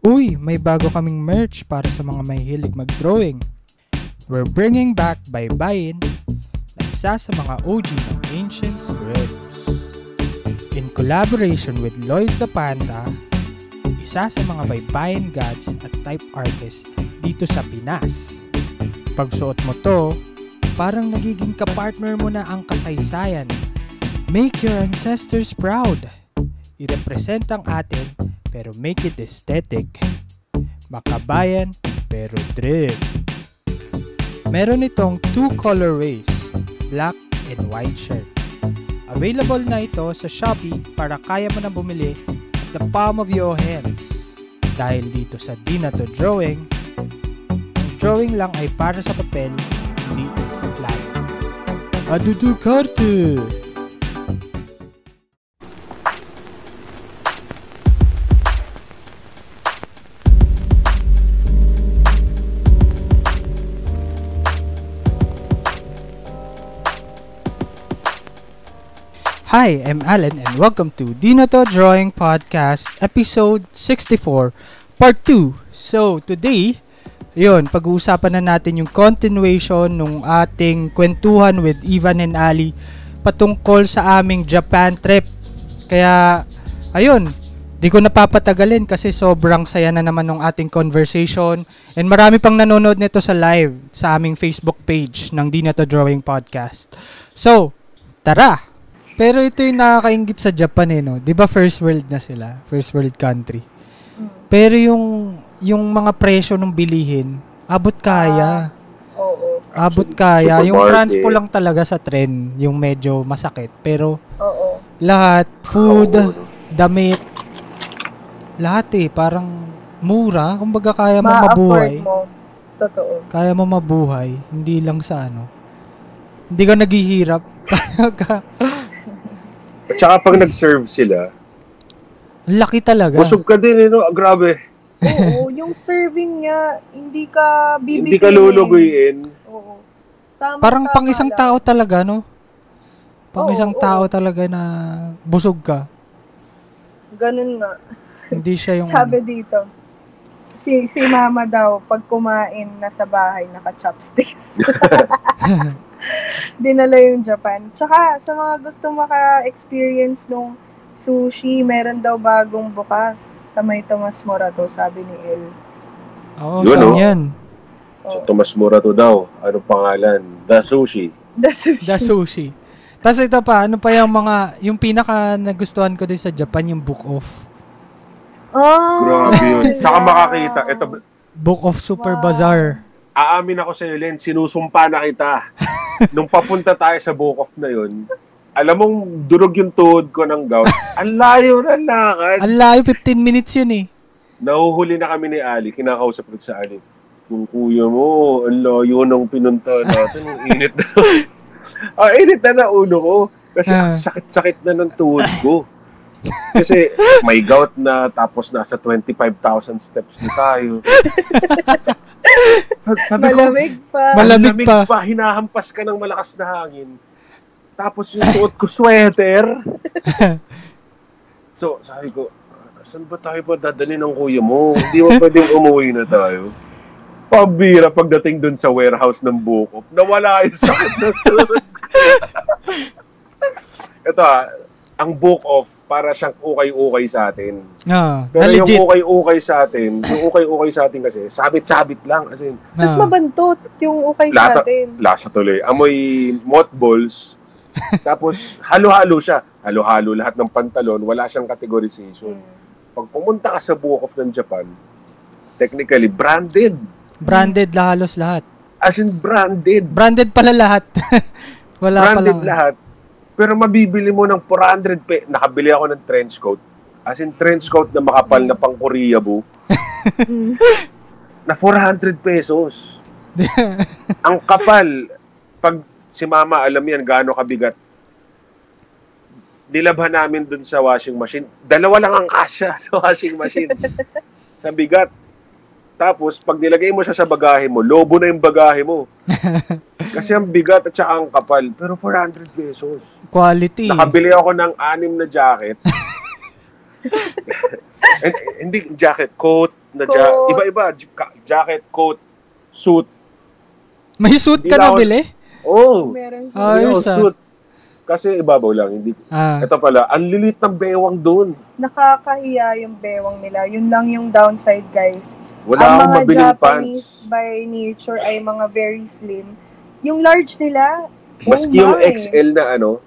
Uy, may bago kaming merch para sa mga mahilig mag-drawing. We're bringing back Baybayin na isa sa mga OG ng ancient scripts. In collaboration with Lloyd Zapanta, isa sa mga baybayin gods at type artists dito sa Pinas. Pagsuot mo to, parang nagiging kapartner mo na ang kasaysayan. Make your ancestors proud. I-represent ang atin pero make it aesthetic. Makabayan pero drip. Meron itong 2 colorways, black and white shirt. Available na ito sa Shopee para kaya mo na bumili at the palm of your hands. Dahil dito sa Di Na To Drawing, ang drawing lang ay para sa papel, hindi sa plano. Adudu karte! Hi, I'm Alan and welcome to Di Na To Drawing Podcast Episode 64 Part 2. So, today, pag-uusapan na natin yung continuation ng ating kwentuhan with Ivan and Ali patungkol sa aming Japan trip. Kaya, di ko napapatagalin kasi sobrang saya na naman ng ating conversation and marami pang nanonood nito sa live sa aming Facebook page ng Di Na To Drawing Podcast. So, tara! Pero ito yung nakakaingit sa Japan no? 'Di ba first world na sila? First world country. Pero yung mga presyo ng bilihin, abot kaya. Oo. Abot kaya. Yung transpo lang talaga sa tren, yung medyo masakit. Pero lahat, food, damit, lahat parang mura. Kumbaga kaya mo mabuhay. Mo. Totoo. Kaya mo mabuhay. Hindi lang sa hindi ka naghihirap. At saka pag nag-serve sila, laki talaga. busog ka din, grabe. Oo, yung serving niya, hindi ka bibigyan. Hindi ka luluguyin. Oo. Tama, parang pang isang lang. tao talaga, no? Pang isang tao oo. talaga na busog ka. Ganun nga. Hindi siya yung... Sabi dito, si mama daw, pag kumain na sa bahay, naka-chopsticks. Dinala yung Japan. Tsaka, sa mga gustong maka-experience nung sushi, meron daw bagong bukas sa may Tomas Morato, sabi ni El. Oo, saan yan? So, Tomas Morato daw. Ano pangalan? The Sushi. The Sushi. Tapos ito pa, ano pa yung pinaka nagustuhan ko din sa Japan, yung Book of. Oh! Grabe yun. Saka makakita. Ito, Book of Super Bazaar. aamin ako sa iyo, Len, sinusumpa na kita. Nung papunta tayo sa Book of na yun, alam mong durog yung tuhod ko ng gout. Ang layo na lakad. Ang layo, 15 minutes yun Nahuhuli na kami ni Ali. Kinakausap ko sa Ali. Yung kuya mo, ang layo nung pinunta natin. Ang init na. Init na ulo ko. Kasi sakit-sakit na ng tuhod ko. Kasi may gout na tapos nasa 25,000 steps na tayo. Malamig pa. Malamig pa. Hinahampas ka ng malakas na hangin. Tapos yung suot ko sweater. So, sabi ko, saan ba tayo pa dadalhin ng kuya mo? Hindi mo pwedeng umuwi na tayo. Pabira pagdating dun sa warehouse ng Book of. Nawala yung sakit na tuhod. Ito ang Book of, para siyang ukay-ukay sa atin. Pero yung ukay-ukay sa atin, kasi, sabit-sabit lang. As in, Tapos mabantot yung ukay sa atin. Lasa tuloy. Amoy mothballs. Tapos, halo-halo siya. Halo-halo lahat ng pantalon. Wala siyang categorization. Pag pumunta ka sa Book of ng Japan, technically, branded. Branded halos lahat. As in, branded. Branded pala lahat. Wala branded pala. Lahat. Pero mabibili mo ng 400 pesos. Nakabili ako ng trench coat. As in, trench coat na makapal na pang Korea, bu. Na 400 pesos. Ang kapal. Pag si mama, alam yan, gaano kabigat. Dilabhan namin dun sa washing machine. 2 lang ang kasya sa washing machine. Sa bigat. Tapos, pag nilagay mo siya sa bagahe mo, lobo na yung bagahe mo. Kasi ang bigat at saka ang kapal. Pero 400 pesos. Quality. Nakabili ako ng 6 na jacket. Hindi jacket, coat, na Coat. iba-iba. Jacket, coat, suit. May suit Hindi ka na ako- nabili? Oh, Meron siya. Ayos, suit. Kasi ibabaw lang. Hindi. Ah. Ito pala, ang lilit ng bewang doon. Nakakahiya yung bewang nila. Yun lang yung downside, guys. Wala Ang akong mga mabiling Japanese pants. by nature ay mga very slim. Yung large nila, Maski yung my. XL na ano,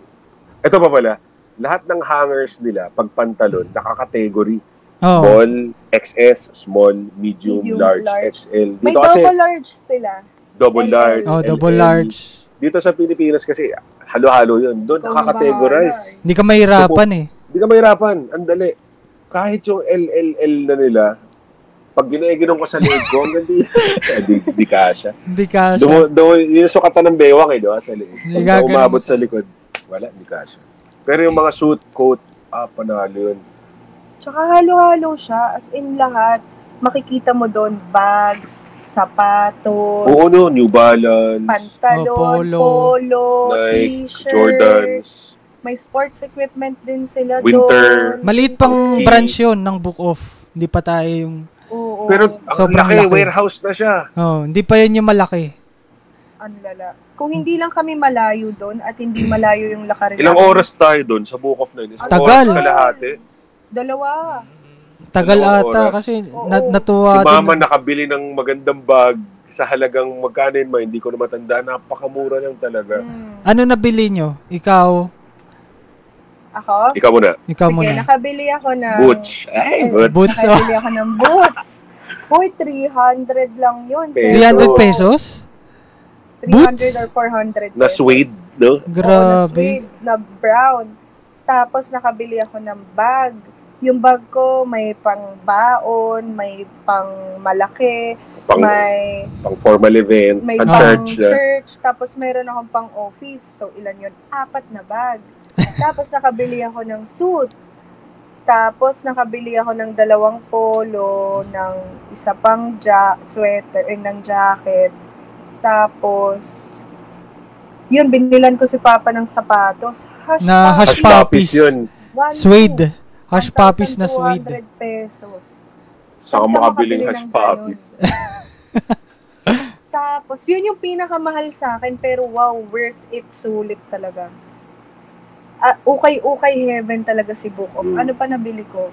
ito pa pala, lahat ng hangers nila, pag pantalon, nakakategory. Oh. Small, XS, small, medium, Medium, large, large. XL. May Dito kasi, double large sila. double LL. large. Oh, double LL. large. Dito sa Pilipinas kasi, halo-halo yun. Doon Ikaw nakakategorize. Hindi ka mahirapan eh. Hindi ka mahirapan. Ang dali. Kahit yung LLL na nila, pag ginaginom ko sa leeg ko, hanggang di kasha. Hindi ka Yung sukatan ng bewang eh, diba? Sa leeg. Hindi Pag gagawin umabot mo sa likod, wala, di kasha. Pero yung mga suit, coat, panalo yun. Tsaka halo-halo siya. As in lahat. Makikita mo doon bags, sapatos, Oo, no, New Balance, pantalon, polo, polo, Nike, t-shirt. Jordans, May sports equipment din sila Winter. doon. Maliit pang Ski. branch yun ng Book Off. Hindi pa tayo yung... Oo. pero ang Sobrang laki, laki. warehouse na siya. Oh, hindi pa yun yung malaki. Ang lala. Kung hindi lang kami malayo doon at hindi malayo yung lakarin Ilang namin, oras tayo doon sa Book of Nine? Isang Tagal. oras kalahati. Dalawa. Tagal Dalawang ata oras. kasi Oo. natuwa Si mama din. nakabili ng magandang bag sa halagang magkano yun, hindi ko na matanda. Napakamura lang talaga. Ano nabili nyo? Ikaw? Ako? Ikaw muna. Ikaw Sige, muna. nakabili ako ng... Butch. Ay, Butch. Boots. Oh. Nakabili ako ng boots. Hoy, 300 lang yun. Peso. 300 pesos? 300 Boots? or 400 pesos. Na suede, no? Oo, na Grabe. suede, na brown. Tapos nakabili ako ng bag. Yung bag ko may pang baon, may pang malaki, Pang may formal event, may pang pang church. church, tapos meron akong pang office. So ilan yun? 4 na bag. Tapos nakabili ako ng suit. Tapos nakabili ako ng 2 polo, ng isa pang sweater, ng jacket. Tapos yun, binilan ko si Papa ng sapatos. Na Hush Hush puppies puppies. yun. Suede. Hush puppies na suede. 1,200 pesos. Saan ka Saan ka makabiling makabili hush ng puppies? Tapos, yun yung pinakamahal sa akin, pero wow, worth it, sulit talaga. Ukay-ukay heaven talaga si Book of. Ano pa nabili ko?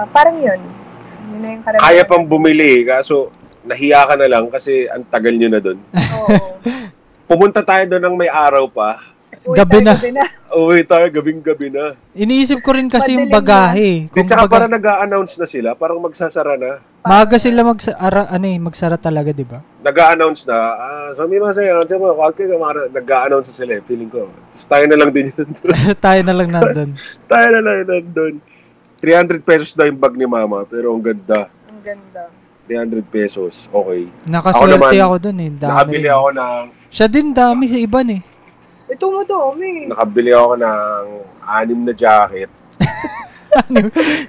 Parang yun. Yun na yung karamihan. Kaya pang bumili, kaso nahiya ka na lang kasi ang tagal nyo na doon. Oo. Pumunta tayo doon ng may araw pa. Uy, Gabi tayo, na. Gabi na. Uwi tayo, gabing-gabi na. Iniisip ko rin kasi yung Madaling bagahe. At saka parang nag-a-announce na sila, parang magsasara na. Maaga sila magsara talaga, di ba? Nag-a-announce na, sabi mo sa'yo, nag-a-announce na sila eh, feeling ko. Tapos tayo na lang din yun. Tayo na lang nandun. Tayo na lang nandun. 300 pesos daw yung bag ni mama, pero ang ganda. Ang ganda. 300 pesos, okay. Nakaswerte ako dun eh. Dami Nakabili rin. ako ng, Siya din dami sa iban eh. Ito mo dami. nakabili ako ng 6 na jacket.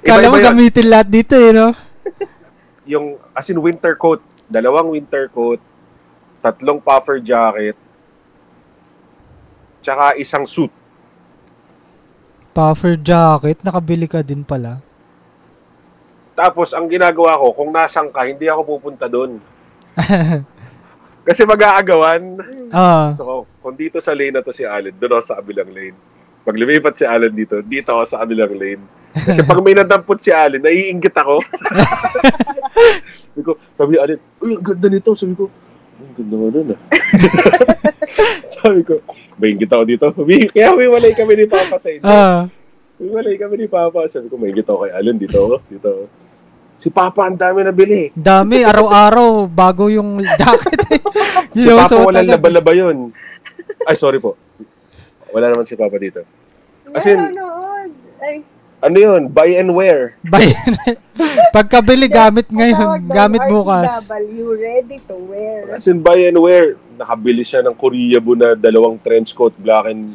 Kala mo Iba-iba yun. gamitin lahat dito eh, no? Yung, as in winter coat, 2 winter coat, 3 puffer jacket, tsaka 1 suit. Puffer jacket, nakabili ka din pala. Tapos, ang ginagawa ko, kung nasang ka, hindi ako pupunta doon. Kasi mag-aagawan. Ah, So, kung dito sa lane na to si Allen, doon ako sa kabilang lane. Pag lumipat si Allen dito ako sa kabilang lane. Kasi pag may nadampot si Allen, naiinggit ako. Sabi ni Allen, uy, ang ganda nito. Sabi ko, ang ganda mo nun ah. Sabi ko, maingit ako dito. Kaya humiwalay kami ni Papa sa inyo. Humiwalay kami ni Papa. Sabi ko, maingit ako kay Allen. Dito ako. Si Papa, ang dami nabili. dami, araw-araw, bago yung jacket eh. Si Papa walang laba-laba yun. Ay, sorry po. Wala naman si Papa dito. As in, Meron noon. Ay, ano yun? Buy and wear. Pagkabili, gamit ang tawag ngayon, doon, gamit bukas. RTW, ready to wear. As in, buy and wear. Nakabili siya ng Koreabo na 2 trench coat, black and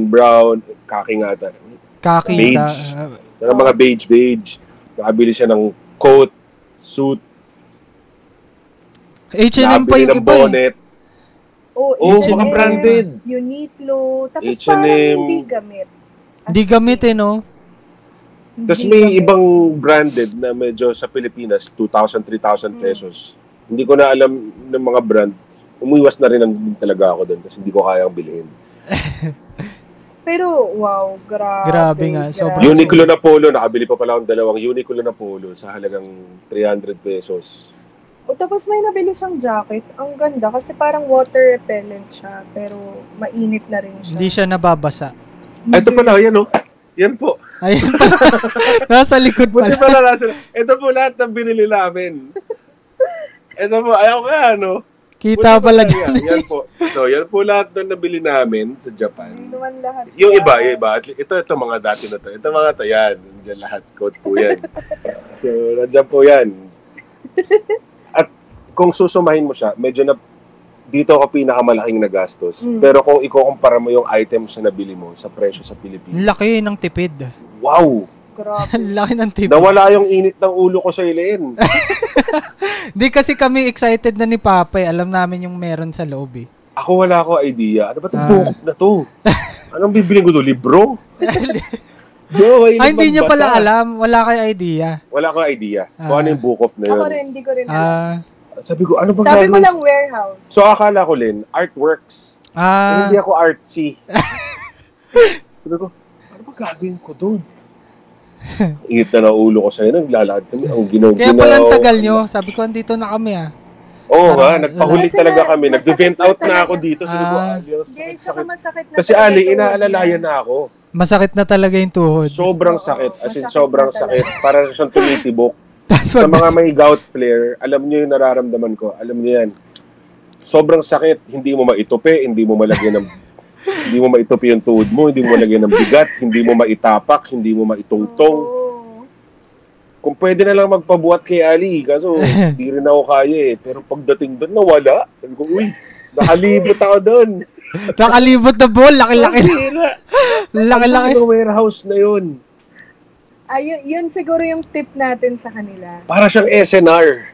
brown, kaki nga ata. Kaki. Beige. Mga beige. Nakabili siya ng coat, suit, H&M pa nakabili yung ng iba eh. bonnet. Oh, Mga branded. Uniqlo. Tapos H&M. parang hindi gamit. Hindi gamit eh, no? Tapos Hindi may kami. ibang branded na medyo sa Pilipinas, 2,000, 3,000 pesos. Hindi ko na alam ng mga brand. Umuiwas na rin talaga ako doon kasi hindi ko kayang bilhin. Pero, wow, grabe. Grabe nga, sobrang- Uniqlo na polo, nakabili pa pala akong dalawang Uniqlo na polo sa halagang 300 pesos. O, tapos may nabili siyang jacket. Ang ganda kasi parang water repellent siya. Pero mainit na rin siya. Hindi siya nababasa. Ito pala, yan o. Yan po. Ayun pala. Nasa likod Buti pala. pala nasa. Ito po lahat ng binili namin. Ito po, ayaw ka, ano? Kita Buti pala yan. dyan. Yan po. So, yan po lahat ng nabili namin sa Japan. Hindi naman lahat. Yung iba. At ito mga dati na to. Ito mga to, yan. Nandiyan lahat. Code po yan. So, nandiyan po yan. At kung susumahin mo siya, medyo na dito ako pinakamalaking nagastos. Pero kung ikukumpara mo yung items na nabili mo sa presyo sa Ang Pilipinas, laki ng tipid. wow! Grabe. Ang laki ng tipid. Nawala yung init ng ulo ko sa ilin. Di kasi kami excited na ni Papa eh. Alam namin yung meron sa loob eh. Ako wala ko idea. Ano ba itong bukop na to? Anong bibiling ko to? Libro? No, Hindi niya pala alam. Wala kayo idea. Wala ko idea. Kung ano yung book of na yun. Ako rin, hindi ko rin alam. Sabi ko, ano ba Sabi mo gagawin? lang warehouse. So akala ko, Lynn, artworks. Hindi ako artsy. Sabi ko, ano ba gagawin ko doon? Init na ulo ko sa'yo. Naglalakad kami. Ang ginaw-ginaw. Kaya pala ang tagal nyo. Sabi ko, andito na kami ah. Oo nga, Parang- nagpahuli Kasi talaga na- kami. Nag-vent out na ako dito. Sabi ko, Ah. Diyos, Hindi, tsaka sakit. masakit na Kasi talaga Ali, tuhod inaalalayan niya. na ako. Masakit na talaga yung tuhod. Sobrang Oo, sakit. As in, masakit sobrang na talaga. sakit. Para siyang tumitibok. That's Sa what mga may gout flare, alam niyo yung nararamdaman ko. Alam niyo yan. Sobrang sakit. Hindi mo maitupi, hindi mo malagyan ng hindi mo maitupi yung tuhod mo, hindi mo malagyan ng bigat, hindi mo maitapak, hindi mo maitungtong. Oo. Kung pwede na lang magpabuhat kay Ali, kaso hindi rin ako kaya eh. Pero pagdating doon, nawala. Sabi ko, uy, nakalibot ako doon. Nakalibot na ball. Laki-laki. Laki-laki. Ang warehouse na yun. Ayun, yun siguro yung tip natin sa kanila. Para siyang SNR.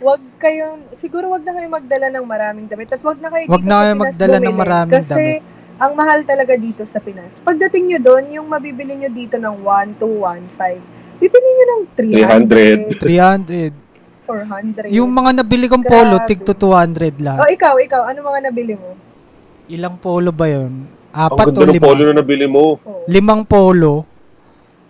Siguro wag na kayo magdala ng maraming damit at wag na kayo Wag dito na sa kayo Pinas magdala ng bumili. maraming Kasi ang mahal talaga dito sa Pinas. Pagdating nyo doon, yung mabibili nyo dito ng 1 to 1.5, bibili nyo ng 300, 300. 400. Yung mga nabili kong polo, Grabe. tig to 200 Oh, lang. ikaw, ano mga nabili mo? Ilang polo ba yun? Ang Apat o ganda ng polo lima? na nabili mo. Oh. 5 polo.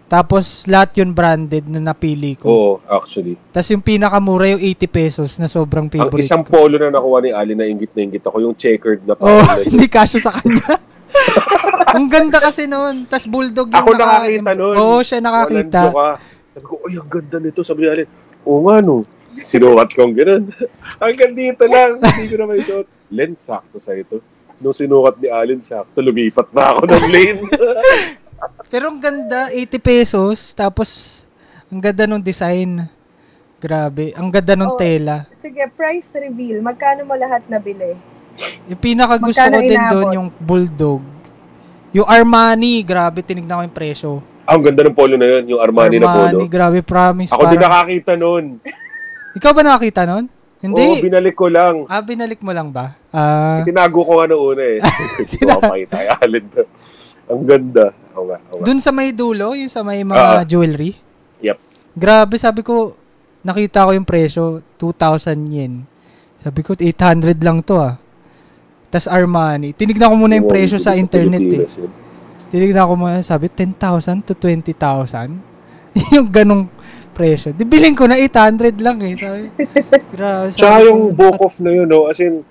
Tapos lahat yun branded na napili ko. Oo, actually. Tapos yung pinakamura yung 80 pesos na sobrang Ang favorite isang ko. polo na nakuha ni Ali na ingit ako, yung checkered na Oh, polo. hindi kasya sa kanya. Ang ganda kasi noon. Tapos bulldog yung Ako nakakita nun. Oo, siya nakakita. Walang joke, ah. Sabi ko, ay, ang ganda nito. Sabi ni Ali, oo nga no. Sinukat kong ganun. Hanggang dito lang. Hindi ko na may suot. Len, sakto sa ito. Nung sinukat ni Alin, sakto. Lumipat na ako ng lane. Pero ang ganda, 80 pesos. Tapos, ang ganda nung design. Grabe. Ang ganda nung Oh. tela. Sige, price reveal. Magkano mo lahat nabili? Yung pinaka gusto Magkano ko din inabot? doon, yung bulldog. Yung Armani, grabe, tinignan ko yung presyo. Ang ganda ng polo na yun, yung Armani, na polo. grabe, promise. Ako din parang- nakakita nun. Ikaw ba nakakita nun? Hindi. Oo, binalik ko lang. Binalik mo lang ba? Tinago ko nga noong una eh. Hindi ko makita kay Alin to. Ang ganda. Oo nga. Dun sa may dulo, yung sa may mga jewelry. Yep. Grabe, sabi ko, nakita ko yung presyo, 2,000 yen. Sabi ko, 800 lang to ah. Tas Armani. Tinignan ko muna yung presyo sa internet eh. Pilipinas yun. Tinignan ko muna, sabi, 10,000 to 20,000. Yung ganong presyo. Di bilhin ko na 800 lang eh. Sabi, grabe. Tsaka yung book off na yun, no? As in,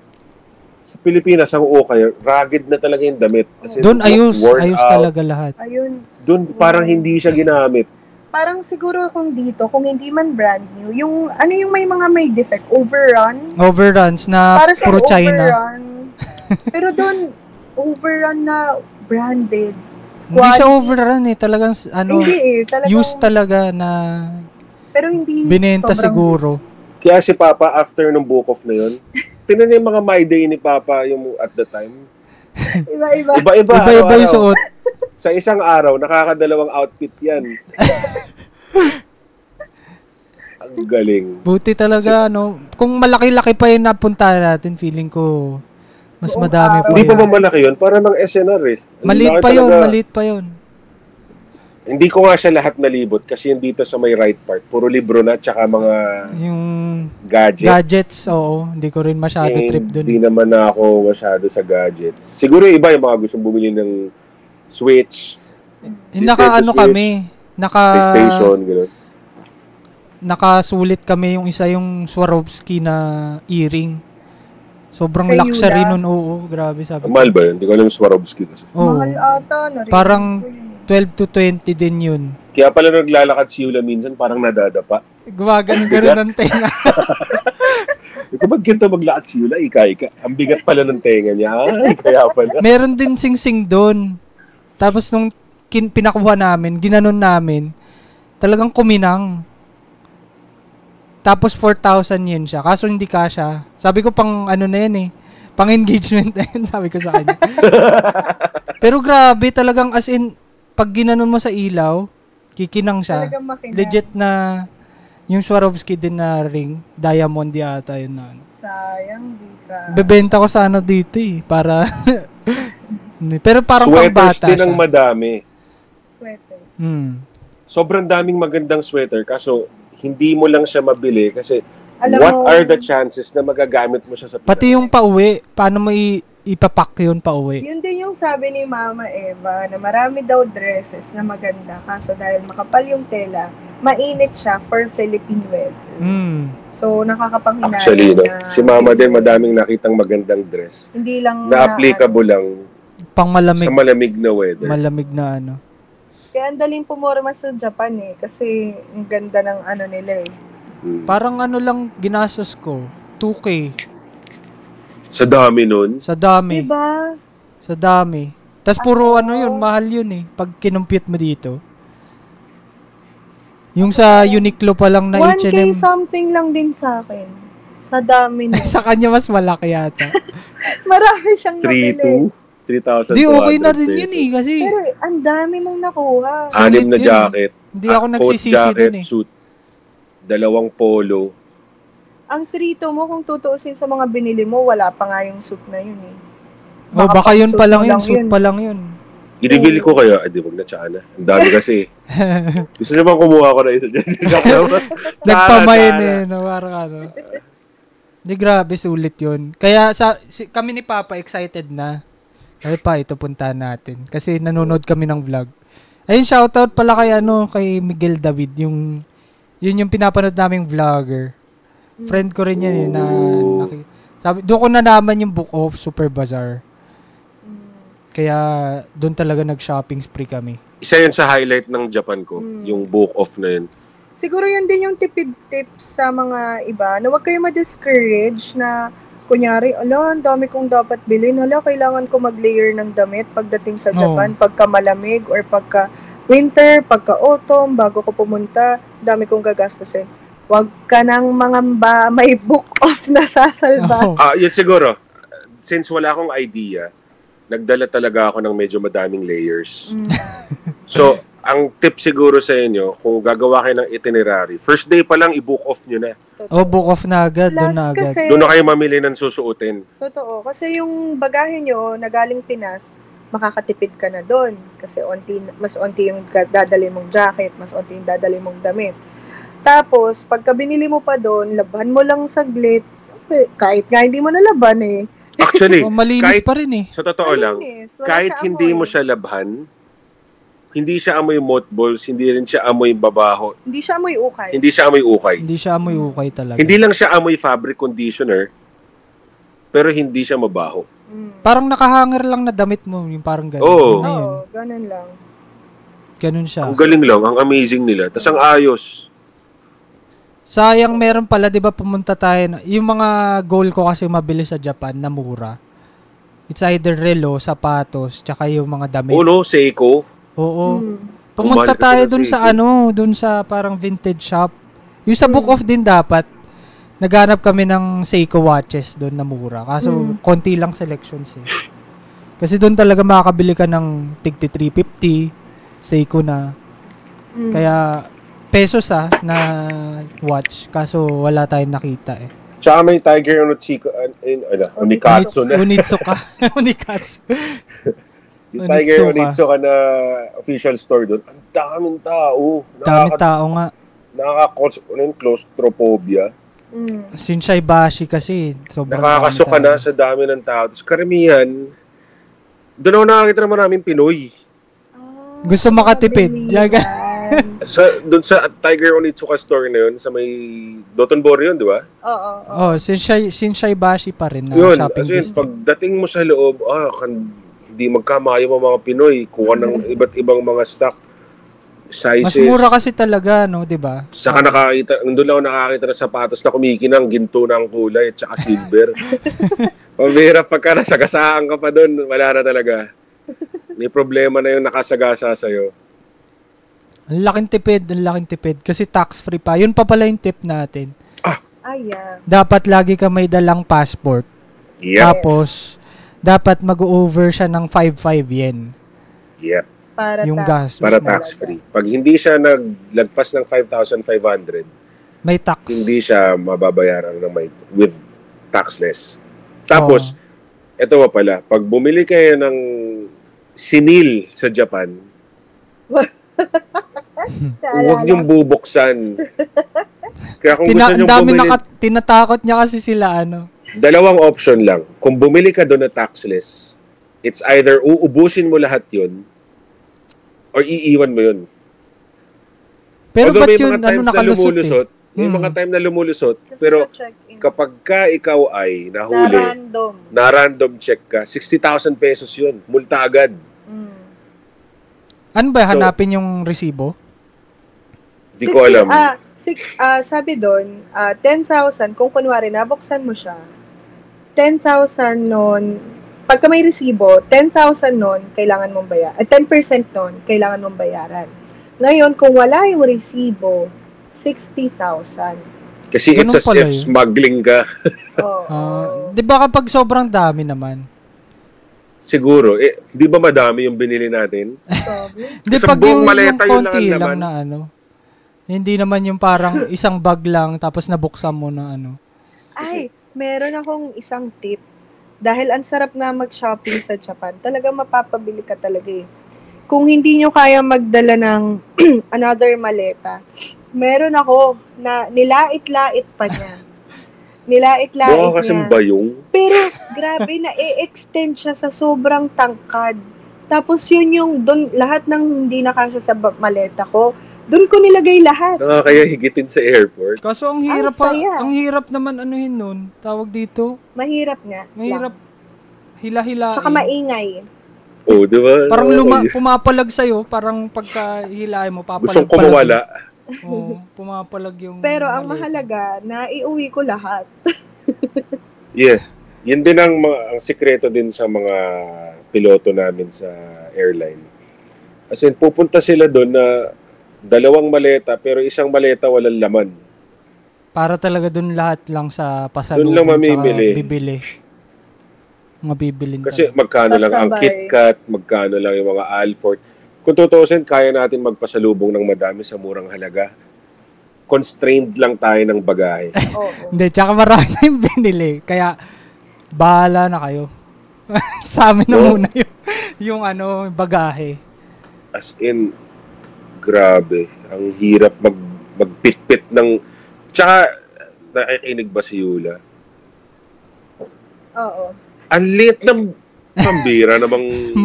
sa Pilipinas, ang okay, rugged na talaga yung damit. As in, doon ayos worn out. talaga lahat. Ayun. Doon parang hindi siya ginamit. Parang siguro kung dito, kung hindi man brand new, yung may mga may defect, overrun. Overruns na Para sa puro China. overrun. Pero doon, overrun na branded. Hindi siya Quality. overrun eh. Talagang Hindi eh. Talagang, used talaga na pero hindi binenta sobrang siguro. Kaya si Papa, after nung book off na yun, tinan niya yung mga My Day ni Papa yung at the time. Iba-iba. Iba-iba. Iba-iba yung araw-araw. suot. Sa isang araw, nakakadalawang outfit yan. Ang galing. Buti talaga, no? Kung malaki-laki pa yung napunta natin, feeling ko mas Buong madami araw. pa Hindi pa yun. ba malaki yun? Para ng SNR eh. Maliit Laki pa yun, talaga. maliit pa yun. Hindi ko nga siya lahat nalibot kasi yung dito sa may right part, puro libro na tsaka mga Yung gadgets. oo. Hindi ko rin masyado trip dun. Hindi naman na ako masyado sa gadgets. Siguro yung iba yung mga gustong bumili ng Switch, Naka-ano kami. PlayStation, gano'n. Nakasulit kami yung isa yung Swarovski na earring. Sobrang Kay luxury Yula. nun. Oo, grabe sabi ko. Mahal ba yun? Hindi ko alam yung Swarovski kasi. Oo. Mahal ata. Narinig Parang ko yun. 12 to 20 din yun. Kaya pala naglalakad si Yula minsan, parang nadadapa. Gumagano-gano ng tenga. Kapag ganito maglakad si Yula, ika-ika. Ang bigat pala ng tenga niya. Ay, kaya pala. Meron din sing-sing doon. Tapos nung pinakuha namin, ginanon namin, talagang kuminang. Tapos 4,000 yen siya. Kaso hindi kasha. Sabi ko pang ano na yan eh. Pang engagement na yan, sabi ko sa kanya. Pero grabe talagang as in, pag ginanon mo sa ilaw, kikinang siya. Talagang makinang. Legit na yung Swarovski din na ring, diamond yata yun na ano. Sayang, di ka. Bebenta ko sana dito eh, para... Pero parang Sweaters pambata din siya. ang madami. Sweater. Sobrang daming magandang sweater, kaso hindi mo lang siya mabili kasi Alam what mo, are the chances na magagamit mo siya sa Pinas? Pati yung pauwi, paano mo ipapak yun pauwi? Yun din yung sabi ni Mama Eva na marami daw dresses na maganda. Kaso dahil makapal yung tela, mainit siya for Philippine weather. So, nakakapanghinayang Actually, no? na Si Mama din madaming nakitang magandang dress hindi lang na applicable lang Pang malamig, sa malamig na weather. malamig na ano. Kaya ang daling pumorma sa Japan eh. Kasi ang ganda ng ano nila eh. Parang ano lang ginastos ko, 2K. Sa dami nun. Sa dami. Diba? Sa dami. Tapos puro ano yun, mahal yun eh. Pag kinumpute mo dito. Yung sa Uniqlo pa lang na 1K H&M. something lang din sa akin. Sa dami na. Sa kanya mas malaki yata. Marami siyang nabili. 3,200 Di okay na rin yun eh. Kasi Pero ang dami mong nakuha. anim na Sulit yun. jacket. Hindi ako coat, nagsisisi jacket, dun eh. suit. 2 polo. Ang trito mo, kung tutuusin sa mga binili mo, wala pa nga yung suit na yun eh. Oh, baka yun pa lang pang-suit mo yun. Suit pa lang yun. I-reveal ko kaya, di wag na tsaka. Ang dami kasi. Gusto niyo bang kumuha ko na ito dyan? Nagpamayin eh. No, parang ano. Di grabe, sulit yun. Kaya kami ni Papa excited na. Ay pa, ito puntahan natin. Kasi nanonood kami ng vlog. Ayun, shoutout pala kay Miguel David. Yun yung pinapanood naming vlogger. Friend ko rin yan eh. Sabi, doon ko nalaman yung Book of Super Bazaar. Kaya doon talaga nag-shopping spree kami. Isa yun sa highlight ng Japan ko. Yung book off na yun. Siguro yun din yung tipid tips sa mga iba na huwag kayo ma-discourage na kunyari, ang dami kong dapat bilhin. Kailangan ko mag-layer ng damit pagdating sa Japan, pagka malamig or pagka winter, pagka autumn, bago ko pumunta, dami kong gagastusin. Huwag ka nang mangamba, may book off na sasalba. Yun siguro. Since wala akong idea, nagdala talaga ako ng medyo madaming layers. So, ang tip siguro sa inyo, kung gagawa kayo ng itinerary, first day pa lang i-book off nyo na. Book off na agad. Doon na agad. Kasi, Doon na kayo mamili ng susuotin. totoo. Kasi yung bagahe nyo na galing Pinas, makakatipid ka na doon. Kasi mas onti yung dadali mong jacket, mas onti yung dadali mong damit. Tapos, pagka binili mo pa doon, laban mo lang saglit. Kahit nga hindi mo nalaban eh. Actually, malinis pa rin eh. sa totoo lang, Malinis. Wala kahit siya hindi amoy. mo siya labhan, hindi siya amoy mothballs, hindi rin siya amoy babaho, Hindi siya amoy ukay. hindi siya amoy ukay. Hindi siya amoy ukay talaga. Hindi lang siya amoy fabric conditioner, pero hindi siya mabaho. Parang nakahanger lang na damit mo. Yung parang ganun. Oo. Yun na yun. Oo, ganun lang. Ganun siya. Ang galing lang, ang amazing nila. Tas ang ayos. Sayang meron pala, 'di ba, pumunta tayo yung mga goal ko kasi mabili sa Japan na mura. It's either relo, sapatos, tsaka yung mga damit. Uno, Seiko. Oo. Hmm. Pumunta Umali kasi tayo ng dun sa Seiko. dun sa parang vintage shop. Yung sa Book of din dapat. Naghanap kami ng Seiko watches doon na mura. Kaso konti lang selections eh. Kasi doon talaga makakabili ka ng tig 350 Seiko na. Kaya pesos na watch. Kaso wala tayong nakita eh. Tsaka may Tiger Onitsuka, Unikatsu na. Unitsuka. Unikatsu. Yung Tiger Onitsuka na official store doon, ang daming tao. Dami tao nga. Claustrophobia. Shinsaibashi kasi. Nakakasuka na sa dami ng tao. Tapos karamihan, doon ako nakakita naman namin Pinoy. Gusto makatipid. Doon sa Tiger Onitsuka store na yun, sa may Dotonbori yun, di ba? Oo. Shinsaibashi pa rin na yun, shopping district. Pagdating mo sa loob, hindi magkamayo mga Pinoy. Kuha ng iba't ibang mga stock. Sizes. Mas mura kasi talaga, no, di ba? Saka nandun lang ako nakakita ng sapatos na kumikinang, ginto na ang kulay, at saka silver. Pamihirap pagka nasagasaan ka pa doon, wala na talaga. May problema na yung nakasagasa sa'yo. Ang laking tipid. Kasi tax-free pa. Yun pa pala yung tip natin. Yeah. Dapat lagi ka may dalang passport. Yep. Tapos, dapat mag-over siya ng 5,500 yen. Yep. Para yung gastos para tax-free. Pag hindi siya naglagpas ng 5,500, may tax. Hindi siya mababayaran with taxless. Tapos, ito pa pala, pag bumili kayo ng sinil sa Japan, huwag niyong bubuksan. Kaya kung gusto niyong bumili... tinatakot niya kasi sila, Dalawang option lang. Kung bumili ka doon na taxless, it's either uubusin mo lahat yun or iiwan mo yun. Pero ba't yun, nakalusot May mga time na lumulusot, pero kapag ka ikaw ay nahuli, na-random check ka, 60,000 pesos yun. Multa agad. Ano ba, hanapin yung resibo? Di ko alam. Sabi doon, 10,000, kung kunwari nabuksan mo siya, 10,000 nun, pagka may resibo, 10,000 nun, kailangan mong bayaran. 10% nun, kailangan mong bayaran. Ngayon, kung wala yung resibo, 60,000. Kasi it's as if smuggling ka. Di ba kapag sobrang dami naman? Siguro. Di ba madami yung binili natin? Di pag yung konti lang na hindi naman yung parang isang bag lang tapos nabuksan mo na Ay, meron akong isang tip. Dahil ang sarap nga mag-shopping sa Japan, talaga mapapabili ka talaga eh. Kung hindi nyo kaya magdala ng another maleta, meron ako na nilait-lait pa niya. Nilait-lait niya. Kasing bayong. Pero grabe na i-extend siya sa sobrang tangkad. Tapos yun yung doon lahat ng hindi nakasya sa maleta ko, doon ko nilagay lahat. Kaya higitin sa airport. Kaso ang hirap ang hirap naman anuhin nun. Tawag dito. Mahirap nga. Mahirap. Hila-hilain. Tsaka maingay. Di ba? Parang pumapalag sa'yo. Parang pagka hilain mo, papalag. Gustong kumawala. Pumapalag yung... Pero ang mahalaga, naiuwi ko lahat. Yeah. Yun din ang sikreto din sa mga piloto namin sa airline. As in, pupunta sila doon na 2 maleta, pero isang maleta walang laman. Para talaga doon lahat lang sa pasalubong. Doon lang mamimili. Bibili. Mga bibilin. Kasi magkano lang ang KitKat, magkano lang yung mga Alfort. Kung tutusin, kaya natin magpasalubong ng madami sa murang halaga. Constrained lang tayo ng bagahe. Hindi, tsaka marami na yung binili. Kaya, bahala na kayo. Sa amin na muna yung bagahe. As in, grabe. Ang hirap magpitpit ng... Tsaka, nakikinig ba si Yula? Oo. Ang liit ng pambira namang...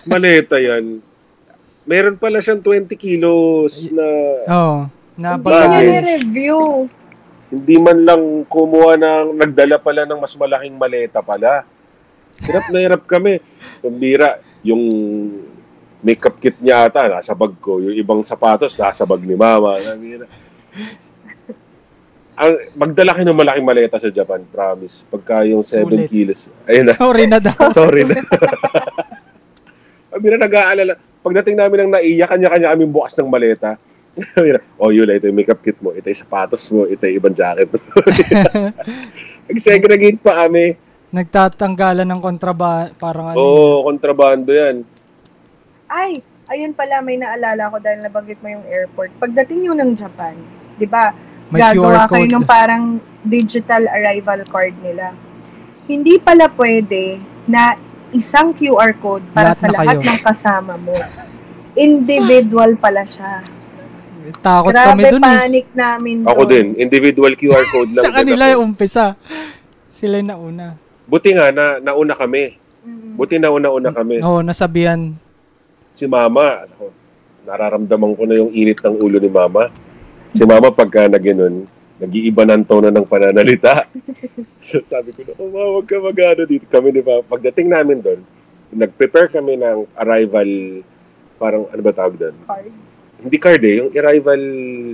Maleta yan. Meron pala siyang 20 kilos na... na bagahe. Hindi niya na-review. Hindi man lang kumuha nagdala pala ng mas malaking maleta pala. Hirap na hirap kami. Pambira, yung makeup kit niya ata, nasa bag ko. Yung ibang sapatos, nasa bag ni Mama. Magdala kayo ng malaking maleta sa Japan, promise. Pagka yung 7 kilos. Ayun na. Sorry na daw. Sorry na. Pambira, nag-aalala. Pagdating namin ng naiya, kanya-kanya kaming bukas ng maleta. Yun, ito yung makeup kit mo, ito yung sapatos mo, ito yung ibang jacket mo. Nag-segregate pa kami. Nagtatanggalan ng parang kontrabando yan. Ay, ayun pala, may naalala ko dahil nabanggit mo yung airport. Pagdating nyo ng Japan, di ba, gagawa kayo ng parang digital arrival card nila. Hindi pala pwede na isang QR code para Lahat sa na lahat kayo. ng kasama mo. Individual pala siya. Takot Grabe, kami dun eh. panic namin Ako doon. din, individual QR code lang Sa din kanila ako. yung umpisa. Sila yung nauna. Buti nga, nauna kami. Mm. Buti nauna kami. Oo, nasabihan. Si Mama, ako, nararamdaman ko na yung init ng ulo ni Mama. Si Mama, pagka na ganun, nag-iiba ng tono ng pananalita. So, sabi ko na, huwag ka mag-ano dito. Kami, di ba, pagdating namin doon, nag-prepare kami ng arrival, parang, ano ba tawag doon? Card. Hindi card eh, yung arrival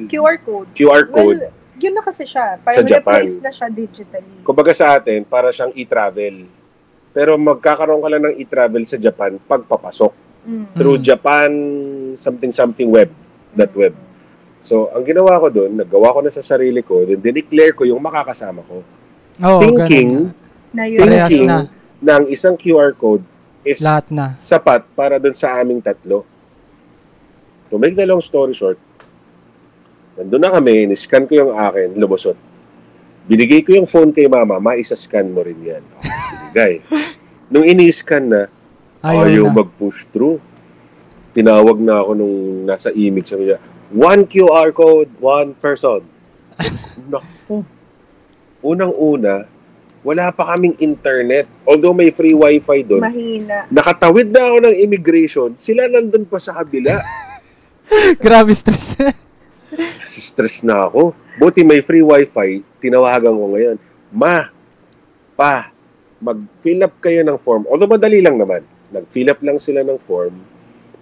QR code. QR code. Well, yun na kasi siya. Sa Parang Japan. replace na siya digitally. Kumbaga sa atin, para siyang e-travel. Pero magkakaroon ka lang ng e-travel sa Japan pagpapasok. Mm. Through Japan something web. That web. So, ang ginawa ko doon, naggawa ko na sa sarili ko, then dineclare ko yung makakasama ko. Oo, Thinking, ganun nga. Na yun. Parehas thinking na. na ang isang QR code is Lahat na. sapat para doon sa aming tatlo. To make the long story short, nandun na kami, niscan ko yung akin, lumusot. Binigay ko yung phone kay Mama, maisa-scan mo rin yan. Binigay. Nung ini-scan na, ayaw na. mag-push through. Tinawag na ako nung nasa image. Sabi niya, 1 QR code, 1 person. Naku. Unang-una, wala pa kaming internet. Although may free wifi doon. Mahina. Nakatawid na ako ng immigration. Sila nandun pa sa kabila. Grabe stress. Stress na ako. Buti may free wifi, tinawagan ko ngayon. Mag-fill up kayo ng form. Although madali lang naman. Nag-fill up lang sila ng form.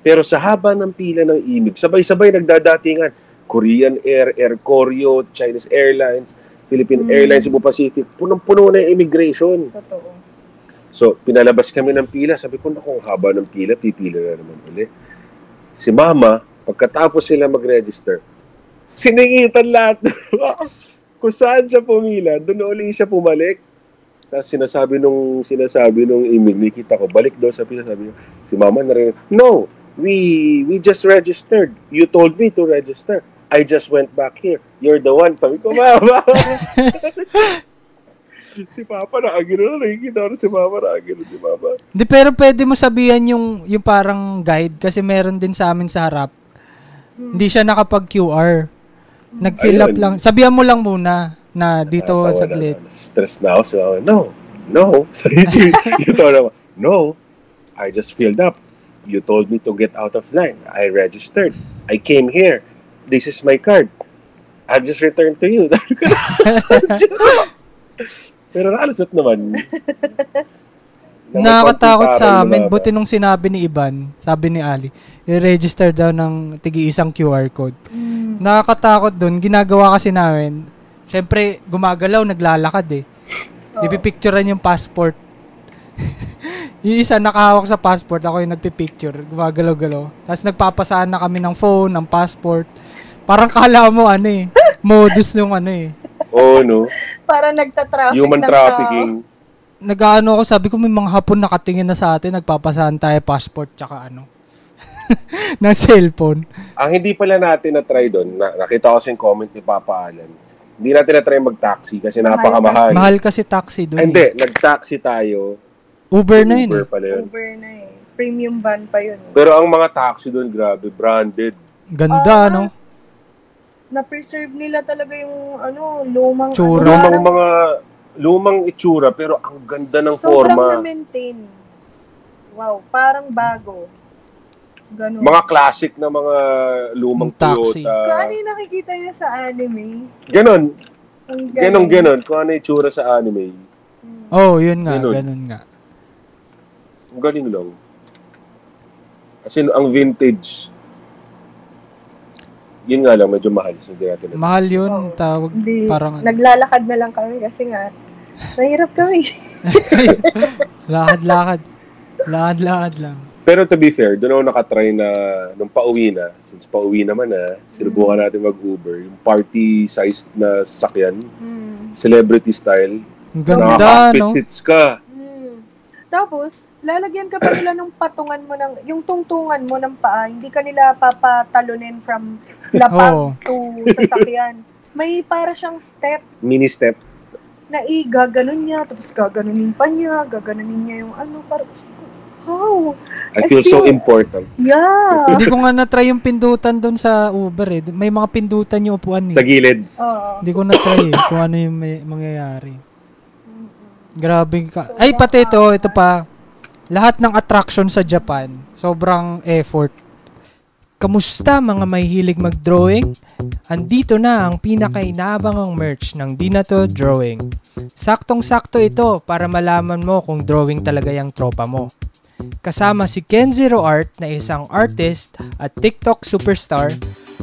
Pero sa haba ng pila ng imig, sabay-sabay nagdadatingan. Korean Air, Air Koryo, Chinese Airlines, Philippine Airlines, Cebu Pacific. Punong-puno na yung immigration. Totoo. So, pinalabas kami ng pila. Sabi ko, naku, haba ng pila, pipila na naman ulit. Si Mama, pagkatapos sila mag-register, siningitan lahat. Kung saan siya pumila, doon uli siya pumalik. Tapos sinasabi nung email, nakita ko, balik daw sa pila. Sabi niya, si Mama na rin, no, we just registered. You told me to register. I just went back here. You're the one. Sabi ko, Mama. Si Papa nakagano na, nakikita ko si Mama nakagano si Mama. Hindi, pero pwede mo sabihan yung parang guide kasi meron din sa amin sa harap. Hindi siya nakapag-QR. Nag-fill up Ayun. lang. Sabihan mo lang muna na dito saglit. Stress na ako. So, no. So, you told him, no, I just filled up. You told me to get out of line. I registered. I came here. This is my card. I'll just return to you. Pero nakalusot naman. Nakakatakot sa amin. Buti nung sinabi ni Iban, sabi ni Ali, i-register daw ng tigi-isang QR code. Nakakatakot dun. Ginagawa kasi namin, syempre, gumagalaw, naglalakad eh. Dipipicturean yung passport. Yung isa nakahawak sa passport, ako yung nagpipicture. Gumagalaw-galaw. Tapos nagpapasaan na kami ng phone, ng passport. Parang kala mo, modus nung Oo, no? Para nagtatraffic Human ng trafficking. Nag-ano ako, sabi ko may mga hapon nakatingin na sa atin, nagpapasaan tayo passport tsaka ng cellphone. Ang hindi pala natin na-try doon, nakita ko sa comment ni Papa Alan, hindi natin na-try mag-taxi kasi napakamahal. Mahal kasi taxi doon. Hindi, nag-taxi tayo. Uber na yun. Uber pala yun. Uber na eh. Premium van pa yun. Pero ang mga taxi doon, grabe, branded. Ganda, no? Na-preserve nila talaga yung lumang Tsura. Lumang itsura, pero ang ganda ng sobrang forma. na-maintain. Wow, parang bago. Ganun. Mga classic na mga lumang Taxi. Toyota. Kung ano yung nakikita niya sa anime. Ganon. Ang galing. Ganon. Kung ano yung itsura sa anime. Oh, yun nga, Ganun. ganun nga. Ang galing lang. Kasi ang vintage, yun nga lang, medyo mahal. So, hindi natin Mahal yun, tawag, Hindi. parang, Naglalakad na lang kami kasi nga, nahirap kami. lakad lang. Pero to be fair, doon ako nakatry na nung pauwi na, since pauwi naman sinubukan natin mag-Uber, yung party-sized na sasakyan, celebrity style, Ang ganda, nakaka-fit no? fits ka. Tapos, lalagyan ka pa nila ng patungan mo yung tungtungan mo ng paa, hindi ka nila papatalunin from lapag to sasakyan. May para siyang step Mini steps. na gaganon niya, tapos gaganunin pa niya, gaganunin niya yung parang, How? I feel so important. Yeah. Hindi ko nga na-try yung pindutan doon sa Uber eh. May mga pindutan yung upuan eh. Sa gilid. Oo. Hindi ko na-try eh kung ano yung mangyayari. Grabe ka. So, Ay, pati ito pa. Lahat ng attraction sa Japan, sobrang effort. Kamusta mga may hilig mag-drawing? Andito na ang pinaka-inaabangang merch ng Di Na To Drawing. Saktong-sakto ito para malaman mo kung drawing talaga yung tropa mo. Kasama si Kenzero Art na isang artist at TikTok superstar,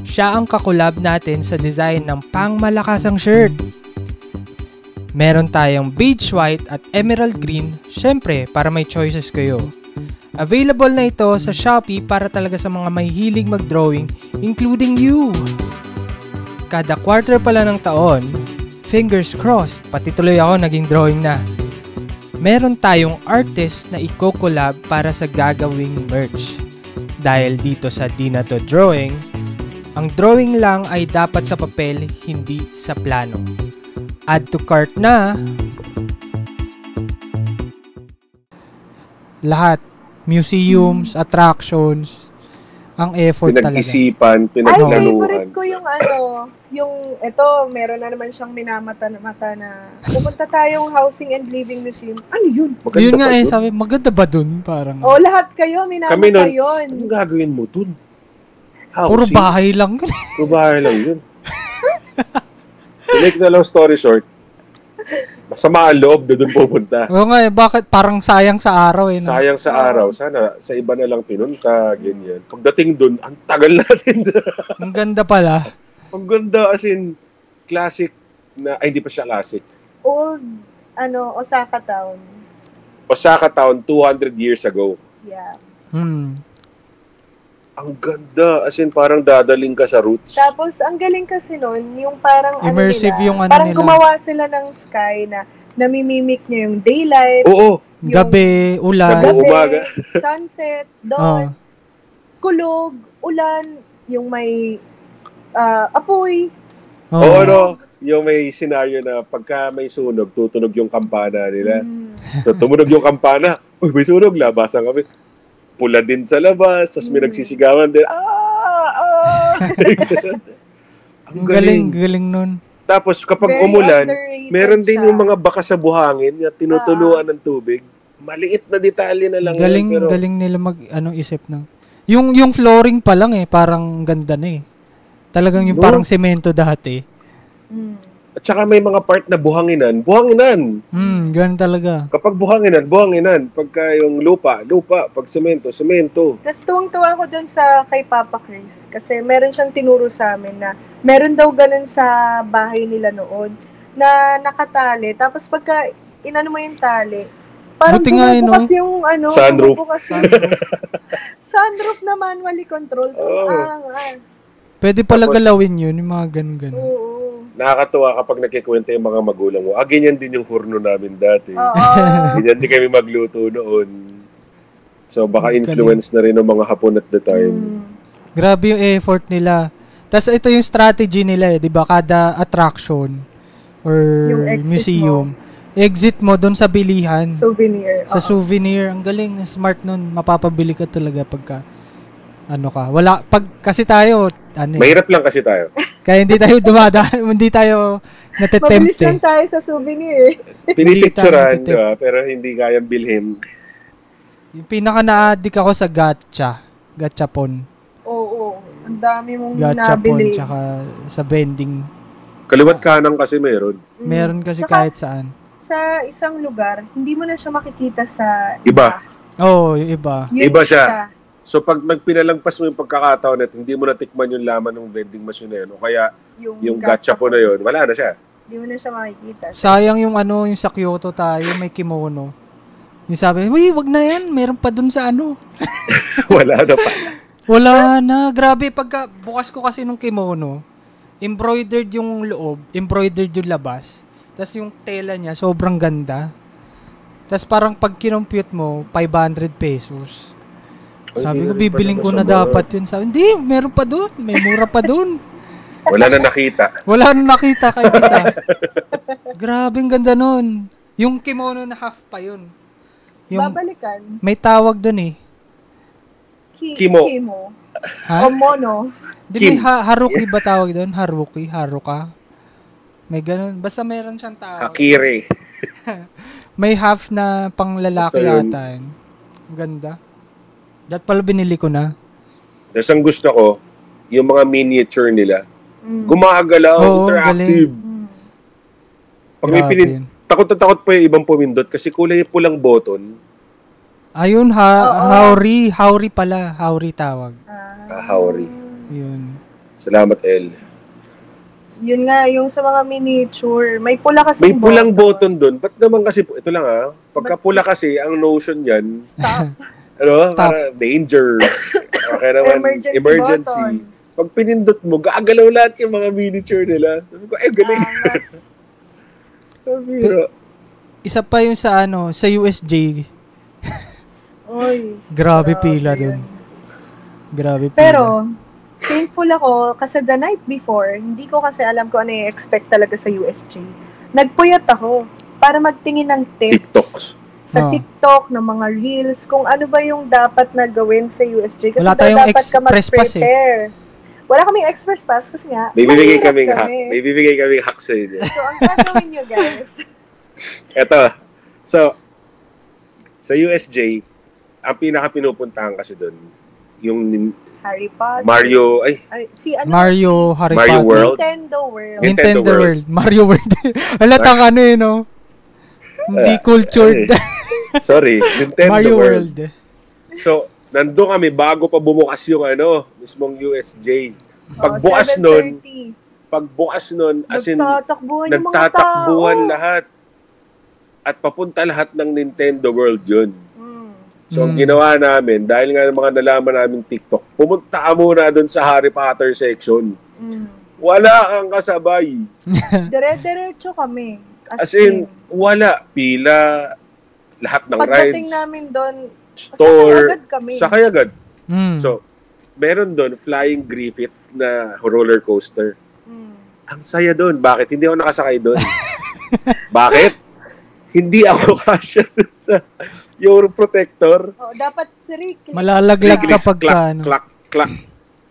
siya ang kakulab natin sa design ng pangmalakasang shirt. Meron tayong beige white at emerald green, syempre para may choices kayo. Available na ito sa Shopee para talaga sa mga may hilig mag-drawing, including you. Kada quarter pala ng taon, fingers crossed, pati tuloy ako naging drawing na. Meron tayong artist na i-collab para sa gagawing merch. Dahil dito sa Di Na To Drawing, ang drawing lang ay dapat sa papel, hindi sa plano. Add to cart na. Lahat. Museums, attractions. Ang effort talaga. Pinag-isipan, Ay, pinagplanuhan. favorite ko yung meron na naman siyang minamata-mata na pupunta tayong Housing and Living Museum. Ano yun? Maganda Yun nga pa eh, dun. sabi, maganda ba dun? Parang, Lahat kayo, minamata Kami nun, yun. anong gagawin mo dun? puro Housing? bahay lang. Puro bahay lang yun. To make na long story short, masama ang loob na dun pupunta. Oo nga eh, bakit parang sayang sa araw eh. No? Sayang sa araw. Sana sa iba na lang pinunta, ganyan. Pagdating dun, ang tagal natin. Ang ganda pala. Ang ganda, as in, classic na, ay hindi pa siya classic. Old, Osaka Town. Osaka Town, 200 years ago. Yeah. Ang ganda, as in, parang dadaling ka sa roots. Tapos, ang galing kasi nun, yung parang Immersive yung ano parang nila. gumawa sila ng sky na namimimik niya yung daylight, Oo, yung Gabi, ulan. Gabi. umaga. sunset, dawn, kulog, ulan, yung may apoy. Oo, no? Yung may senaryo na pagka may sunog, tutunog yung kampana nila. So, tumunog yung kampana, uy, may sunog, labasan kami. Pula din sa labas, tapos may nagsisigawan din. Ang Ang galing nun. Tapos kapag Very umulan, underrated meron din siya. yung mga baka sa buhangin na tinutuluan ng tubig. Maliit na detalye na lang. Galing, yun, pero galing nila isip ng. Yung flooring pa lang eh, parang ganda na eh. Talagang yung No? parang semento dati. At saka may mga part na buhanginan. Ganun talaga. Kapag buhanginan. Pagka yung lupa. Pag semento. Tapos tuwang-tuwa ko dun sa kay Papa Chris kasi meron siyang tinuro sa amin na meron daw ganun sa bahay nila noon na nakatali. Tapos pagka inano mo yung tali, parang Buti nga, bumubukas yung Sunroof. bumubukas yung sunroof na manually controlled. Angas. Pwede pala Tapos- galawin yun, yung mga ganun-ganun. Oo. Nakakatuwa kapag nagkikwenta yung mga magulang mo. Ganyan din yung hurno namin dati. Oo. Ganyan din kami magluto noon. So baka Galing. influence na rin ng mga Hapon at the time. Grabe yung effort nila. Tapos ito yung strategy nila eh, 'di ba? Kada attraction or Yung exit museum, exit mo doon sa bilihan. Souvenir. Sa Oo. souvenir, ang galing, smart nun. Mapapabili ka talaga pagka kasi tayo Mahirap lang kasi tayo. kaya hindi tayo hindi tayo Mabilis natetempt lang eh. tayo sa souvenir. Pinipicturean Hindi tayo ka, pero hindi kayang bilhin. Yung pinaka na-addict ako sa gachapon. Oo. Ang dami mong Gachapon, nabili. tsaka sa vending. Kaliwat kanan kasi meron. Meron kasi Tsaka, kahit saan. sa isang lugar, hindi mo na siya makikita sa Iba. Oo, yung iba. Unique Iba siya. So pag nagpinalagpas mo yung pagkakataon at hindi mo natikman yung laman ng vending machine na yun, o kaya yung gachapon na yun, wala na siya. Hindi mo na siya makikita. Sayang yung yung sa Kyoto tayo, may kimono. Yung sabi, uy, wag na yan, meron pa dun sa Wala na pa. Wala na, grabe, pagka bukas ko kasi nung kimono, embroidered yung loob, embroidered yung labas, tas yung tela niya, sobrang ganda. Tas parang pag kinompute mo, 500 pesos. Sabi ko, bibiling ko na dapat yun. Sabi, hindi, meron pa dun, may mura pa dun. Wala na nakita. Wala na nakita kahit isa. Grabe, ang ganda nun. Yung kimono na half pa yun. Babalikan. May tawag dun eh. Kimo. Ha? O mono. Di may Haruki ba tawag dun? Haruka? May ganun. Basta meron siyang tawag. Hakire. May half na pang lalaki Basta yun. yata yun. Ganda. Dat pala binili ko na. Tapos ang gusto ko, yung mga miniature nila, gumagalaw, Oo, interactive. Pag may Grabe. takot na takot pa yung ibang pumindot kasi kulay pulang button. Ayun, Oo. Hauri pala. Hauri tawag. Howry. Yun. Salamat, El. Yun nga, yung sa mga miniature. May pula kasi May pulang button dun. Ba't naman kasi, ito lang pagka pula kasi, ang notion yan, Stop. ano, Stop. para danger. Okay naman, Emergency emergency. button. Pag pinindot mo, gagalaw lahat yung mga miniature nila. Sabi ko, galing. Angas. Sabi ko, Ah. Isa pa yung sa sa USJ. Oy. Grabe pila yan. dun. Grabe pila. Pero, thankful ako kasi the night before, hindi ko kasi alam kung ano yung expect talaga sa USJ. Nagpuyat ako para magtingin ng tips TikToks. sa Oh. TikTok, ng mga reels, kung ano ba yung dapat na gawin sa USJ. Kasi Wala tayong dapat ka express pass mag-prepare. Wala kaming express pass kasi nga, May bibigay mahirap kaming hack. kami. May bibigay kaming hack sa inyo. So, ang gagawin nyo guys, Eto. So, sa USJ, ang pinaka-pinupuntahan kasi doon, yung Harry Potter. Mario, Ay, si ano? Harry Mario Potter. World. Nintendo World. Nintendo Nintendo World. World. Mario World. Halatang ano yun, no? Hindi cultured. Sorry, Nintendo Mario World. World. So, nandun kami bago pa bumukas yung mismong USJ. Oh, Pagbukas 7:30. nun, as in, Nagtatakbuhan yung mga tao. nagtatakbuhan lahat. At papunta lahat ng Nintendo World yun. So, ang ginawa namin, dahil nga ng mga nalaman namin TikTok, pumunta ka muna doon sa Harry Potter section. Wala kang kasabay. Dire-diretso kami. As in, wala. Pila, lahat ng pagdating rides, namin doon, store, agad kami. sakay agad. Mm. So, meron doon Flying Griffith na roller coaster. Ang saya doon. Bakit? Hindi ako nakasakay doon. Bakit? Hindi ako kasya doon sa Euro Protector. Oh, dapat 3 clicks. Malalaglag Clicks, kapag clack, ka, ano. clack, clack.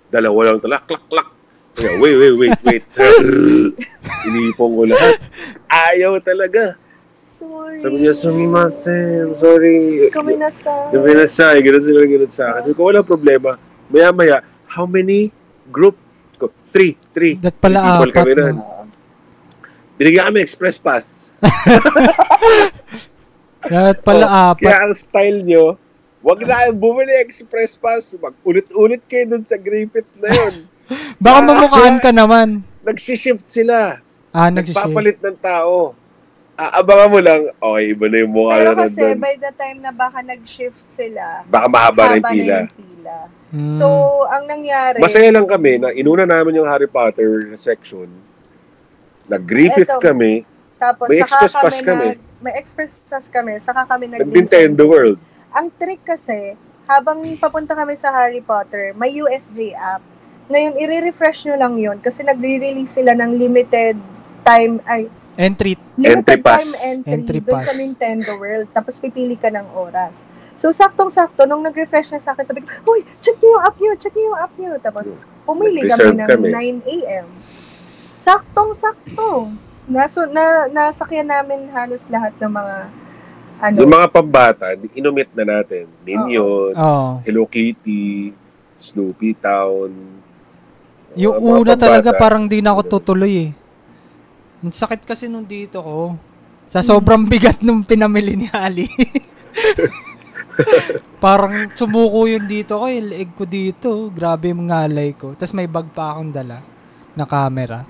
Dalawa lang tala, clack, clack. Kaya, wait. Inipong ko lahat. Ayaw talaga. Sorry. Sabi niya, sumimasen, sorry. Kami nasa... Ganun sila sa akin. Sabi ko, wala problema. Maya, how many group? 3. Dat pala People apat, kami no? nun. Binigyan kami express pass. Dat pala apat. Kaya ang style nyo, wag na kayong bumili express pass. Mag-ulit-ulit kayo dun sa Griffith na yun. Baka mamukhaan ka naman. Nagsishift sila. Nagsishift. Nagpapalit ng tao. Abangan mo lang, okay, iba na yung mukha Pero na kasi nandun. by the time na baka nag-shift sila, Baka mahaba na yung haba pila. yung pila. Mm. So, ang nangyari... Masaya lang kami na inuna namin yung Harry Potter section. Nag-Griffith Eto. kami. Tapos, May saka express pass kami. May express pass kami, saka kami Nag-Nintendo World. Ang trick kasi, habang papunta kami sa Harry Potter, may USJ app. Ngayon, i-refresh nyo lang yun kasi nagre-release sila ng limited time, Entry. Entry limited pass. time entry Entry doon pass. sa Nintendo World. Tapos pipili ka ng oras. So, saktong-sakto, nung nag-refresh na sa akin, sabi ko, uy, check niyo yung app nyo. Tapos, pumili Nag-reserve kami kami. ng 9 a.m. Saktong-sakto. Nasakyan namin halos lahat ng mga Yung mga pambata, inumit na natin. Minions, Oo. Hello Kitty, Snoopy Town. Yung Mga una talaga pambata. parang di na ako tutuloy eh. Ang sakit kasi nung dito ko. Sa sobrang bigat nung pinamili ni Ali. Parang sumuko yun dito ko. Leeg ko dito. Grabe yung ngalay ko. Tapos may bag pa akong dala na camera.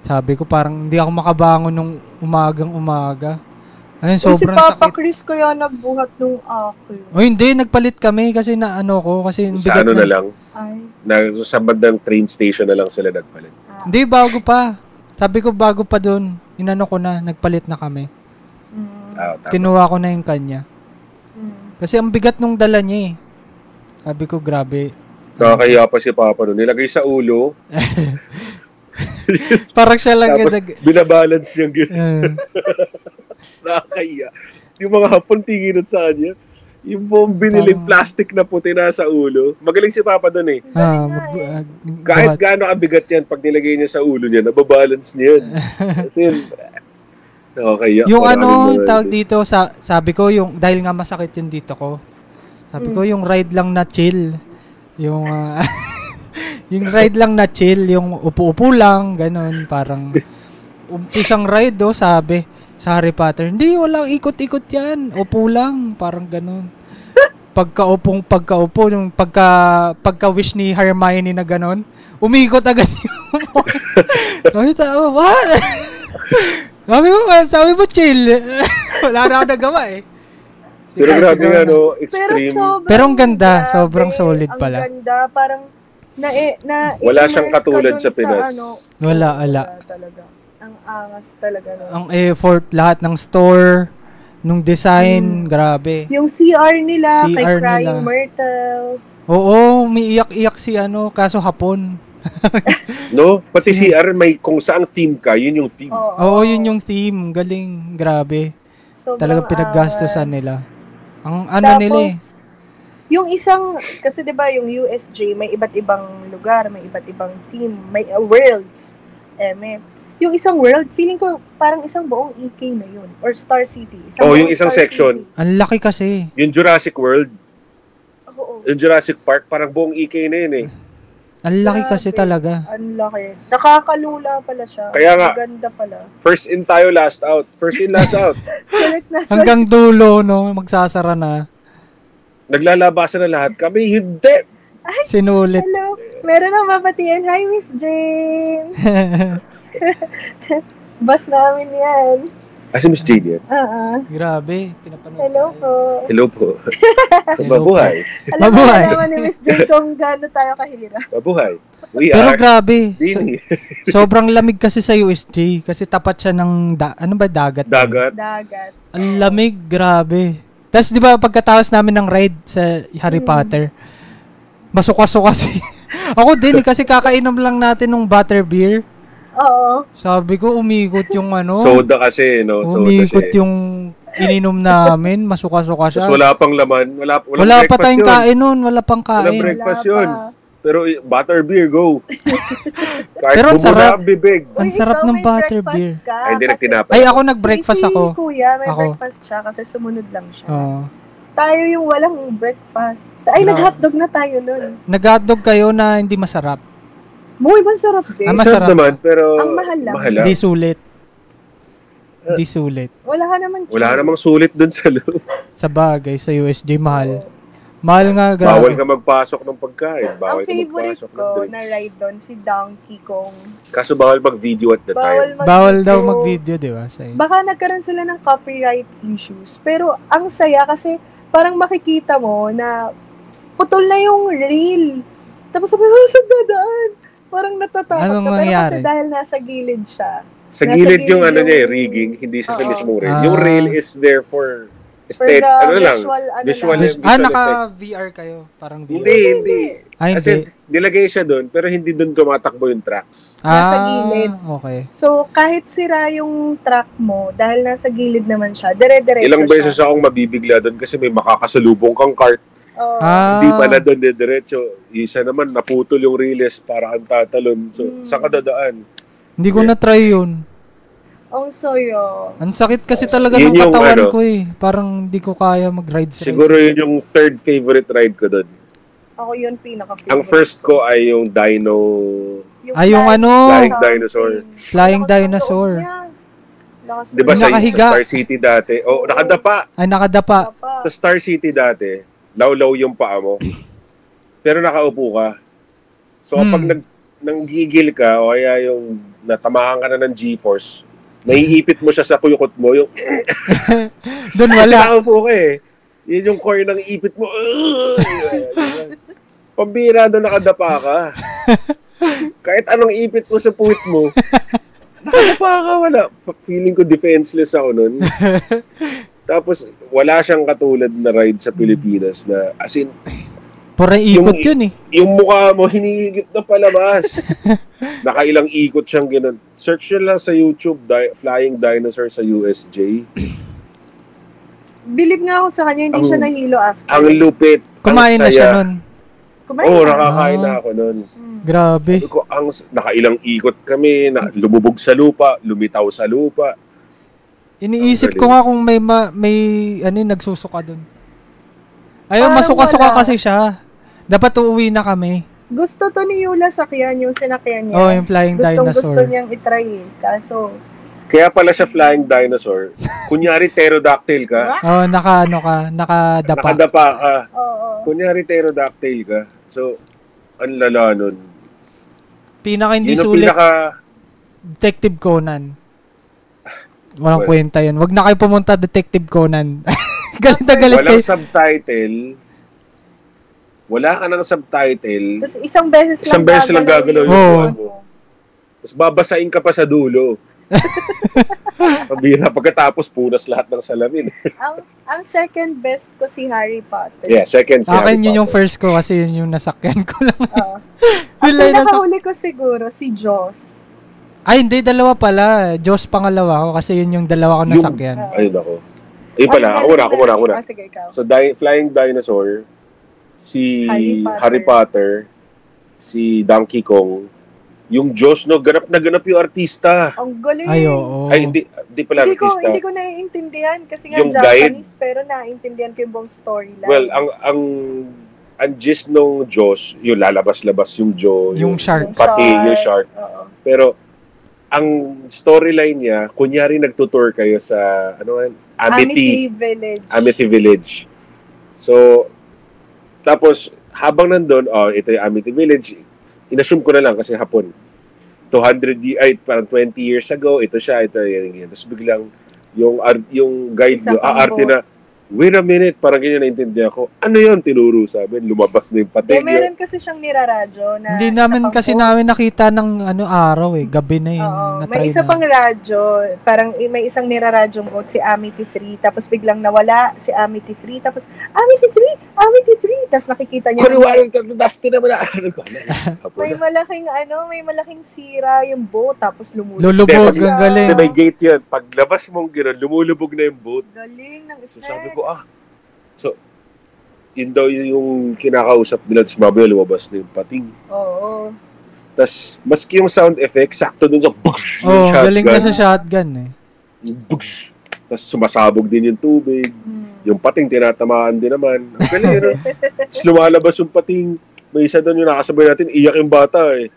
Sabi ko parang hindi ako makabangon nung umaga. Ayun, Si sobrang Papa sakit. Chris kaya nagbuhat nung akin. O hindi, nagpalit kami kasi na ano ko. Kasi yung Sa bigat ano na lang, Ay. sa bandang train station na lang sila nagpalit. Hindi, bago pa. Sabi ko bago pa dun. Inano ko na, nagpalit na kami. Tama. Kinuha ko na yung kanya. Kasi ang bigat nung dala niya eh. Sabi ko, grabe. Nakakaya pa si Papa nun. Nilagay sa ulo, Parang siya lang tapos yung binabalance niyang gano'n. Nakakaya. Yung mga Hapon tinginot sa kanya. Yung buong biniling plastic na puti na sa ulo. Magaling si Papa doon eh. Kahit gaano kabigat yan, pag nilagay niya sa ulo niya, nababalance niya yun. Kasi yun, okay, yung tawag dito, sabi ko, yung dahil nga masakit yun dito ko, sabi ko, yung ride lang na chill. Yung, yung ride lang na chill, yung upo-upo lang, ganun, parang, umpisang ride, sabi, sa Harry Potter, hindi, walang ikot-ikot yan, upo lang, parang ganun. Pagka-upo, yung pagka-wish ni Hermione na ganun, umikot agad yung what? Sabi mo, chill. Wala na ako nagawa eh. Pero grabe nga, extreme. Pero ang ganda, sobrang solid pala. Ang ganda, parang wala siyang katulad sa Pinas. Wala. Talaga. Ang angas talaga. Ang effort, lahat ng store, nung design, grabe. Yung CR nila, kay CR Crying nila. Myrtle. Oo, may iyak-iyak si kaso Hapon. No? Pati CR, may kung saang theme ka, yun yung theme. Oo, yun yung theme. Galing, grabe. Talagang pinaggastosan nila. Ang tapos, nila eh. Yung isang, kasi diba yung USJ, may iba't ibang lugar, may iba't ibang theme, may worlds. Yung isang world, feeling ko parang isang buong EK na yun. Or Star City. Yung isang Star section. City. Ang laki kasi. Yung Jurassic World. Oo. Yung Jurassic Park, parang buong EK na yun eh. Ang laki kasi talaga. Ang laki. Nakakalula pala siya. Kaya nga, maganda pala. First in tayo, last out. First in, last out. Sulit na sulit. Hanggang dulo, magsasara na. Naglalabasan na lahat. Kami, hindi. Sinulit. Hello. Meron na mapatiin. Hi, Miss Jane. Bus namin yan. Si Miss Jane yan? Grabe. Pinapanood. Hello po. Mabuhay. Alam naman ni Miss Jane kung gaano tayo kahirap. Mabuhay. Pero grabe. Sobrang lamig kasi sa USJ. Kasi tapat siya ng, dagat? Dagat. Ang lamig, grabe. Tapos di ba pagkatapos namin ng ride sa Harry Potter, masuka-suka si... Ako din kasi kakainom lang natin ng butterbeer. Oo. Sabi ko, umikot yung Soda kasi, no? Umikot yung ininom namin. Masuka-suka siya. Tapos wala pang laman. Wala pa tayong kain nun. Wala pang kain. Walang breakfast yun. Pero butterbeer, go. Kahit pero ang sarap. Bibig. Ang sarap ng butterbeer. Ay, hindi nagtinapay. Ay, ako nag-breakfast ako. Si Kuya, may breakfast siya kasi sumunod lang siya. Oo. Tayo yung walang breakfast. Ay, nag-hotdog na tayo nun. Nag-hotdog kayo na hindi masarap. Ibang sarap din. Masarap naman, pero ang mahal lang. Hindi sulit. Hindi sulit. Wala namang sulit dun sa loob. Sa bagay, sa USJ, mahal. Mahal nga, grabe. Bawal ka magpasok ng pagkain. Bawal ang favorite ko na ride doon, si Donkey Kong. Kaso bawal mag-video at the time. Bawal daw mag-video, di ba? Baka nagkaroon sila ng copyright issues. Pero ang saya kasi parang makikita mo na putol na yung reel. Tapos sabi ko, saan dadaan? Parang natatakot ka. Pero kasi dahil nasa gilid siya. Sa gilid yung rigging, hindi siya sa mismong rail. Yung rail is there for visual naka-VR kayo? Parang VR. Hindi. Kasi nilagay siya doon, pero hindi doon tumatakbo yung tracks. Nasa gilid. Okay. So, kahit sira yung track mo, dahil nasa gilid naman siya, dire-diretso Ilang beses akong mabibigla doon kasi may makakasalubong kang cart. Hindi pala doon diretso. Isa naman, naputol yung release para ang tatalon. So, saan ka dadaan? Hindi ko na-try yun. Ang soyo. Ang sakit kasi talaga ng katawan ko eh. Parang hindi ko kaya mag-ride sa siguro yun yung third favorite ride ko doon. Ako yun pinaka-favorite. Ang first ko ay yung Dino... yung Flying Dinosaur. Flying Dinosaur. Diba sa Star City dati? Nakadapa. Ay, nakadapa. Sa Star City dati, law-law yung paa mo. Pero nakaupo ka. So, kapag nanggigil ka, o kaya yung natamaan ka na ng G-force, naiipit mo siya sa kuyukot mo, yung... Doon wala. Kasi nakaupo ka eh. Yun yung core ng ipit mo. Pambira doon nakadapa ka. Kahit anong ipit mo sa puwit mo, nakadapa ka, wala. Feeling ko defenseless ako nun. Tapos, wala siyang katulad na ride sa Pilipinas na, as in, pura ikot yun eh. Yung mukha mo, hinihigit na palabas. Nakailang ikot siyang gano'n. Search nyo lang sa YouTube, Flying Dinosaur sa USJ. Bilib nga ako sa kanya, hindi siya nahilo after. Ang lupit. Kumain na siya nun. Oo, nakakain na ako nun. Grabe. Sabi ko, nakailang ikot kami, lumubog sa lupa, lumitaw sa lupa. Iniisip ko nga kung may nagsusuka dun. Ayun, Parang masuka-suka wala. kasi siya. Dapat uuwi na kami. Gusto to ni Yula sakyan, yung sinakyan niya. Oh, yung flying dinosaur. Gusto niyang itry eh. Kaso, Kaya pala siya flying dinosaur. Kunyari pterodactyl ka, Oh, nakadapa. nakadapa ka. oo. Kunyari pterodactyl ka. So, ang lala nun. Pinaka hindi Yun ang sulit, Detective Detective Conan. Walang Well, kwenta yun. Wag na kayo pumunta Detective Conan. Galit na galit Walang kayo. subtitle. Wala ka ng subtitle. Tapos isang beses Lang gagalaw yung Oo. buwan mo. Tapos babasain ka pa sa dulo. Pabira, pagkatapos punas lahat ng salamin. ang second best ko si Harry Potter. Yeah, second si Akin Harry yun yung Potter. first ko kasi yun yung nasakyan ko lang. Oo. Yun Ang lang yung pinakahuli ko siguro, si Jaws. Ay, hindi. Dalawa pala. Diyos pangalawa ko kasi yun yung dalawa ko nasakyan. Ayun ako. Ayun pala, ako muna. Sige, ikaw. So, flying dinosaur, si Harry Potter, si Donkey Kong, yung Diyos, no, ganap na ganap yung artista. Ang galing. Ay, oo. Ay, hindi pala artista. Hindi ko naiintindihan kasi nga Yung Japanese, pero naiintindihan ko yung buong storyline. Well, ang gist nung Diyos, yung lalabas-labas yung Diyos, Yung shark. pati yung shark. Oo. Pero, ang storyline niya, kunyari nagtutour kayo sa, Amity Village. So, tapos, habang nandun, ito yung Amity Village, inassume ko na lang kasi hapon. 20 years ago, ito yan. Tapos biglang, yung guide Isa nyo, pang aarte na, wait a minute, parang ganyan naintindihan ko. Ano yun, tinuro sa amin, lumabas na yung patig. Meron kasi siyang niraradyo na Hindi isa namin pang kasi boat. namin nakita ng araw gabi na yun. Oo, Na-try may isa na. pang radyo, parang may isang niraradyong boat, si Amity 3, tapos biglang nawala si Amity 3, tapos Amity 3, tapos nakikita niya Kuriwalan ka, dusty naman na. Ano ba? may malaking sira yung boat, tapos Lulubog, Hindi, ang galing. May gate yun. Paglabas mong gano'n, lumulubog na yung boat. Galing ng effects. So sabi ko, yun daw yung kinakausap nila, tapos mamaya lumabas na yung pating. Oo. Tapos, maski yung sound effect, sakto dun sa bugs, yung Oh, shotgun. galing na sa shotgun eh. Bugs. Tapos sumasabog din yung tubig. Yung pating, tinatamaan din naman. Ang galing, no? Tapos lumalabas yung pating. May isa doon yung nakasabay natin, iyak yung bata eh.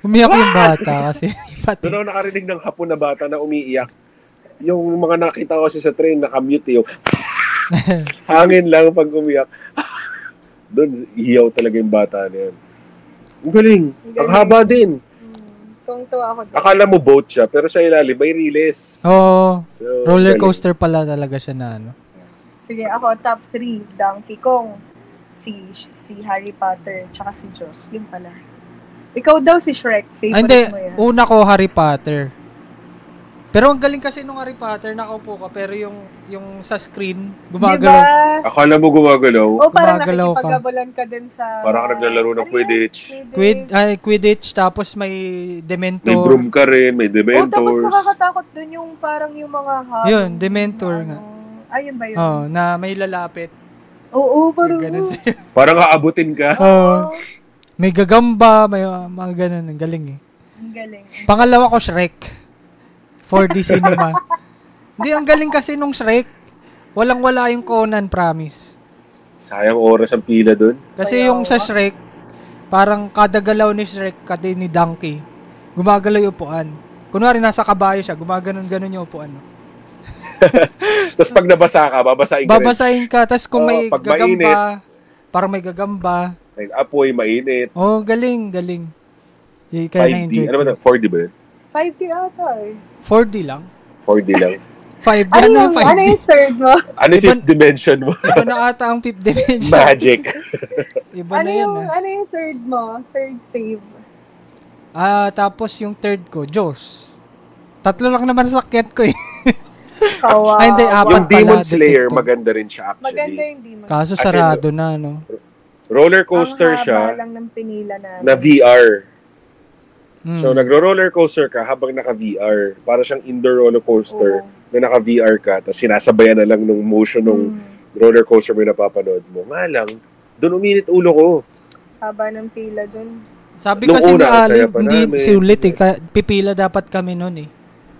Umiyak yung bata kasi. Pati. Doon ako nakarinig ng hapon na bata na umiiyak. Yung mga nakita ko kasi sa train, nakamute yung hangin lang pag umiyak. Doon, hiyaw talaga yung bata na yan. Ang galing. Ang haba din. Kung to ako din. Akala mo boat siya, pero sa ilalim may riles. Oo. So, Roller galing. coaster pala talaga siya na ano. Sige, ako top 3, Donkey Kong, si Harry Potter, tsaka si Jaws. Yun pala. Ikaw daw si Shrek, Ay, favorite hindi. mo yan. Una ko Harry Potter. Pero ang galing kasi nung Harry Potter, nakaupo ka, pero yung sa screen, gumagalaw. Diba? Akala mo gumagalaw. O parang Gumagalaw ka. nakikipagabulan ka din sa... Parang ka naglalaro ng Ano Quidditch. yan? Quidditch, tapos may Dementor. May broom ka rin, may Oh, tapos Dementors. nakakatakot dun yung parang yung mga habang... Yun, Dementor nga. Ayun ba yun? Oh, na may lalapit. Oo, parang... Ganun siya. Parang aabutin ka. Oo. May gagamba, may mga ganun. Ang galing eh. Ang galing. Pangalawa ko, Shrek. 4D cinema. Hindi, ang galing kasi nung Shrek. Walang-wala yung Conan, promise. Sayang oras ang pila dun. Kasi Ayaw. yung sa Shrek, parang kada galaw ni Shrek, kada ni Donkey, gumagalaw yung upuan. Kunwari, nasa kabayo siya, gumaganon-ganon yung upuan. Tapos pag nabasa ka, babasain ka rin. Babasahin ka, tas kung Oo, may pag gagamba, parang may gagamba. May apoy, mainit. Oh, galing. Kaya 5D. na-enjoy Ano ba ko. ito? 4D ba yun? 5D ata eh. 4D lang. 4D lang. 5D. Ano Ano yung yung 5D? third mo? Ano yung fifth dimension mo? Iba na ata ang 5th dimension. Magic. Iba na yan. Ano yung third mo? Third fave? Tapos yung third ko, Jaws. Tatlo lang naman sa sakyan ko eh. Kawawa. Ay, hindi, apat Yung Demon pala, Slayer, detective. maganda rin siya Maganda actually. yung Demon. Kaso As in, sarado na, no? Roller coaster Ang haba siya lang ng pinila namin. na VR. Mm. So, nagro-roller coaster ka habang naka-VR. Para siyang indoor roller coaster. Oo. na naka-VR ka, tapos sinasabayan na lang nung motion nung roller coaster mo yung napapanood mo. Nga lang, doon uminit ulo ko. Haba ng pila dun. Sabi Nung kasi ni una, Ali, saya pa hindi namin. sulit eh. Pipila dapat kami nun eh.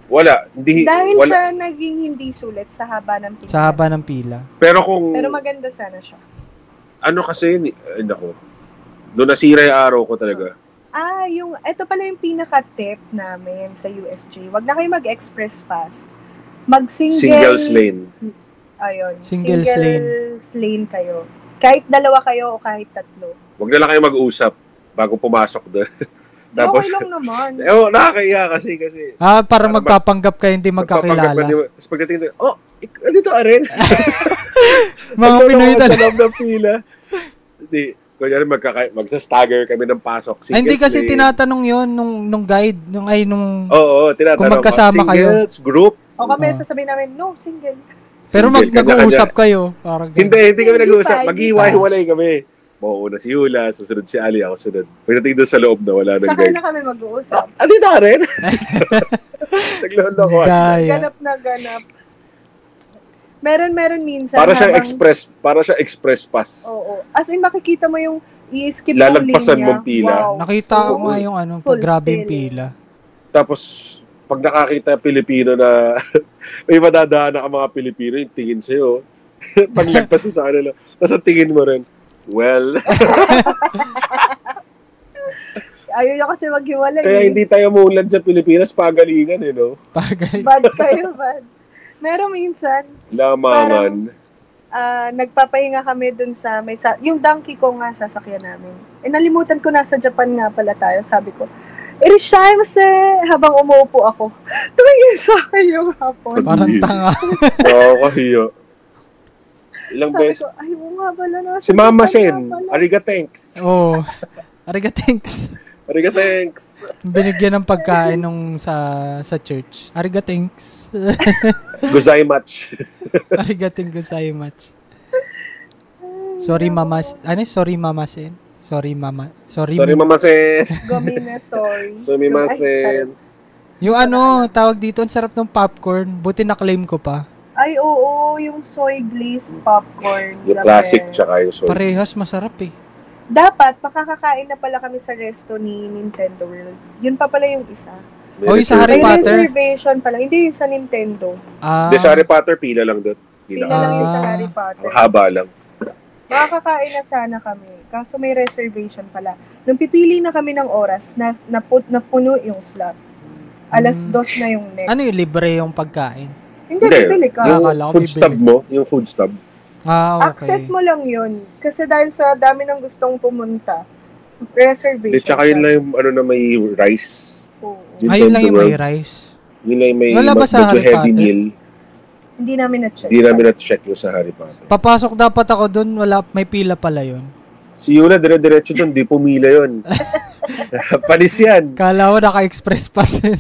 Wala. Dahil wala. siya naging hindi sulit sa haba ng pila. Sa haba ng pila. Pero kung, Pero maganda sana siya. ano kasi, ay nako, doon nasira yung araw ko talaga. Ito pala yung pinaka-tip namin sa USG. Wag na kayo mag-express pass. Mag-single... Singles lane. Ayun. Single lane kayo. Kahit dalawa kayo o kahit tatlo. Huwag na lang kayo mag-usap bago pumasok doon. Tapos, Okay lang naman. nakakaya kasi. Para magpapanggap kayo hindi magkakilala. Tapos pagdating doon, dito ka rin. Mga Pinoy Sa talaga. loob ng pila. Hindi. Kunyari magsa-stagger kami ng pasok. Ay, hindi kasi lane. tinatanong yon nung guide. Oo, tinatanong. Kung magkasama kayo. Singles, group. O kami sasabihin namin, no, single. Pero Single, nag-uusap kanya-kanya. kayo. Parang ganun. Hindi kami nag-uusap. Hindi pa. Maghihiwa-hiwalay kami. Mauuna si Yula, susunod si Ali, ako sunod. Pagdating doon sa loob na wala nang Sakay guide. na kami mag-uusap. Dito ka rin? Naglolo ko. Daya. Ganap na ganap. Meron minsan. Para siya habang- express pass. Oo. As in, makikita mo yung i-skip yung Lalagpasan linya. mong pila. Wow. Nakita ko So, nga yung pag grabe yung fulfilling. pila. Tapos, pag nakakita Pilipino na may madadaan na ka mga Pilipino, yung tingin sa'yo. Paglagpas mo sa kanila. Tapos ang tingin mo rin, well, Ayaw niya kasi maghiwalay. kaya hindi tayo muunlad sa Pilipinas, pagalingan no? Pagay. Bad kayo, bad. Meron minsan, Lamangan. nagpapahinga kami dun sa, yung donkey ko nga sasakyan namin. Nalimutan ko, nasa Japan nga pala tayo. Sabi ko, Irishaimase! Habang umuupo ako, tumingin sa akin yung hapon. Parang tanga. Kahiyo. Ilang Sabi beses. ko, ay, nga pala nasa Si Mama Japan Sen, nga pala. ariga thanks. Oh. Ariga, thanks. Ariga thanks. Binigyan ng pagkain nung sa church. Ariga, thanks. Guzai much. Ariga, thank you so much. Sorry, Mama. Sorry, Mama Sen. Sorry, Mama. Sorry, Mama Sen. Gomina, sorry. Sumimasen. Yung tawag dito, ang sarap ng popcorn. Buti na-claim ko pa. Ay, oo, yung soy glazed popcorn. Yung the classic best. tsaka yung soy. Parehas, masarap eh. Dapat, makakakain na pala kami sa resto ni Nintendo World. Yun pa pala yung isa. Oh, yung sa Harry May Potter? reservation pala. Hindi yung sa Nintendo. Hindi, sa Harry Potter, pila lang doon. Pila lang yung sa Ah. Harry Potter. Ang haba lang. Makakakain na sana kami. Kaso may reservation pala. Nung pipili na kami ng oras, napuno yung slot. Alas 2 na yung next. Ano yung libre yung pagkain? Hindi, Hindi, bibili ka. yung Akala ko food bibili. stub mo, yung food stub. Okay. Access mo lang yun. Kasi dahil sa dami ng gustong pumunta, reservation. Hindi, tsaka yun lang yung na may rice. Oo. Ayun lang yung may World. rice. Yun lang yung may Wala ba sa medyo Harry heavy Potter? meal. Hindi namin na-check. Hindi namin na-check yung sa Harry Potter. Papasok dapat ako dun, may pila pala yun. Si Yuna, dire-diretso doon, di pumila yun. Panis yan. Kala ko naka-express pass yun.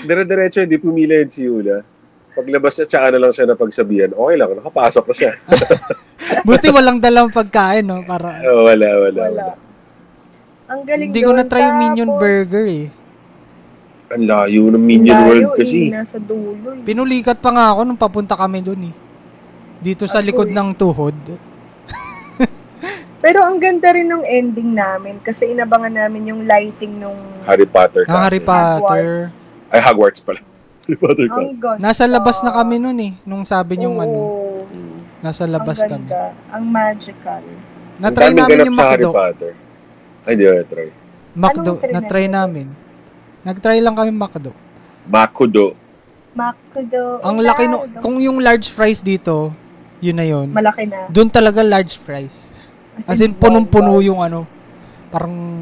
Dire-diretso, di pumila yun si Yuna. Paglabas niya, tsaka na lang siya napagsabihan. Okay lang, nakapasok na siya. Buti walang dalang pagkain, no? Para, Wala. Ang galing hindi ko doon. na-try yung Minion Tapos, Burger eh. Ang layo ng Minion layo, World kasi. Nasa dulo. Pinulikat pa nga ako nung papunta kami dun eh. Dito sa likod ng tuhod. Pero ang ganda rin ng ending namin kasi inabangan namin yung lighting nung Harry Potter kasi. Harry Potter. Hogwarts. Ay, Hogwarts pala. Harry Potter Ang kasi. ganda. Nasa labas na kami nun eh. Nung sabi niyong Oo. nasa labas ang kami. ganda. Ang magical. Na-try Ang daming namin ganap yung sa Harry McDo. Potter. Ay, hindi na try. McDo, Anong try na-try natin? namin. Nag-try lang kami McDo. Makudo. Makudo. Ang laki no, kung yung large fries dito, yun na yun. Malaki na. Doon talaga large fries. As in, punong-puno yung parang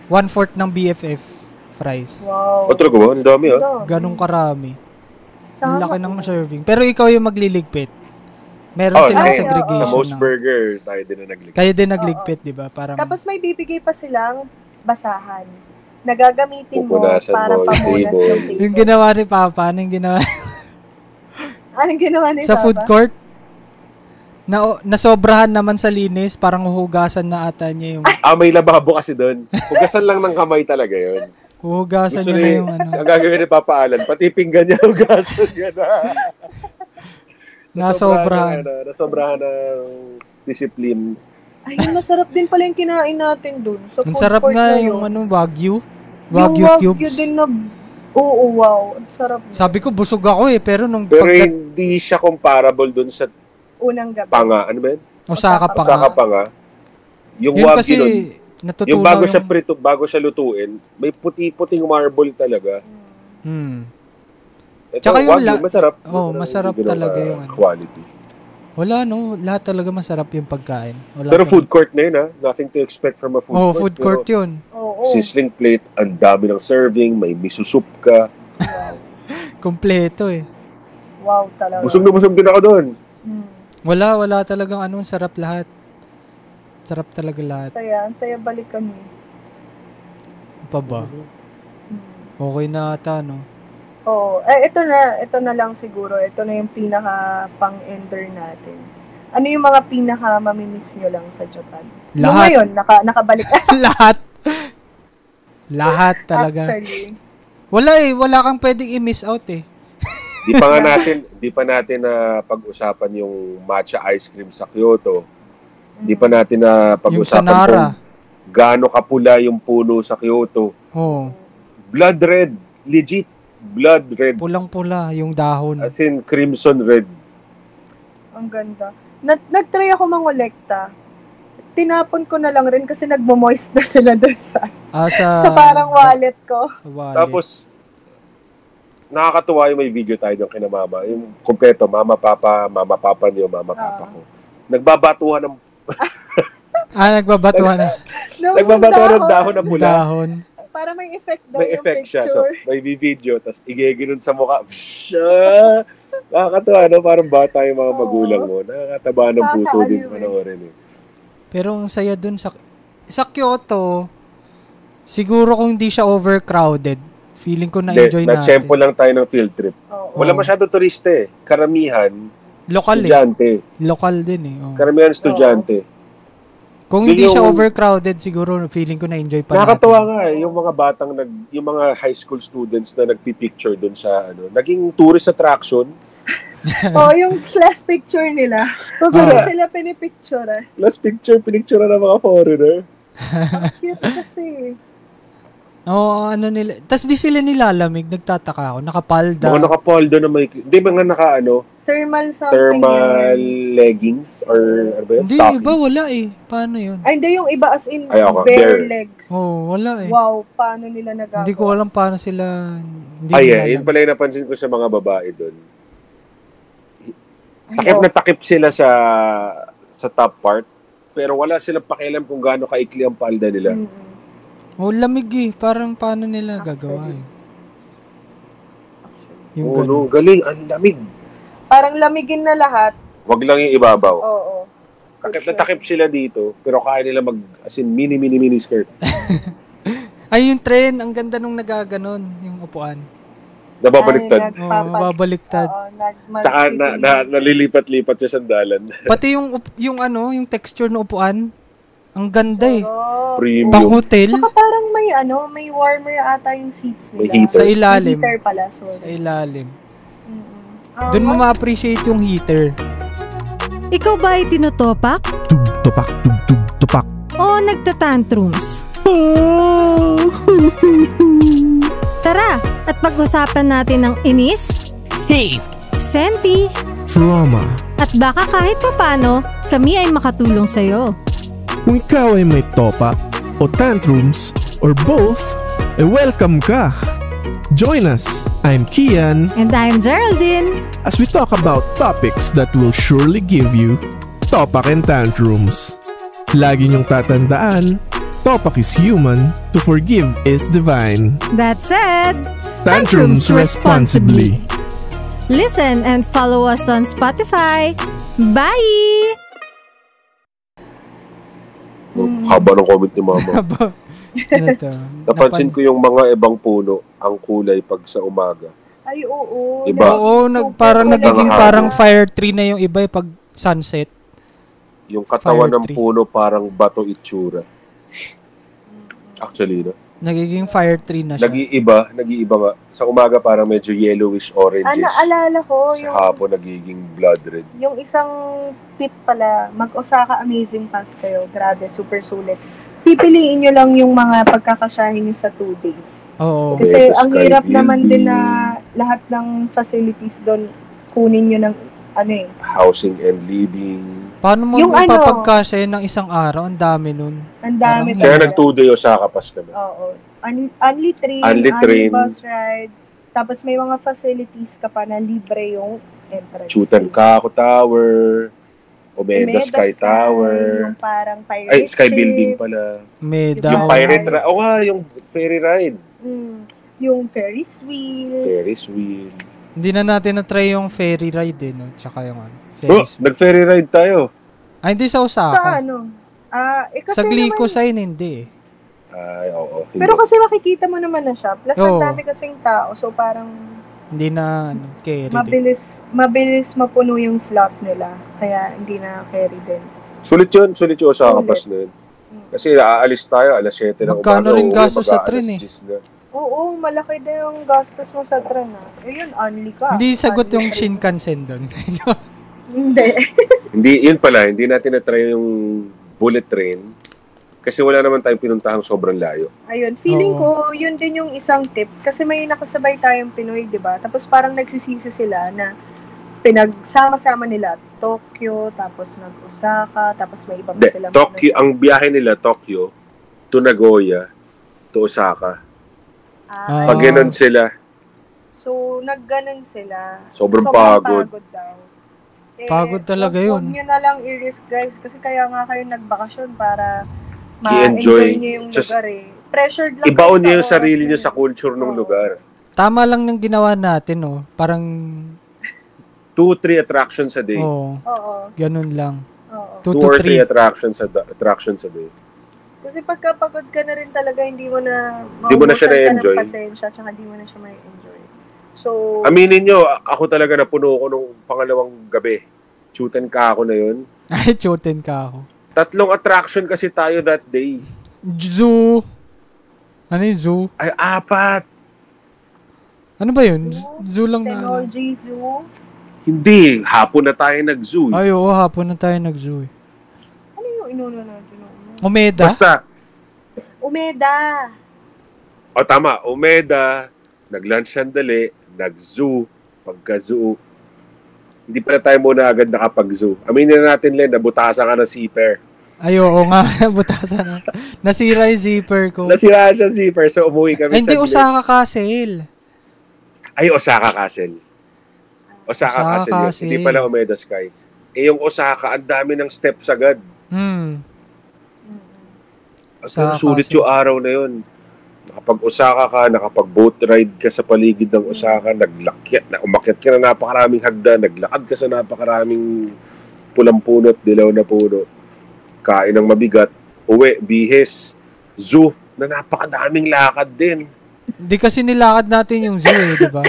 1/4 ng BFF fries. Wow. O, talaga ba? Ang dami, ah. Ganong karami. Ang Sama laki ko. ng serving. Pero ikaw yung magliligpit. Meron silang ay, segregation. Sa Most ng- Burger, tayo din na nagligay. Kaya din nagligpit, di ba? Parang, Tapos may bibigay pa silang basahan. Nagagamitin mo Pupunasan para mo yung pamunas table. yung table. yung ginawa ni Papa, anong ginawa Anong ginawa ni sa Papa? food court? Nasobrahan naman sa linis, parang huhugasan na ata niya yung... May lababo kasi doon. Hugasan lang ng kamay talaga yun. Huhugasan Gusto niya na ni, yung ano. ang gagawin ni Papa Alan, pati pinggan niya, hugasan niya na. Nasobrahan. Nasobrahan ng discipline. Ay, masarap din pala yung kinain natin dun. Sa Ang food sarap court nga na yung yun. ano, Wagyu. Yung Wagyu Wagyu cubes. din na, oo, wow. Ang sarap. Sabi ko, busog ako eh. Pero nung Pero hindi siya comparable dun sa Unang gabi. panga. Ano ba yun? Osaka pa Osaka nga. panga. Yung Yun Wagyu kasi, nun, natutunaw yung bago siya lutuin, may puti-puting marble talaga. Ito, Tsaka yung Wagyu, masarap. masarap Hindi talaga ganun yung ano. quality. Wala no, lahat talaga masarap yung pagkain. Wala Pero food court na yun, ha? Nothing to expect from a food court. food court Pero yun. Oo. sizzling plate, ang dami ng serving, may miso soup ka. Kompleto eh. Wow, talaga. Busog na busog din ako doon. Wala talagang ano, sarap lahat. Sarap talaga lahat. Ang saya balik kami. Ano pa ba? Okay na ata, no? Oo. Ito na lang siguro. Ito na yung pinaka pang-ender natin. Ano yung mga pinaka mamimiss nyo lang sa Japan? Yung Lahat. ngayon, nakabalik. Lahat talaga. Actually. Wala kang pwedeng i-miss out eh. Di pa natin na pag-usapan yung matcha ice cream sa Kyoto. Di pa natin na Yung sa pag-usapan Nara. kung gaano kapula yung puno sa Kyoto. Oh, Blood red. Legit. Blood red. pulang-pula yung dahon. As in crimson red. Ang ganda. Nag-try ako mangolekta. Tinapon ko na lang rin kasi nagmo-moist na sila doon sa parang wallet ko. Sa wallet. Tapos, nakakatuwa yung may video tayo doon kina mama. Yung kompleto, mama, papa niyo, mama, papa ko. Nagbabatuhan ng nagbabatuhan na. nagbabatuhan ng dahon na pula. Dahon. Para may effect daw May yung effect siya. picture. So, may video, tapos igiginon sa mukha. Nakakatuwa, no? Parang bata yung mga magulang mo. Nakakataba ng puso din panoorin. Eh. Pero ang saya dun sa Kyoto, siguro kung hindi siya overcrowded, feeling ko na-enjoy natin. Na-tempo lang tayo ng field trip. Wala masyado turista eh. Karamihan, lokal estudyante. Lokal din eh. Oh. Karamihan estudyante. Kung hindi siya overcrowded, siguro feeling ko na-enjoy pa Nakakatawa natin. nga eh, yung mga yung mga high school students na nagpipicture dun sa naging tourist attraction. Yung last picture nila. Pagod sila pinipicture eh. Last pinicture na ng mga foreigner. Cute kasi. Nila. Tapos di sila nilalamig, nagtataka ako. Nakapalda. Mga nakapalda na may, hindi mga Thermal something thermal leggings or ano ba yun? Hindi, Stockings. iba wala eh. Paano yun? Ay, hindi yung iba as in bare legs. Wala eh. Wow, paano nila nagagawa? Hindi ko alam paano sila Yun pala yung napansin ko sa mga babae doon. Takip na takip sila sa top part, pero wala silang pakialam kung gaano kaikli ang palda nila. lamig eh. Parang paano nila gagawa eh. Yung ganun. Galing. Ang lamig. Parang lamigin na lahat. Wag lang yung ibabaw. Oo. Takip na takip sila dito, pero kaya nila as in mini skirt. Ay, yung train, ang ganda nung nagaganon, yung upuan. Nababaliktad. Mababaliktad. Tsaka nalilipat-lipat sa sandalan. Pati yung texture ng upuan, ang ganda eh. Premium. Pang hotel. Saka parang may warmer ata yung seats nila. May heater. Sa ilalim. May heater pala, sorry. Sa ilalim. Doon mo ma-appreciate yung heater. Ikaw ba ay tinutopak? Tug-tupak, tug-tug-tupak. O nagtatantrums? Tara, at pag-usapan natin ng inis, Hate, senti, trauma. at baka kahit papano, kami ay makatulong sa'yo. Kung ikaw ay may topak o tantrums or both, welcome ka. Join us. I'm Kian And I'm Geraldine. as we talk about topics that will surely give you topak and tantrums. Lagi niyong tatandaan, topak is human, to forgive is divine. That said, Tantrums responsibly. Listen and follow us on Spotify. Bye! Haba ng comment ni mama. Ano to? Napansin ko yung mga ibang puno, ang kulay pag sa umaga. Ay, oo. Iba. Oo, parang nagiging parang fire tree na yung iba pag sunset. Yung katawan Fire ng tree. puno parang bato itsura. Actually, no? Nagiging fire tree na siya. Nag-iiba nga. Sa umaga parang medyo yellowish oranges. Naalala ko, Sa hapon nagiging blood red. yung isang tip pala, mag-Osaka Amazing Pass kayo. Grabe, super sulit. Pipiliin nyo lang yung mga pagkakasyahin nyo sa 2 days. Oo. Kasi Yes, ang sky hirap naman din building. na lahat ng facilities doon kunin nyo ng Housing and living. Paano mo Yung ipapagkasya ng isang araw? Ang dami nun. Ang dami Parang Kaya talaga. nag 2-day Osaka Pass kami. Oo. Only train, Only train. bus ride. Tapos may mga facilities ka pa na libre yung entrance. Chutankaku Tower, Omeda Sky Tower. Yung parang pirate Ay, Sky ship. Building pala. Meda. Yung pirate ride. Oo nga, yung ferry ride. Yung Ferris wheel. Ferris wheel. Hindi na natin na-try yung ferry ride no? Tsaka yung Oh, nag-ferry ride tayo. Ay, hindi sa Osaka. Sa ano? Kasi Sa Glico naman, sign, hindi. Ay, oo. pero kasi makikita mo naman na siya. Plus, Oo. ang dami kasing tao. So, parang Hindi na carry din. mabilis mapuno yung slot nila. Kaya, hindi na carry din. Sulit yun Osaka Sulit. Pass na yun. Kasi aalis tayo, alas 7 ng umaga. Magkano rin uuwi gastos sa mag-aalas tren 10 na. Oo, malaki din yung gastos mo sa tren. Yun, only ka. Hindi sagot Only yung train. Shinkansen doon. Hindi. Yun pala, hindi natin na-try yung bullet train kasi wala naman tayong pinuntahang sobrang layo. Ayun, feeling Oo. ko, yun din yung isang tip. Kasi may nakasabay tayong Pinoy, di ba? Tapos parang nagsisisi sila na pinagsama-sama nila Tokyo, tapos nag-Osaka, tapos may iba pa sila. Tokyo, ang biyahe nila Tokyo to Nagoya to Osaka. Ah. Pag ganun sila, So, nagganon sila. Sobrang pagod. daw. Pagod talaga yun. Huwag nyo na lang i-risk, guys. Kasi kaya nga kayo nagbakasyon para I-enjoy. ma-enjoy nyo yung Just lugar eh. Pressured lang ibaon kayo niyo yung oras sarili niyo nyo. sa culture ng Oo. lugar. Tama lang ng ginawa natin, no? Parang, 2-3 attractions a day. Oo. ganun lang. Oo. 2 2 to or 3 3. attractions a day. Kasi pagka pagod ka na rin talaga, hindi mo na Hindi mo na siya maubusan ka na-enjoy. ng pasensya, tsaka hindi mo na siya ma-enjoy. So, Aminin nyo, ako talaga napuno ko nung pangalawang gabi. Chutankaku na yun. Ay, choten ka ako. 3 attraction kasi tayo that day. Zoo. Ano yung zoo? Ay, 4. Ano ba yun? Zoo? Zoo lang na. Technology Zoo. Hindi, hapon na tayo nag-zoo. Ay, oo, hapon na tayo nag-zoo. Ano yung inuna natin? Umeda? Basta, Umeda. tama, Umeda, nag-lunch sandali, nag-zoo, pagka-zoo. Hindi pala tayo muna agad nakapag-zoo. Aminin na natin, Len, nabutasan ka ng zipper. Ay, oo nga. Butasan na. Nasira yung zipper ko. Nasira siya zipper, so umuwi kami Ay, hindi, saglit. Osaka Castle. Ay, Osaka Castle. Osaka Castle yun. Castle. Hindi pala Umeda Sky. Yung Osaka, ang dami ng steps agad. Osaka Pero sulit Castle. yung araw na yun. Nakapag-Osaka ka, nakapag-boat ride ka sa paligid ng Osaka, umakyat ka na napakaraming hagdan, naglakad ka sa napakaraming pulang punot, dilaw na puno, kain ng mabigat, uwi, bihis, zoo, na napakadaming lakad din. Hindi kasi nilakad natin yung zoo di ba?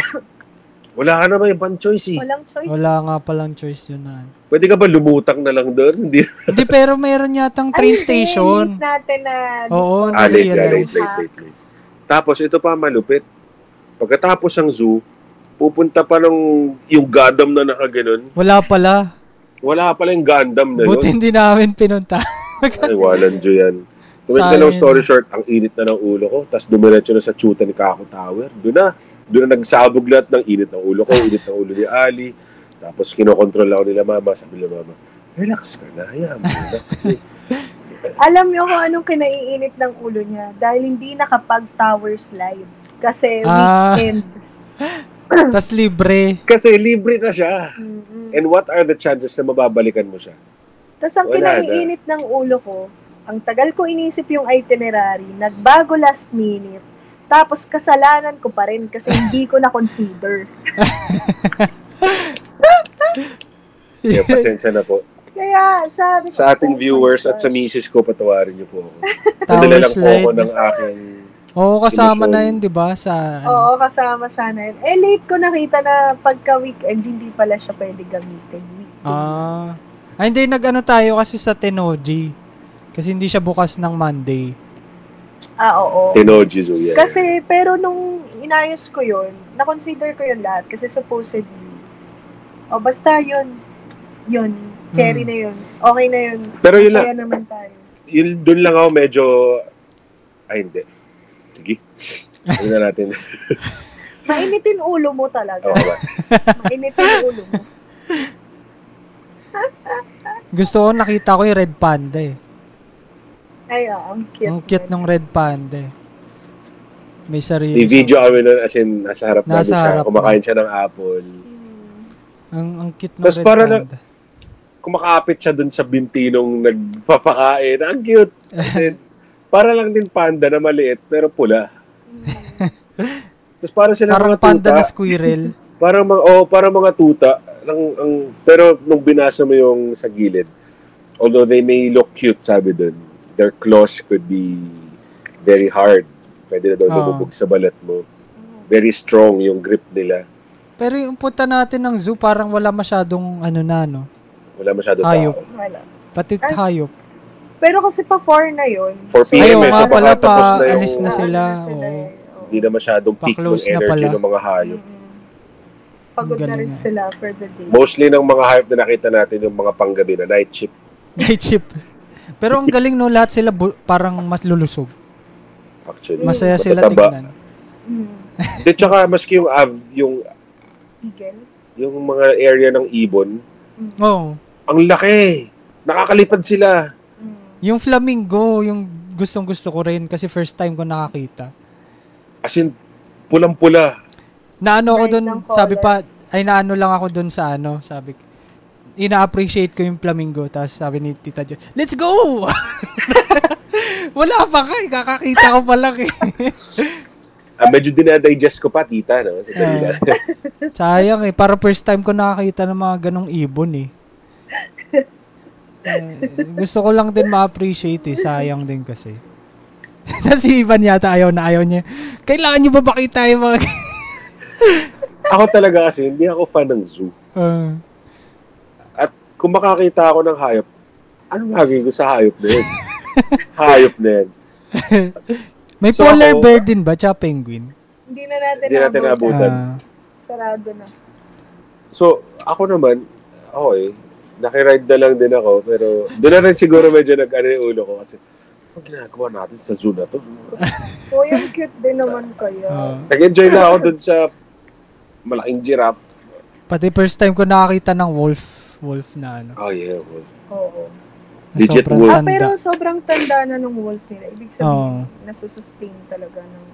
Wala ka naman ibang choice eh. Walang choice. Wala nga palang choice yun na. Pwede ka ba lumutang na lang doon? Hindi. Hindi, pero meron yatang train station. Late natin na Oo, discover. late. Tapos ito pa malupit. Pagkatapos ng zoo, pupunta pa ng yung Gundam na nakaganon. Wala pala. Wala pala yung Gundam na Buti yun. hindi namin pinunta. Ay, walang Diyo yan. Tumit ka Sayang. ng story short, ang init na ng ulo ko. Tapos dumiretso na sa Chutankaku Tower. Doon na nagsabog lahat ng init ng ulo ko, init ng ulo ni Ali. Tapos kinokontrol ako nila mama. Sabi nila mama, relax ka na, hayaan mo na. Alam niyo kung anong kinaiinit ng ulo niya? Dahil hindi nakapag-tower slide. Kasi weekend. Tas libre. Kasi libre na siya. Mm-mm. And what are the chances na mababalikan mo siya? Tapos ang Wala na. kinaiinit ng ulo ko, ang tagal ko inisip yung itinerary, nagbago last minute, tapos kasalanan ko pa rin kasi hindi ko na-consider. Kaya pasensya na po. Kaya sabi ko, Sa ating oh my viewers at God. sa misis ko, patawarin niyo po ako. Tower Nadala lang po ako slide. ng aking... Oo, kasama Ilusyon. na yun, di ba? Sa, Oo, kasama sana yun. Late ko nakita na pagka-weekend, hindi pala siya pwede gamitin. Weekday. Hindi, nag-ano tayo kasi sa Tenoji. Kasi hindi siya bukas ng Monday. Oo. Tennoji Zoo, yeah. Kasi, pero nung inayos ko yun, na-consider ko yun lahat. Kasi supposedly, basta yun, carry na yun. Okay na yun. Pero yun Masaya naman tayo. Yun, dun lang ako medyo, hindi. Sige. Ano na natin. Mainitin ulo mo talaga. Mainitin ulo mo. Gusto ko, nakita ko yung red panda eh. Ay, ang cute. Ang cute ng red panda eh. May sarili. May video kami nun, as in, nasa harap namin Nasa siya. harap Kumakain siya ng apple. Ang cute ng Tapos red para panda. Kumakapit siya dun sa binti nung nagpapakain. Ang cute. Then, para lang din panda na maliit, pero pula. Tapos para sila Parang mga tuta. panda na squirrel. Parang mga tuta. Pero nung binasa mo yung sa gilid, although they may look cute, sabi dun, their claws could be very hard. Pwede na daw lumubog sa balat mo. Very strong yung grip nila. Pero yung punta natin ng zoo, parang wala masyadong no? Wala masyado hayop. tao. Wala. Pati hayop. Pero kasi pa 4 na yun. 4 p.m. Ayaw eh, nga so pala baka tapos na yung, alis na sila. hindi na masyadong peak ng Pa-close na energy pala. ng mga hayop. Pagod na Galing rin nga. sila for the day. Mostly ng mga hayop na nakita natin yung mga panggabi na night shift. Night shift. Pero ang galing no, lahat sila parang mas lulusog. Actually. Masaya sila Matataba. tignan. Di, tsaka maski yung Eagle. yung mga area ng ibon, Oh. ang laki. Nakakalipad sila. Yung flamingo, yung gustong-gusto ko rin kasi first time ko nakakita. As in, pulang-pula. Naano ako Bright dun, ng sabi pa, colors. naano lang ako dun sa sabi, ina-appreciate ko yung flamingo, tapos sabi ni Tita Jo, let's go! Wala pa ka, kakakita ko pa lang eh. Medyo dinadigest ko pa, tita, no? Sa kanila. Sayang eh, para first time ko nakakita ng mga ganong ibon eh. Gusto ko lang din ma-appreciate eh, sayang din kasi. Tapos si Ivan yata ayaw niya. Kailangan nyo ba bakita yung mga... Ako talaga kasi, hindi ako fan ng zoo. At kung makakita ako ng hayop, anong gagawin ko sa hayop na yun? Hayop na yan. May So, polar ako- bear din ba? Tsaka penguin? Hindi na natin Hindi natin naabutan. Sarado na. So, ako naman, nakiride na lang din ako, pero doon na rin siguro medyo nag-ano yung ulo ko kasi, ang ginagawa natin sa zoo na to? Yung cute din naman kayo. Nag-enjoy na ako doon sa malaking giraffe. Pati first time ko nakakita ng wolf na Oh yeah, wolf. Oo. na Legit sobrang wolf. tanda. Pero sobrang tanda na nung wolf nila. Ibig Oo. sabihin, nasusustain talaga ng...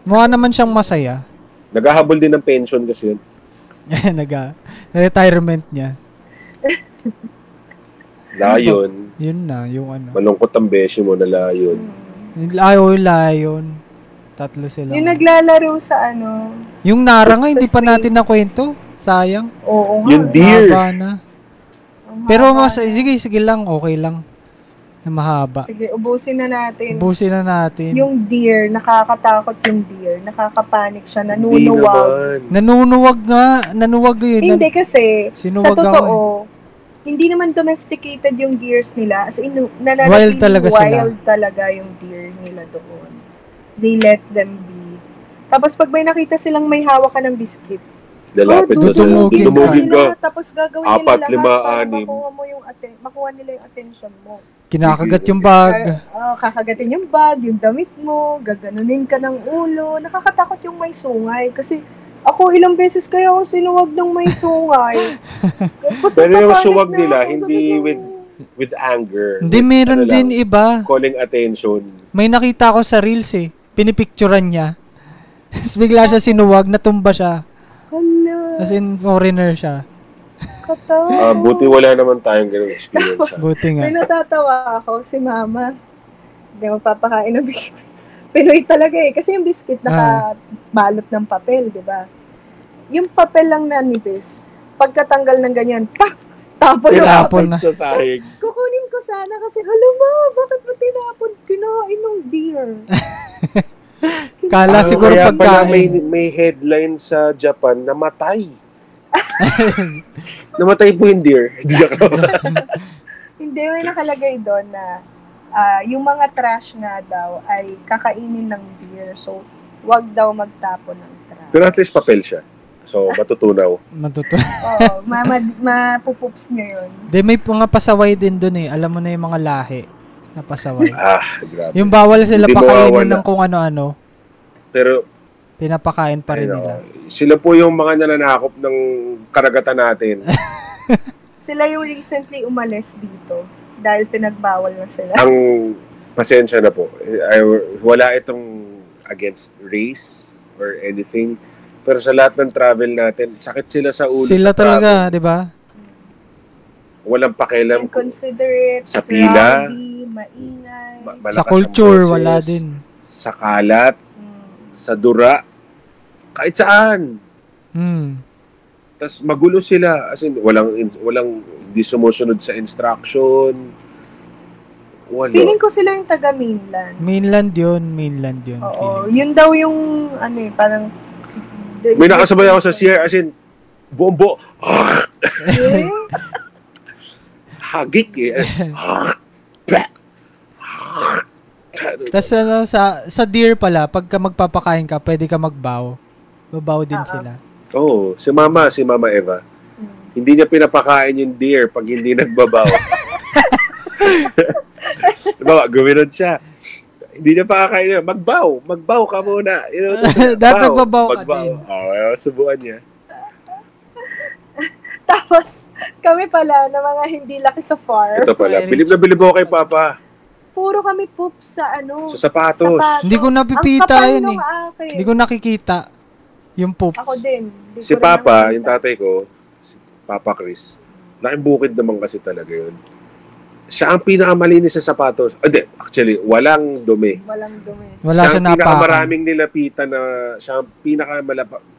Mukha naman siyang masaya. Naghahabol din ng pension kasi yun. Retirement niya. Lion. Yun na, yung Malungkot ang beshi mo na lion. Lion. Tatlo sila. Yung naglalaro sa Yung Nara nga, hindi pa Sa natin nakwento. Sayang. Oo nga. Yung deer. Mahaba na. Ang Pero haba mas, na. sige lang, okay lang. Na mahaba. Sige, ubusin na natin. Ubusin na natin. Yung deer, nakakatakot yung deer. Nakakapanik siya, Hindi nanunuwag. naman. Nanuwag yun. Hindi kasi, Sinuwag sa ako totoo, hindi naman domesticated yung deers nila. As in, nananatiling Wild talaga sila. wild talaga yung deer nila doon. They let them be. Tapos pag may nakita silang may hawak ka ng biscuit, Lalapit na sila. dudumugin ka. Dudumugin ka. Tapos gagawin nila Apat, lahat lima, para anim. makuha nila yung attention mo. Kinakagat yung bag. Kakagatin yung bag, yung damit mo, gaganunin ka ng ulo. Nakakatakot yung may sungay. Kasi ako ilang beses kaya ako sinuwag ng may sungay. Pero yung suwag nila, hindi with anger. Hindi, With meron ano din lang, iba. calling attention. May nakita ko sa reels eh. Pinipicturan niya. Tapos bigla siya sinuwag, natumba siya. Hala, As in, foreigner siya. katakot. Buti wala naman tayong ganung experience. Buti nga. May natatawa ako, si mama. Hindi mapapakain ng biscuit. Pinoy talaga eh. Kasi yung biscuit nakabalot ng papel, di ba? Yung papel lang na nipis, pagkatanggal ng ganyan, pak! Tapon na. Tinapon na. Sa sahig. Kukunin ko sana kasi, hala ma, bakit mo tinapon? Kinain ng deer. Kala siguro kaya pala pagkain. may headline sa Japan, namatay. Namatay po yung deer. Hindi, may nakalagay doon na yung mga trash nga daw ay kakainin ng deer. So, wag daw magtapon ng trash. Pero at least papel siya. So, matutunaw. Oo, mapupups niya yun. May mga pasaway din dun eh. Alam mo na yung mga lahi na pasaway. Grabe. Yung bawal sila Hindi pakainin mawawala. ng kung ano-ano. Pero, Pinapakain pa rin nila. sila po yung mga nananakop ng karagatan natin. Sila yung recently umalis dito dahil pinagbawal na sila. Ang pasensya na po. Wala itong against race or anything. Pero sa lahat ng travel natin, sakit sila sa ulo. Sila sa talaga, travel. di ba? Walang pakialam. Inconsiderate, Sa pila, rowdy, maingay. malakas Sa ang culture, boses, wala din. Sa kalat, sa dura, kahit saan. Tas magulo sila, as in walang hindi sumusunod sa instruction. Wala. Feeling ko sila yung taga-mainland. Mainland yun. Oo, yun daw yung parang May nakasabay ako sa CR, as in buombo. Hagik eh. Tapos sa deer pala, pagka magpapakain ka, pwede ka magbaw. Babaw din sila. Oo, si Mama Eva. Hindi niya pinapakain yung deer pag hindi nagbabaw. Diba, guminon siya. Hindi niya pakakain niya. Magbaw ka muna. You know, Dapat magbaw ka din. Subukan niya. Tapos, kami pala na mga hindi laki sa farm. Ito pala, bilib na bilib ako kay Papa. Puro kami poop sa Sa sapatos. Hindi ko napipita Ang kapal yun nung eh. akin. Hindi ko nakikita yung poops. Ako din. Di Si ko rin Papa, nakita. yung tatay ko, si Papa Chris, laking bukid naman kasi talaga yun. Siya ang pinakamalinis sa sapatos. Hindi, actually, walang dumi. Walang dumi. Wala siya Siya ang napakan. pinakamaraming nilapitan na,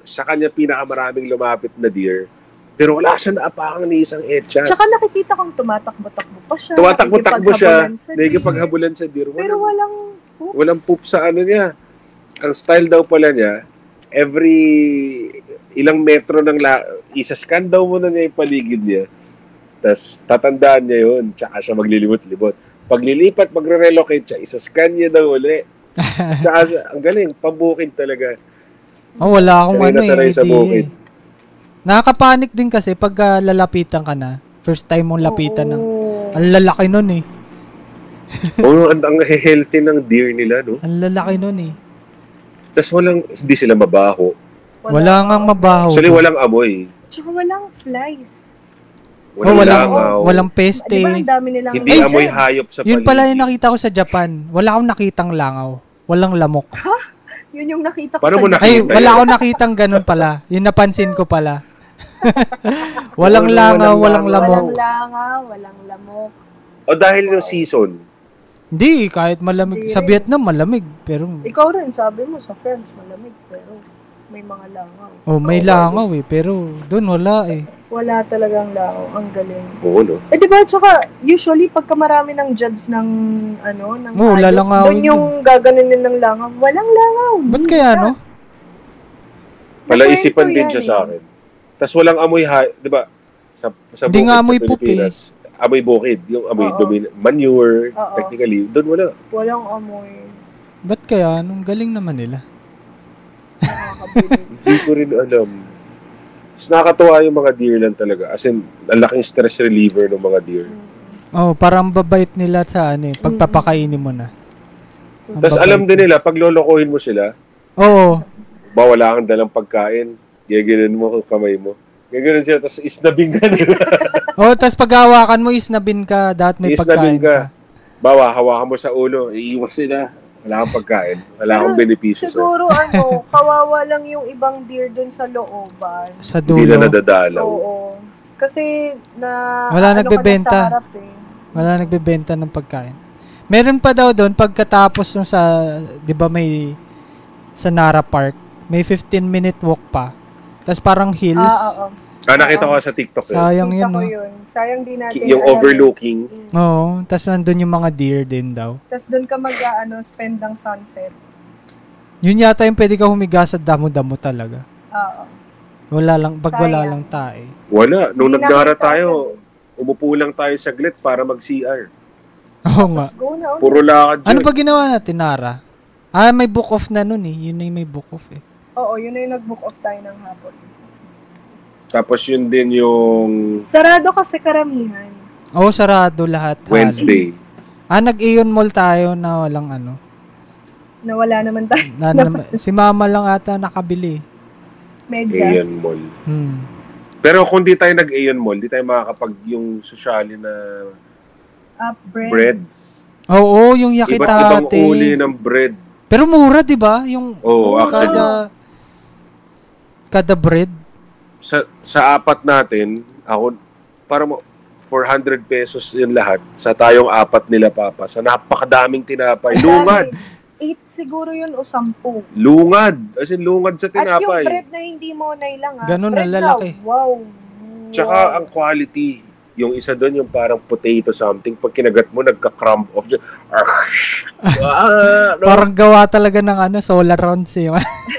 sa kanya pinakamaraming lumapit na deer. Pero wala siya naapakan ni isang etchas. Tsaka nakikita kong tumatakbo-takbo pa siya. Tumatakbo-takbo siya, nakikipaghabulan sa nakikipaghabulan sa deer. Pero walang poops. Walang poop sa ano niya. Ang style daw pala niya, every ilang metro ng isa-scan daw muna niya yung paligid niya. Tapos tatandaan niya yun, tsaka siya maglilibot-libot. Pag lilipat, magre-relocate siya, isa-scan niya daw uli. Tsaka siya, ang galing, pambukid talaga. Wala akong Sanay na sanay sa bukid. Nakakapanik din kasi pag lalapitan ka na. First time mong lapitan ng... Ang lalaki nun eh. Ang healthy ng deer nila, no? Ang lalaki nun eh. Tapos hindi sila mabaho. Wala ngang mabaho. Actually, walang amoy. Tsaka walang flies. Walang peste. Di ba ang dami nilang... Hindi amoy hayop sa paligid. Yun pala yung nakita ko sa Japan. Wala akong nakitang langaw. Walang lamok. Yun yung nakita ko Paano sa mo nakita? Ay, wala akong nakitang ganun pala. Yung napansin ko pala. Walang langaw, walang lamok. Walang langaw, walang lamok. O dahil yung season. Hindi, kahit malamig. Sa Vietnam, malamig. Pero, Ikaw rin, sabi mo sa friends, malamig. Pero may mga langaw. may langaw eh. Pero, doon wala eh. Wala talagang langaw. Ang galing. Oo, no? Eh, di ba, tsaka, usually, pagka marami ng jobs ng, ng hayop, lalangawin doon yung gaganunin ng langaw. Walang langaw. Ba't kaya, no? Palaisipan Nakwento din yan siya sa akin. Tapos walang amoy di ba? Sa Hindi bukid nga sa amoy poop Pilipinas, amoy bukid, yung amoy Oo. manure, Oo. technically, doon wala. Walang amoy. Ba't kaya? Anong galing naman nila. Nakakabilib. Hindi ko rin alam. Tapos nakakatuwa yung mga deer lang talaga. As in, ang laking stress reliever ng mga deer. Parang babait nila sa pagpapakainin mo na. Ang Tapos babait alam din nila, pag lolokohin mo sila, Oo. wala kang dalang pagkain, gaganon mo ang kamay mo. Gaganon sila, tapos isnabing ka nila. Tas pag hawakan mo, isnabin ka. Dapat may pagkain Isnabing ka. Hawakan mo sa ulo, iiwas sila. Wala kang pagkain. Wala kang benepisyo sa... Siguro, kawawa lang yung ibang deer dun sa looban. Sa Hindi na dulo. nadadalaw. Oo. Kasi, Wala ka na nagbebenta. sa harap eh. Wala nagbebenta ng pagkain. Meron pa daw doon, pagkatapos nung di ba may, sa Nara Park, may 15-minute walk pa. Tapos parang hills. Oo. Nakita ko sa TikTok yun. Sayang Kita yun, ko no? yun. Sayang din natin. Yung alam overlooking. Oo. Tapos nandun yung mga deer din daw. Tapos doon ka spend ng sunset. Yun yata yung pwede ka humiga sa damo-damo talaga. Oo. Wala lang, wala Sayang. lang tae. Wala. Nung Hindi nagdara nakita tayo, umupo lang tayo saglit para mag-CR. Oo nga. Go na ulit. Puro lakad Ano yun. ba ginawa natin, Nara? May book off na nun eh. Yun na yung may book off eh. Oo, yun na yung nag-book off tayo ng hapon. Tapos yun din yung Sarado kasi karamihan. Oo, sarado lahat. Wednesday. Nag-Aeon Mall tayo na walang ano. Nawala naman tayo. Si Mama lang ata nakabili. Medyas. Aeon Mall. Pero kung di tayo nag-Aeon Mall, di tayo makakapag yung sosyali na Bread. breads. Oo, yung Iba't ibang yakitate. uli ng bread. Pero mura, di ba? Yung Actually. kada bread. Sa apat natin, ako, parang 400 pesos yun lahat. Sa tayong apat nila, Papa. Sa napakadaming tinapay. Lungad. 8 siguro yun o 10. Lungad. As in, lungad sa At yung tinapay. bread na hindi mo lang Ganun na, bread lalaki. Wow. Tsaka ang quality. Yung isa doon, yung parang potato something. Pag kinagat mo, nagka-crumb off dyan. No? Parang gawa talaga ng solar rounds eh.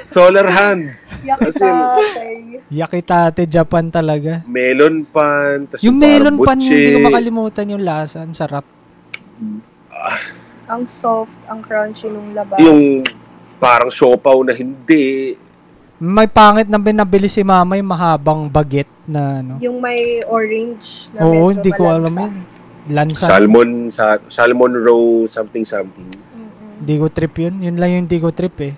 Solar hands. As in, Yakitate, Japan talaga. melon pan. Tas Yung melon pan, butche. hindi ko makalimutan yung lasa. Ang sarap. Ang soft, ang crunchy nung labas. Yung parang siopaw na hindi. May pangit na binabili si Mama yung mahabang baget na ano. Yung may orange na Oo, medyo hindi ko alam malansa. yun. Lansa. Salmon roe something. Hindi ko trip yun. Yun lang yung hindi ko trip eh.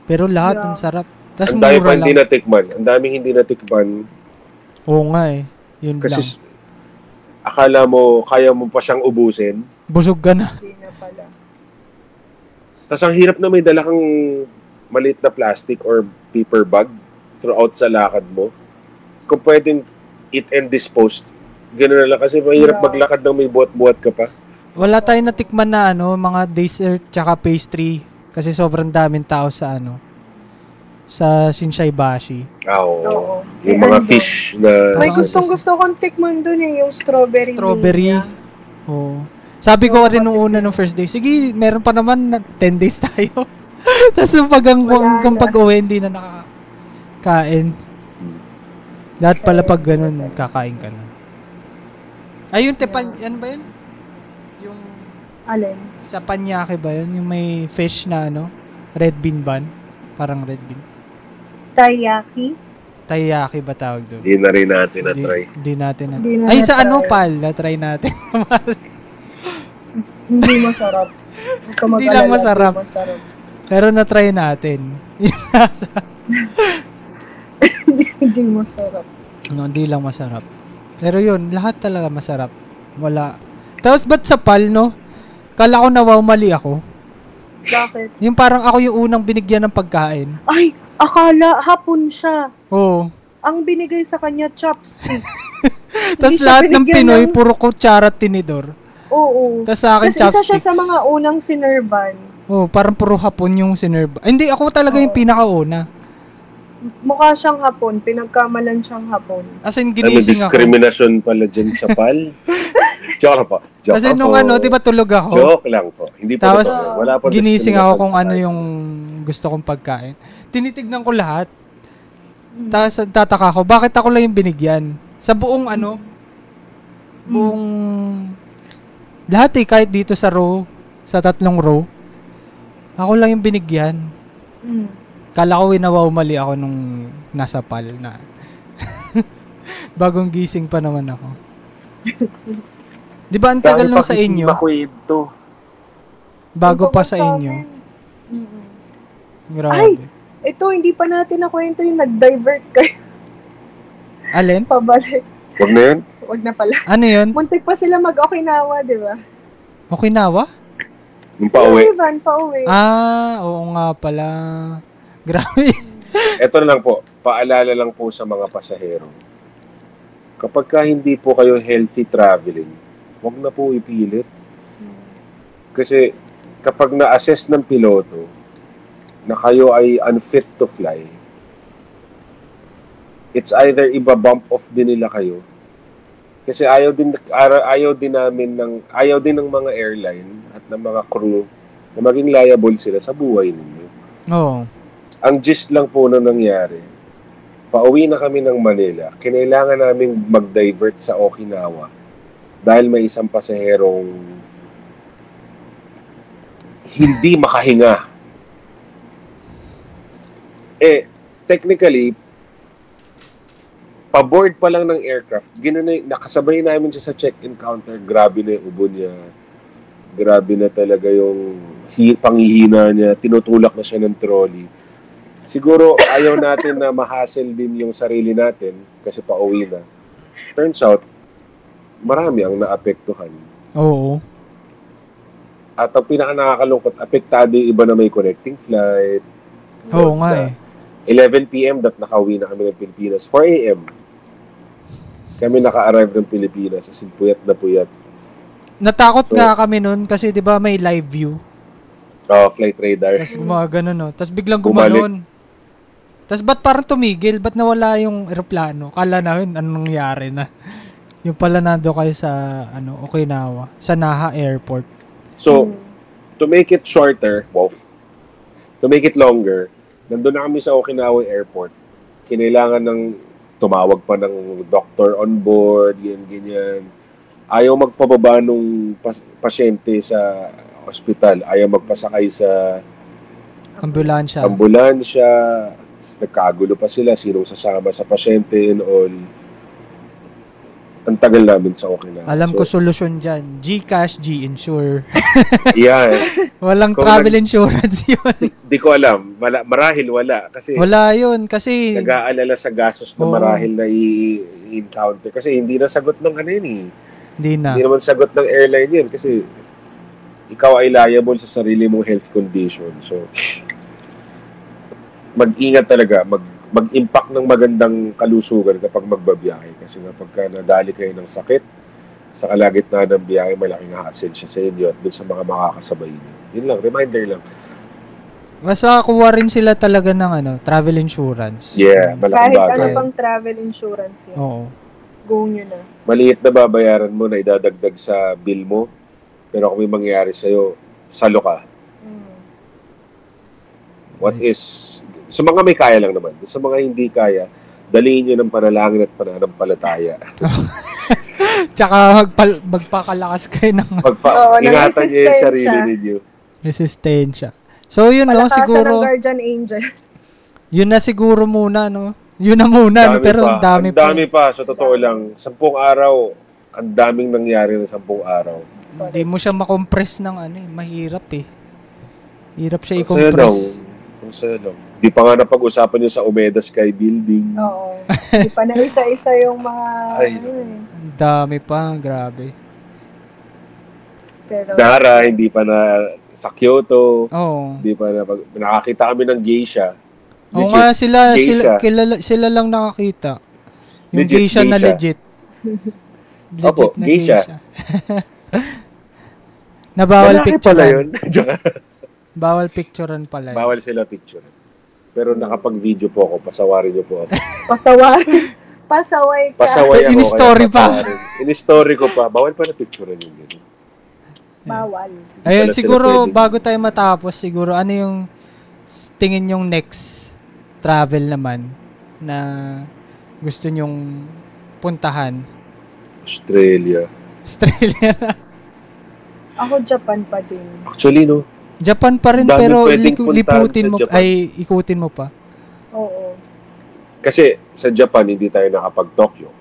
Pero lahat, ang sarap. Tas Ang dami mura pa lang. hindi natikman. Ang daming hindi natikman. Oo nga eh. Yun lang. Kasi akala mo, kaya mo pa siyang ubusin. Busog ka na. Hindi na pala. Tapos ang hirap na may dala kang maliit na plastic or paper bag throughout sa lakad mo. Kung pwedeng eat and dispose, gano'n na lang. Kasi mahirap maglakad ng may buhat-buhat ka pa. Wala tayong natikman na mga dessert tsaka pastry. Kasi sobrang daming tao sa sa Shinsaibashi. Oo. Yung mga fish na... May gustong-gusto kong tikman dun yung strawberry. Strawberry. Oo. Sabi ko rin nung una nung first day, sige, meron pa naman 10 days tayo. Tapos nung pag-uwi, hindi na nakakain. Lahat pala pag ganun, kakain ka na. Ay, yung ano ba yun? Yung Alin? sa Panyake ba yun? Yung may fish na red bean bun? Parang red bean. Taiyaki? Taiyaki ba tawag doon? Hindi na rin natin na-try. Hindi natin Hindi na Ay, sa na-try. pal? Na-try natin. Hindi masarap. Hindi lang masarap. Pero na-try natin. Hindi masarap. Hindi lang masarap. Pero yun, lahat talaga masarap. Wala. Tapos ba't sa pal, Kala ko mali ako. Bakit? Yung parang ako yung unang binigyan ng pagkain. Ay, akala hapon siya. Oo. Ang binigay sa kanya, chopsticks. Tapos siya lahat ng binigyan Pinoy, ng- puro kutsara at tinidor. Oo. Tapos sa akin, Tapos isa siya chopsticks. sa mga unang sinerban. Oo, parang puro hapon yung sinerba. Hindi, ako talaga yung pinakauna. Mukha siyang hapon. Pinagkamalan siyang hapon. As in, Ano, ginising ako. discrimination pala dyan sa pal? Joke lang po. Joke Kasi lang nung po. di ba tulog ako? Joke lang po. Hindi po Tapos, totoo. Wala po ginising discrimination ako kung sa ano pal. yung gusto kong pagkain. Tinitignan ko lahat. Tapos tataka ko, bakit ako lang yung binigyan? Sa buong buong lahat kahit dito sa row, sa 3 row, ako lang yung binigyan. Kala ko mali ako nung nasa pal na. Bagong gising pa naman ako. Di ba ang tagal nung sa inyo? Makwento. Bago pa sa inyo. Grabe. Ito, hindi pa natin nakwento yung nag-divert kayo. Alin? Pabalik. Wag na yun? Wag na pala. Ano yun? Muntik pa sila mag-Okinawa, di ba? Okinawa? Yung pauwi. Ivan, pauwi. Oo nga pala. Grabe. Ito na lang po. Paalala lang po sa mga pasahero. Kapag ka hindi po kayo healthy traveling, wag na po ipilit. Kasi kapag na-assess ng piloto na kayo ay unfit to fly, it's either iba-bump off din nila kayo. Kasi ayaw din ng mga airline at ng mga crew na maging liable sila sa buhay ninyo. Oo. Ang gist lang po na nangyari, pauwi na kami ng Manila, kinailangan namin mag-divert sa Okinawa dahil may isang pasaherong hindi makahinga. Technically, paboard pa lang ng aircraft, nakasabay namin siya sa check-in counter, grabe na yung ubo niya. Grabe na talaga yung panghihina niya, tinutulak na siya ng trolley. Siguro ayaw natin na ma-hassle din yung sarili natin kasi pauwi na. Turns out, marami ang naapektuhan. Oo. At ang pinaka-nakakalungkot, apektado yung iba na may connecting flight. Oo nga 11 p.m. nakauwi na kami ng Pilipinas. 4 a.m. kami naka-arrive ng Pilipinas. As in, puyat na puyat. Natakot nga kami nun kasi 'di ba may live view. Flight radar. Tapos gumagano no. Tapos biglang gumanon. Tapos ba't parang tumigil? Ba't nawala yung eroplano? Kala namin anong nangyari na. Yung pala nando kayo sa Okinawa, sa Naha Airport. So, to make it shorter, to make it longer, nandun na kami sa Okinawa Airport. Kinailangan ng tumawag pa ng doctor on board, ganyan. Ayaw magpababa nung pasyente sa ospital. Ayaw magpasakay sa ambulansya. Nagkagulo pa sila, sinong sasama sa pasyente and all. Ang tagal namin sa Okinawa. Alam ko solusyon dyan. GCash, G-Insure. Yeah. Walang travel insurance yun. Di ko alam. Marahil wala. Kasi wala yun. Kasi nag-aalala sa gastos na marahil na i-encounter. Kasi hindi na sagot ng Hindi na. Hindi naman sagot ng airline yun. Kasi ikaw ay liable sa sarili mong health condition. So, mag-ingat talaga. Mag-impact ng magandang kalusugan kapag magbabiyahe. Kasi nga pagka nadali kayo ng sakit, sa kalagitnaan ng biyahe, malaking hassle siya sa inyo at dun sa mga makakasabay niyo. Yun lang, reminder lang. Mas kuha rin sila talaga ng travel insurance. Yeah, malaking bagay. Kahit pang travel insurance yan. Oo. Go nyo na. Maliit na babayaran mo na idadagdag sa bill mo, pero kung may mangyayari sa'yo, salo ka. What is... Sa mga may kaya lang naman. Sa mga hindi kaya, daliin nyo ng panalangin at pananampalataya. Tsaka magpakalakas kayo ng... Ingatan nyo yung sarili ninyo. Resistensya. So yun siguro... Palakasan ng guardian angel. Yun na siguro muna, Yun na muna, pero ang dami pa. Ang dami pa. So totoo lang, 10 araw, ang daming nangyari na 10 araw. Hindi mo siya makompress ng mahirap Hirap siya i-compress. Kung sa'yo lang. Di pa nga napag-usapan nyo sa Umeda Sky Building. Oo. Di pa na isa-isa yung mga... Ang dami pa, grabe. Pero, Nara, hindi pa na sa Kyoto. Oo. Hindi pa na nakakita kami ng geisha. Oo nga, sila lang nakakita. Yung geisha na legit. Opo, na geisha. Na bawal picturean. Pala yun. Bawal picturean pala yun. Bawal sila picturean. Pero nakapag-video po ako, pasawarin niyo po ako. Pasaway ka. Pasaway ako. In-story pa. In-story ko pa. Bawal pa na picturean yun. Bawal. Ayun, siguro bago tayo matapos, siguro ano yung tingin yung next travel naman na gusto nyong puntahan? Australia. Ako, Japan pa din. Actually, Japan pa rin, pero ikutin mo pa. Oo. Kasi sa Japan, hindi tayo nakapag-Tokyo.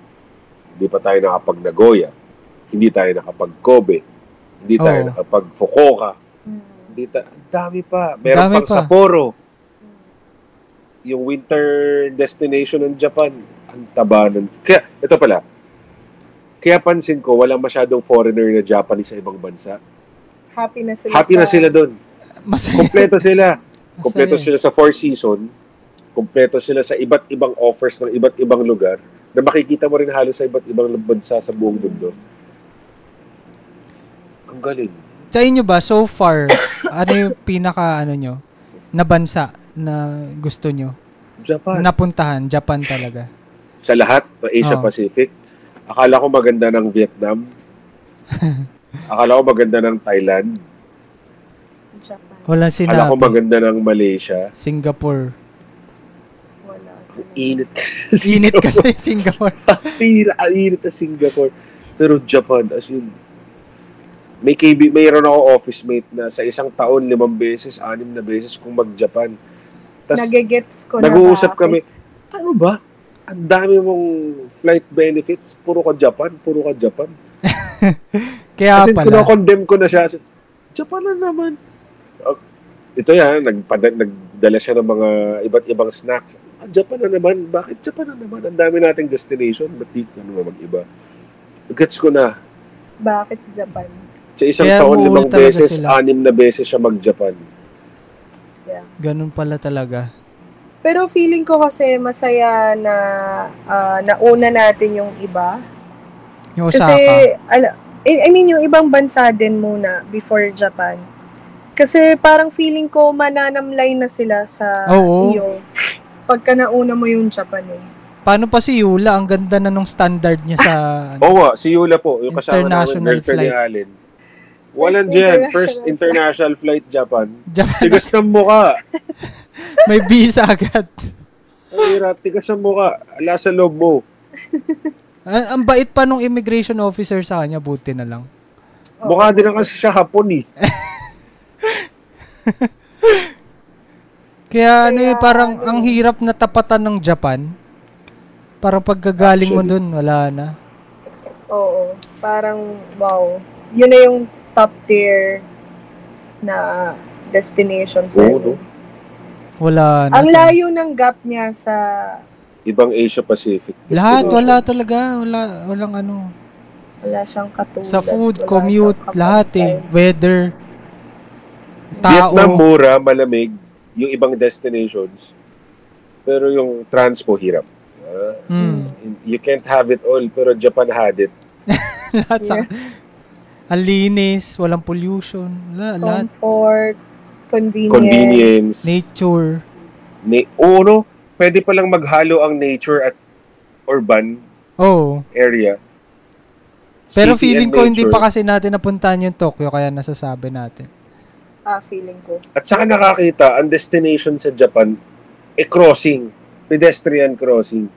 Hindi pa tayo nakapag-Nagoya. Hindi tayo nakapag-Kobe. Hindi tayo nakapag-Fukuoka. Ang dami pa. Meron pang Sapporo. Yung winter destination ng Japan, ang taba nun. Kaya, ito pala. Kaya pansin ko, walang masyadong foreigner na Japanese sa ibang bansa. Happy na sila doon. Kompleto sila. Kompleto sila sa Four Seasons. Kompleto sila sa iba't ibang offers ng iba't ibang lugar na makikita mo rin halos sa iba't ibang bansa sa buong mundo. Ang galing. Sa inyo ba, so far, ano yung pinaka, nyo, na bansa na gusto nyo? Japan. Napuntahan, Japan talaga. Sa lahat, Asia Pacific. Akala ko maganda ng Vietnam. Akala ko maganda ng Thailand. Japan. Wala sinabi. Akala ko maganda ng Malaysia. Singapore. Wala. Init. Init kasi Singapore. Init na Singapore. Pero Japan, as in, mayroon ako office mate na sa isang taon 5 beses, 6 na beses kung mag-Japan. Tas Nagigets ko na nag-uusap bakit. kami, ano ba? Ang dami mong flight benefits, puro ka Japan. Kaya Kasi pala. condemn ko na siya. Japan na naman. Ito yan, nagdala siya ng mga iba't ibang snacks. Japan na naman. Bakit Japan na naman? Ang dami nating destination. Ba't di ka naman mag-iba? Gets ko na. Bakit Japan? Sa isang Kaya taon, umuwi 5 talaga beses, sila. 6 na beses siya mag-Japan. Ganun pala talaga. Pero feeling ko kasi masaya na nauna natin yung iba. Yung Osaka. Kasi, I mean, yung ibang bansa din muna before Japan. Kasi parang feeling ko mananamlay na sila sa Oo. iyo. Pagka nauna mo yung Japan eh. Paano pa si Yula? Ang ganda na nung standard niya sa... Oo, si Yula po, yung kasama namin, International girlfriend ni flight. Allen. Walang dyan. First international flight Japan. Japan. Tigas ng mukha. May visa agad. Ang hirap, tigas ng mukha. Ala sa loob mo. Ang bait pa nung immigration officer sa kanya, buti na lang. Mukha din na kasi siya Hapon eh. Kaya parang ang hirap na tapatan ng Japan. Parang pagkagaling mo dun, wala na. Oo. Parang, wow. Yun na yung top tier na destination for Oo, me. no? Wala na. Ang layo ng gap niya sa... Ibang Asia Pacific. Lahat, destinations. wala talaga. Walang ano. Wala siyang katulad. Sa food, wala commute, siyang lahat eh. kapantay. Weather. Vietnam, Tao. mura, malamig. Yung ibang destinations. Pero yung transpo, hirap. You can't have it all, pero Japan had it. Lahat sa... Ang linis, walang pollution. Lahat. Comfort, convenience. Convenience. Nature. No? Pwede palang maghalo ang nature at urban Oh. area. Pero City feeling and ko hindi nature. pa kasi natin napuntahan yung Tokyo kaya nasasabi natin. Feeling ko. At saka nakakita, ang destination sa Japan, crossing. Pedestrian crossing.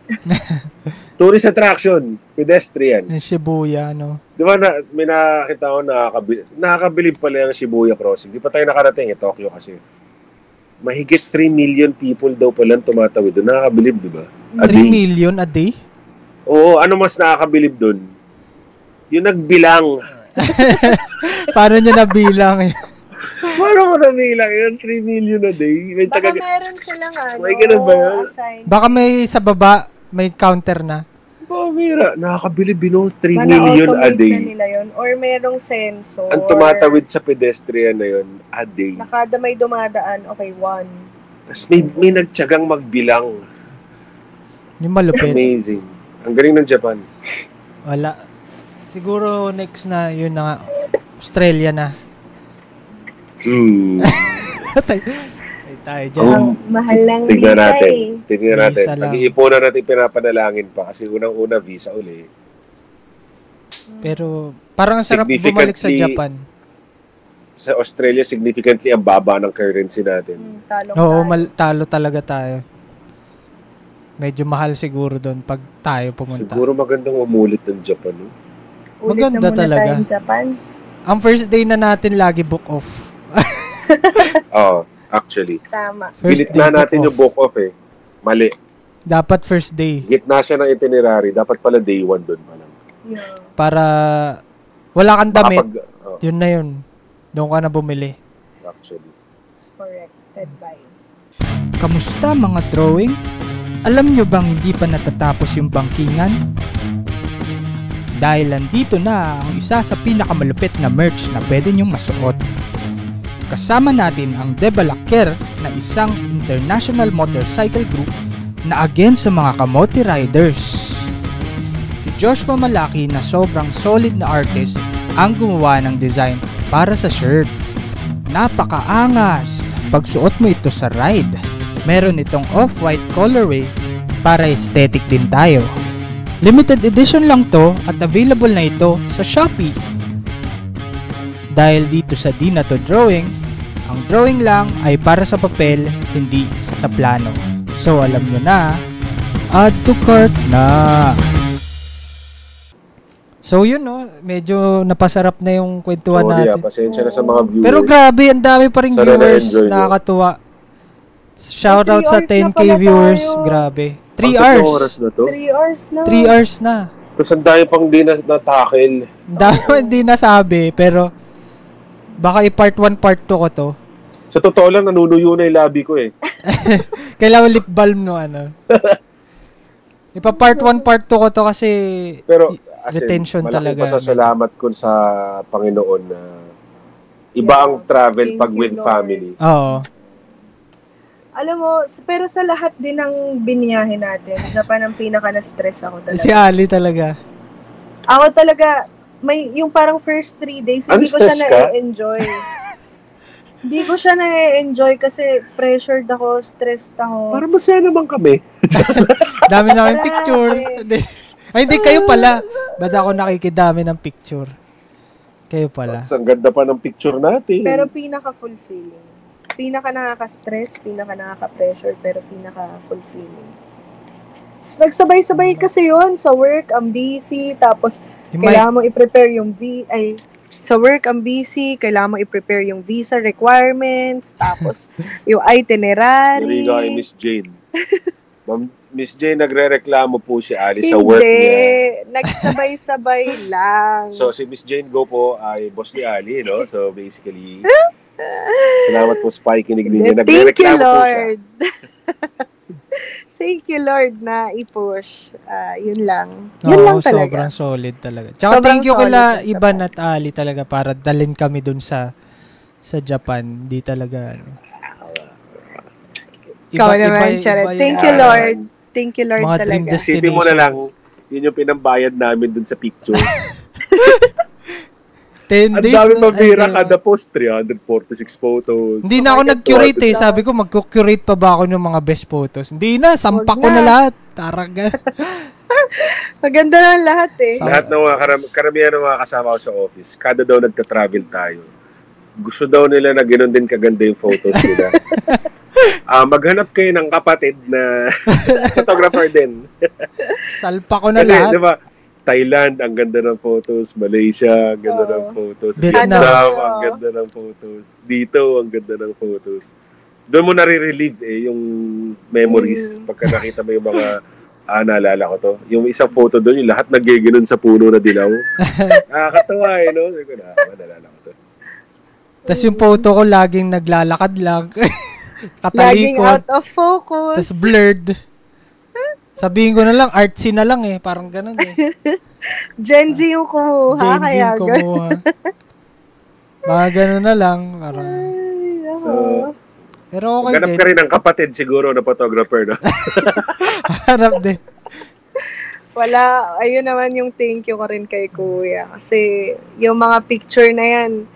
Tourist attraction. Pedestrian. Yung Shibuya, no? Di ba, may nakakita ko, nakakabilib pala yung Shibuya crossing. Di pa tayo nakarating, Tokyo kasi. Mahigit 3 million people daw palang tumatawid doon. Nakakabilib, di ba? 3 million a day? Oo, ano mas nakakabilib doon? Yung nagbilang. Paano niya nabilang eh? Paano mo nabilang yun? 3 million a day? Baka meron silang May ganun ba yun? assign. Baka may sa baba, may counter na. Pamira, nakakabilib yun. 3 million a Na day. nila yun. Or merong sensor. Ang tumatawid sa pedestrian na yun, a day. Na kada may dumadaan, okay, 1. Tapos may nagtyagang magbilang. Yung malupit. Amazing. Ang galing ng Japan. Wala. Siguro next na, yun na nga. Australia na. Tayo dyan. Ang mahal lang Tignan visa natin. eh. Tignan natin. Visa lang. Pag-iipunan natin, pinapanalangin pa. Kasi unang-una, visa uli. Pero parang ang sarap bumalik sa Japan. Sa Australia, significantly ang baba ng currency natin. Talong Oo, tayo. talo talaga tayo. Medyo mahal siguro doon pag tayo pumunta. Siguro magandang umulit ng Japan. No? Ulit maganda na muna talaga. tayong Japan. Ang first day na natin lagi book off. Oo, actually. Tama. First Gitna day natin book yung book off eh. Mali. Dapat first day. Gitna siya ng itinerary. Dapat pala day 1 doon pa lang. Yeah. Para wala kang damit. Oh, Yun na yun. Doon ka na bumili. actually. Corrected by. Kamusta mga drawing? Alam nyo bang hindi pa natatapos yung bangkingan? Dahil andito na ang isa sa pinakamalupit na merch na pwede nyong masuot. Kasama natin ang De Balaker na isang international motorcycle group na against sa mga kamote riders. Si Joshua Malaki na sobrang solid na artist ang gumawa ng design para sa shirt. Napakaangas! Pagsuot mo ito sa ride. Meron itong off-white colorway para aesthetic din tayo. Limited edition lang to at available na ito sa Shopee. Dahil dito sa Di Na To Drawing, ang drawing lang ay para sa papel, hindi sa taplano. So alam nyo na, add to cart na! So yun no, medyo napasarap na yung kwentuhan Sorry, natin. pasensya na sa mga viewers. Pero grabe, ang dami pa rin Sana viewers, na-enjoy nyo. nakakatuwa. Shoutout sa 3 hours na 10k pala viewers, tayo. grabe. 3 Ang hours. tatlong oras na to. 3 hours na. 3 hours na. Tapos ang dami pang di na-tackle. Ang dami hindi nasabi, pero baka i-part 1, part 2 ko to. Sa totoo lang, nanunuyo na yung labi ko eh. Kailangan lip balm no ano. Ipa-part 1, part 2 ko to kasi Pero as in, retention talaga. malaking pasasalamat ko sa Panginoon na iba ang travel Thank pag you, with Lord. family. Oo. Alam mo, pero sa lahat din ng biniyahe natin, Japan ang pinaka na-stress ako talaga. Si Ali talaga. Ako talaga, yung parang first 3 days, hindi ko siya Stress ka? na-enjoy. Hindi ko siya na-enjoy kasi pressured ako, stressed ako. Para masaya naman kami. Dami namin Grabe. picture. Ay, hindi kayo pala. Ba't ako nakikidami ng picture? Kayo pala. Ang ganda pa ng picture natin. Pero pinaka-fulfilling. Pinaka nakaka-stress, pinaka nakaka-pressure, pero pinaka-fulfilling. Nagsabay-sabay kasi yon sa work, ang busy, tapos kailangan mo i-prepare yung sa work, ang busy, kailangan mo i-prepare yung visa requirements, tapos yung itinerary. Nariga kay Miss Jane. Ma'am, Miss Jane, nagre-reklamo po si Ali sa work niya. Hindi, nagsabay-sabay lang. So, si Miss Jane Go po ay boss ni Ali, no? So, basically, salamat po sa pakikinig ninyo. Thank you, Nagre-reklamo po siya. Lord. Thank you, Lord, na i-push. Yun lang. Yun lang talaga. Sobrang solid talaga. Tsaka Sobrang thank you kila solid ng Iban Japan. at Ali talaga para dalhin kami dun sa Japan. Di talaga, ano. Ikaw naman, Charet. Thank you, yan. Lord. Thank you, Lord, Mga dream talaga. destination. Isipin mo na lang, yun yung pinambayad namin dun sa picture. 10 Ang days dami na- pabira ay, kada post, 346 photos. Hindi na ako my God, nag-curate eh. God. Sabi ko, magko-curate pa ba ako ng mga best photos? Hindi na, sampak Wag ko na na. lahat. Taraga. Maganda na lahat eh. Lahat ng mga karamihan ng mga kasama ko sa office, kada daw nagta-travel tayo, gusto daw nila na ganoon din kaganda yung photos nila. Maghanap kayo ng kapatid na photographer din. Salpa ko na Kasi, lahat. di ba, Thailand, ang ganda ng photos. Malaysia, ang ganda ng photos. Vietnam. Vietnam, ang ganda ng photos. Dito, ang ganda ng photos. Doon mo nare-relieve yung memories pagka nakita mo yung mga naalala ko to. Yung isang photo doon, yung lahat nagiginon sa puno na dilaw. Nakakatawa no? Sabi ko na, naalala ko to. Tapos yung photo ko laging naglalakad lang. Laging Katalikod. out of focus. Tapos blurred. Sabihin ko na lang, artsy na lang eh. Parang ganun eh. Gen Z yung kumuha. Gen Z kaya yung kumuha. Mga ganun na lang. Parang, So, pero okay ganap din. ka rin ng kapatid siguro na photographer, no? Harap din. Wala, ayun naman yung thank you ko rin kay Kuya. Kasi yung mga picture na yan,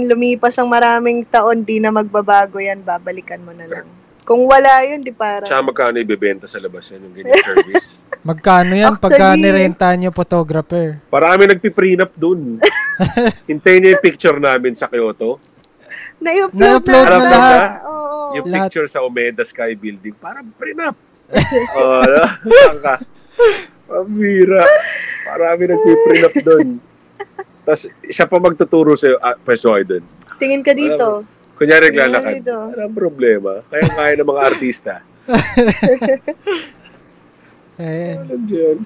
lumipas ang maraming taon, di na magbabago yan, babalikan mo na lang. Kung wala yun, di parang... Tsaka magkano ibebenta sa labas yan, yung ganyan service. Magkano yan Actually, pagka nirenta nyo photographer? Para kami nagpiprenup dun. Hintayin niyo yung picture namin sa Kyoto. Na-upload Na-upload na na. lahat. Oo. Yung Lahat. picture sa Omeda Sky Building. Para prenup. Saan ka? Pambira. Marami nagpiprenup dun. Tapos, siya pa magtuturo sa'yo, Peso Aiden. Tingin ka dito. Kunyari Tingin ka naglalakad. dito. Walang problema. Kaya ng mga artista. Ayan. Alam yun.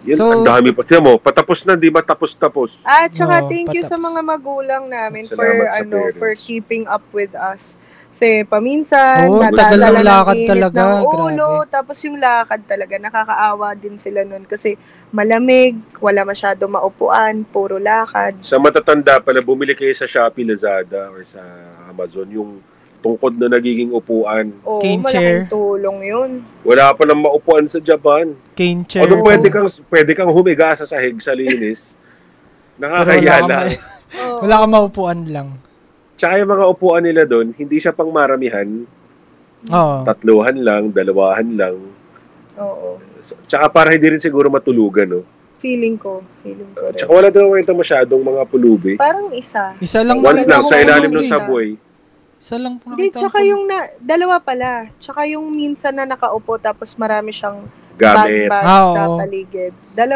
Yan, So- ang dami pa. Tiyan mo, patapos na, di ba tapos-tapos? Tsaka Oo, thank you sa patapos. mga magulang namin Salamat sa for parents. keeping up with us. Kasi paminsan, Oo, natadala tagal ng ng lakad init talaga, ng ulo, grabe. tapos yung lakad talaga, nakakaawa din sila nun kasi malamig, wala masyado maupuan, puro lakad. Sa matatanda pala, bumili kayo sa Shopee, Lazada, or sa Amazon, yung tungkod na nagiging upuan. Oo, Cane malaking chair. tulong yun. Wala pa nang maupuan sa Japan. Cane chair. Although pwede kang humiga sa sahig sa linis. Pero Nakakaya lang. Oo. Wala kang maupuan lang. Tsaka yung mga upuan nila doon, hindi siya pang maramihan. Oo. 3 lang, 2 lang. Oo. Tsaka para hindi rin siguro matulugan, no? Feeling ko rin. Tsaka wala doon ito masyadong mga pulubi. Parang isa. Isa lang. Once nakita lang, ko sa ilalim pulubi. ng subway. Isa lang po Hindi, nakita tsaka ko. yung dalawa pala. Tsaka yung minsan na nakaupo tapos marami siyang gamit. bag sa Oo. paligid.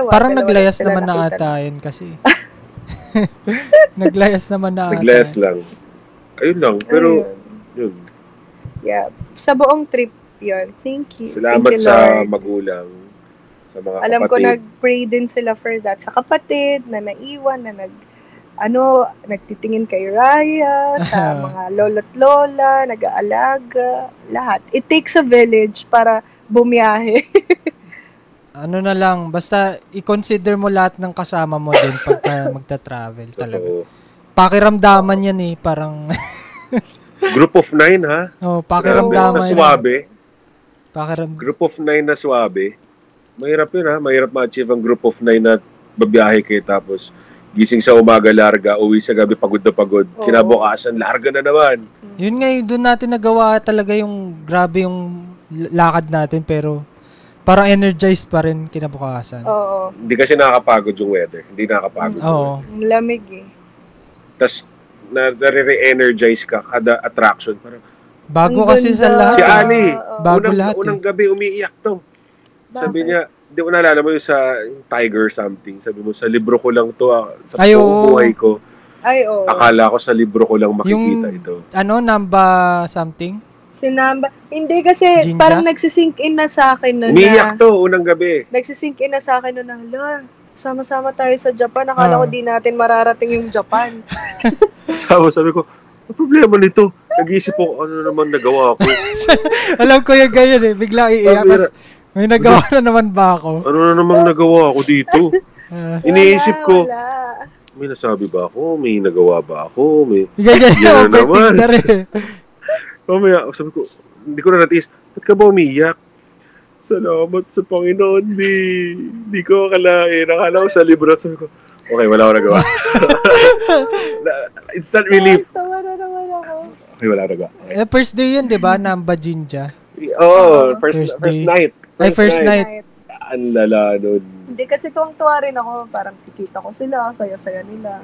Parang dalawa naglayas lang sila naman na nakita. ata yun kasi. Naglayas naman na ata. Naglayas lang. Ayun lang. Pero, Ayun. yun. Yeah. Sa buong trip yun. Thank you. Salamat Thank you, sa Lord. magulang. Sa mga Alam ko kapatid. nag-pray din sila for that. Sa kapatid na naiwan, na nagtitingin kay Raya, sa mga lolo't lola, nag-aalaga, lahat. It takes a village para bumiyahe. Ano na lang, basta i-consider mo lahat ng kasama mo din pagka magta-travel talaga. Oo. Pakiramdaman yan eh, parang Group of 9, ha? oh, Na pakiramdaman yan. swabe. Pakiram Group of 9 na swabe. Mahirap yun, ha? Mahirap ma-achieve ang group of 9 na babiyahe kayo tapos gising sa umaga larga, uwi sa gabi pagod na pagod. Oo. Kinabukasan, larga na naman. Yun nga, doon natin nagawa talaga yung grabe yung lakad natin pero parang energized pa rin kinabukasan. Oo. Hindi kasi nakakapagod yung weather. Hindi nakakapagod. yung Oo. weather. Ang lamig eh. Tapos, nare-re-energize ka kada attraction. Parang, Bago Ang kasi sa ganda. lahat. si eh. Ali, Oo. Bago lahat unang eh. gabi umiiyak to. Sabi Bakit? niya, hindi ko naalala mo yung sa yung Tiger something. Sabi mo, sa libro ko lang to. Sa Ay, buong oo. buhay ko. Ay, oo. Akala ko sa libro ko lang makikita Yung- ito. Ano, Namba something? Sinamba. Hindi kasi Jinja? parang nagsisink in na sa akin nun Umiiyak na. to, unang gabi. Nagsisink in na sa akin nun na, hala, sama-sama tayo sa Japan. Akala ko Ah. di natin mararating yung Japan. Tapos sabi ko, ano problema nito? Nag-iisip ko, ano naman nagawa ko? Alam ko yung ganyan eh. Bigla iiyak. Pabira. Tapos, may nagawa na naman ba ako? Ano na namang nagawa ko dito? Ah, Iniisip ko, Wala. may nasabi ba ako? May nagawa ba ako? May... ganyan Yan yung na overthink naman. na rin. Mamaya, sabi ko, hindi ko na natiis. Ba't ka ba umiyak? Salamat sa Panginoon, di ko akalain. Akala ko sa libro. Sabi ko, okay, wala akong nagawa. Instant relief. Tawa na naman ako. Okay, wala akong nagawa. First day yun, di ba? Namba Jinja. Oo, first First day. night. Ay, first night. Ang lala nun. Hindi kasi tuwang-tuwa rin ako. Parang kikita ko sila. Saya-saya nila.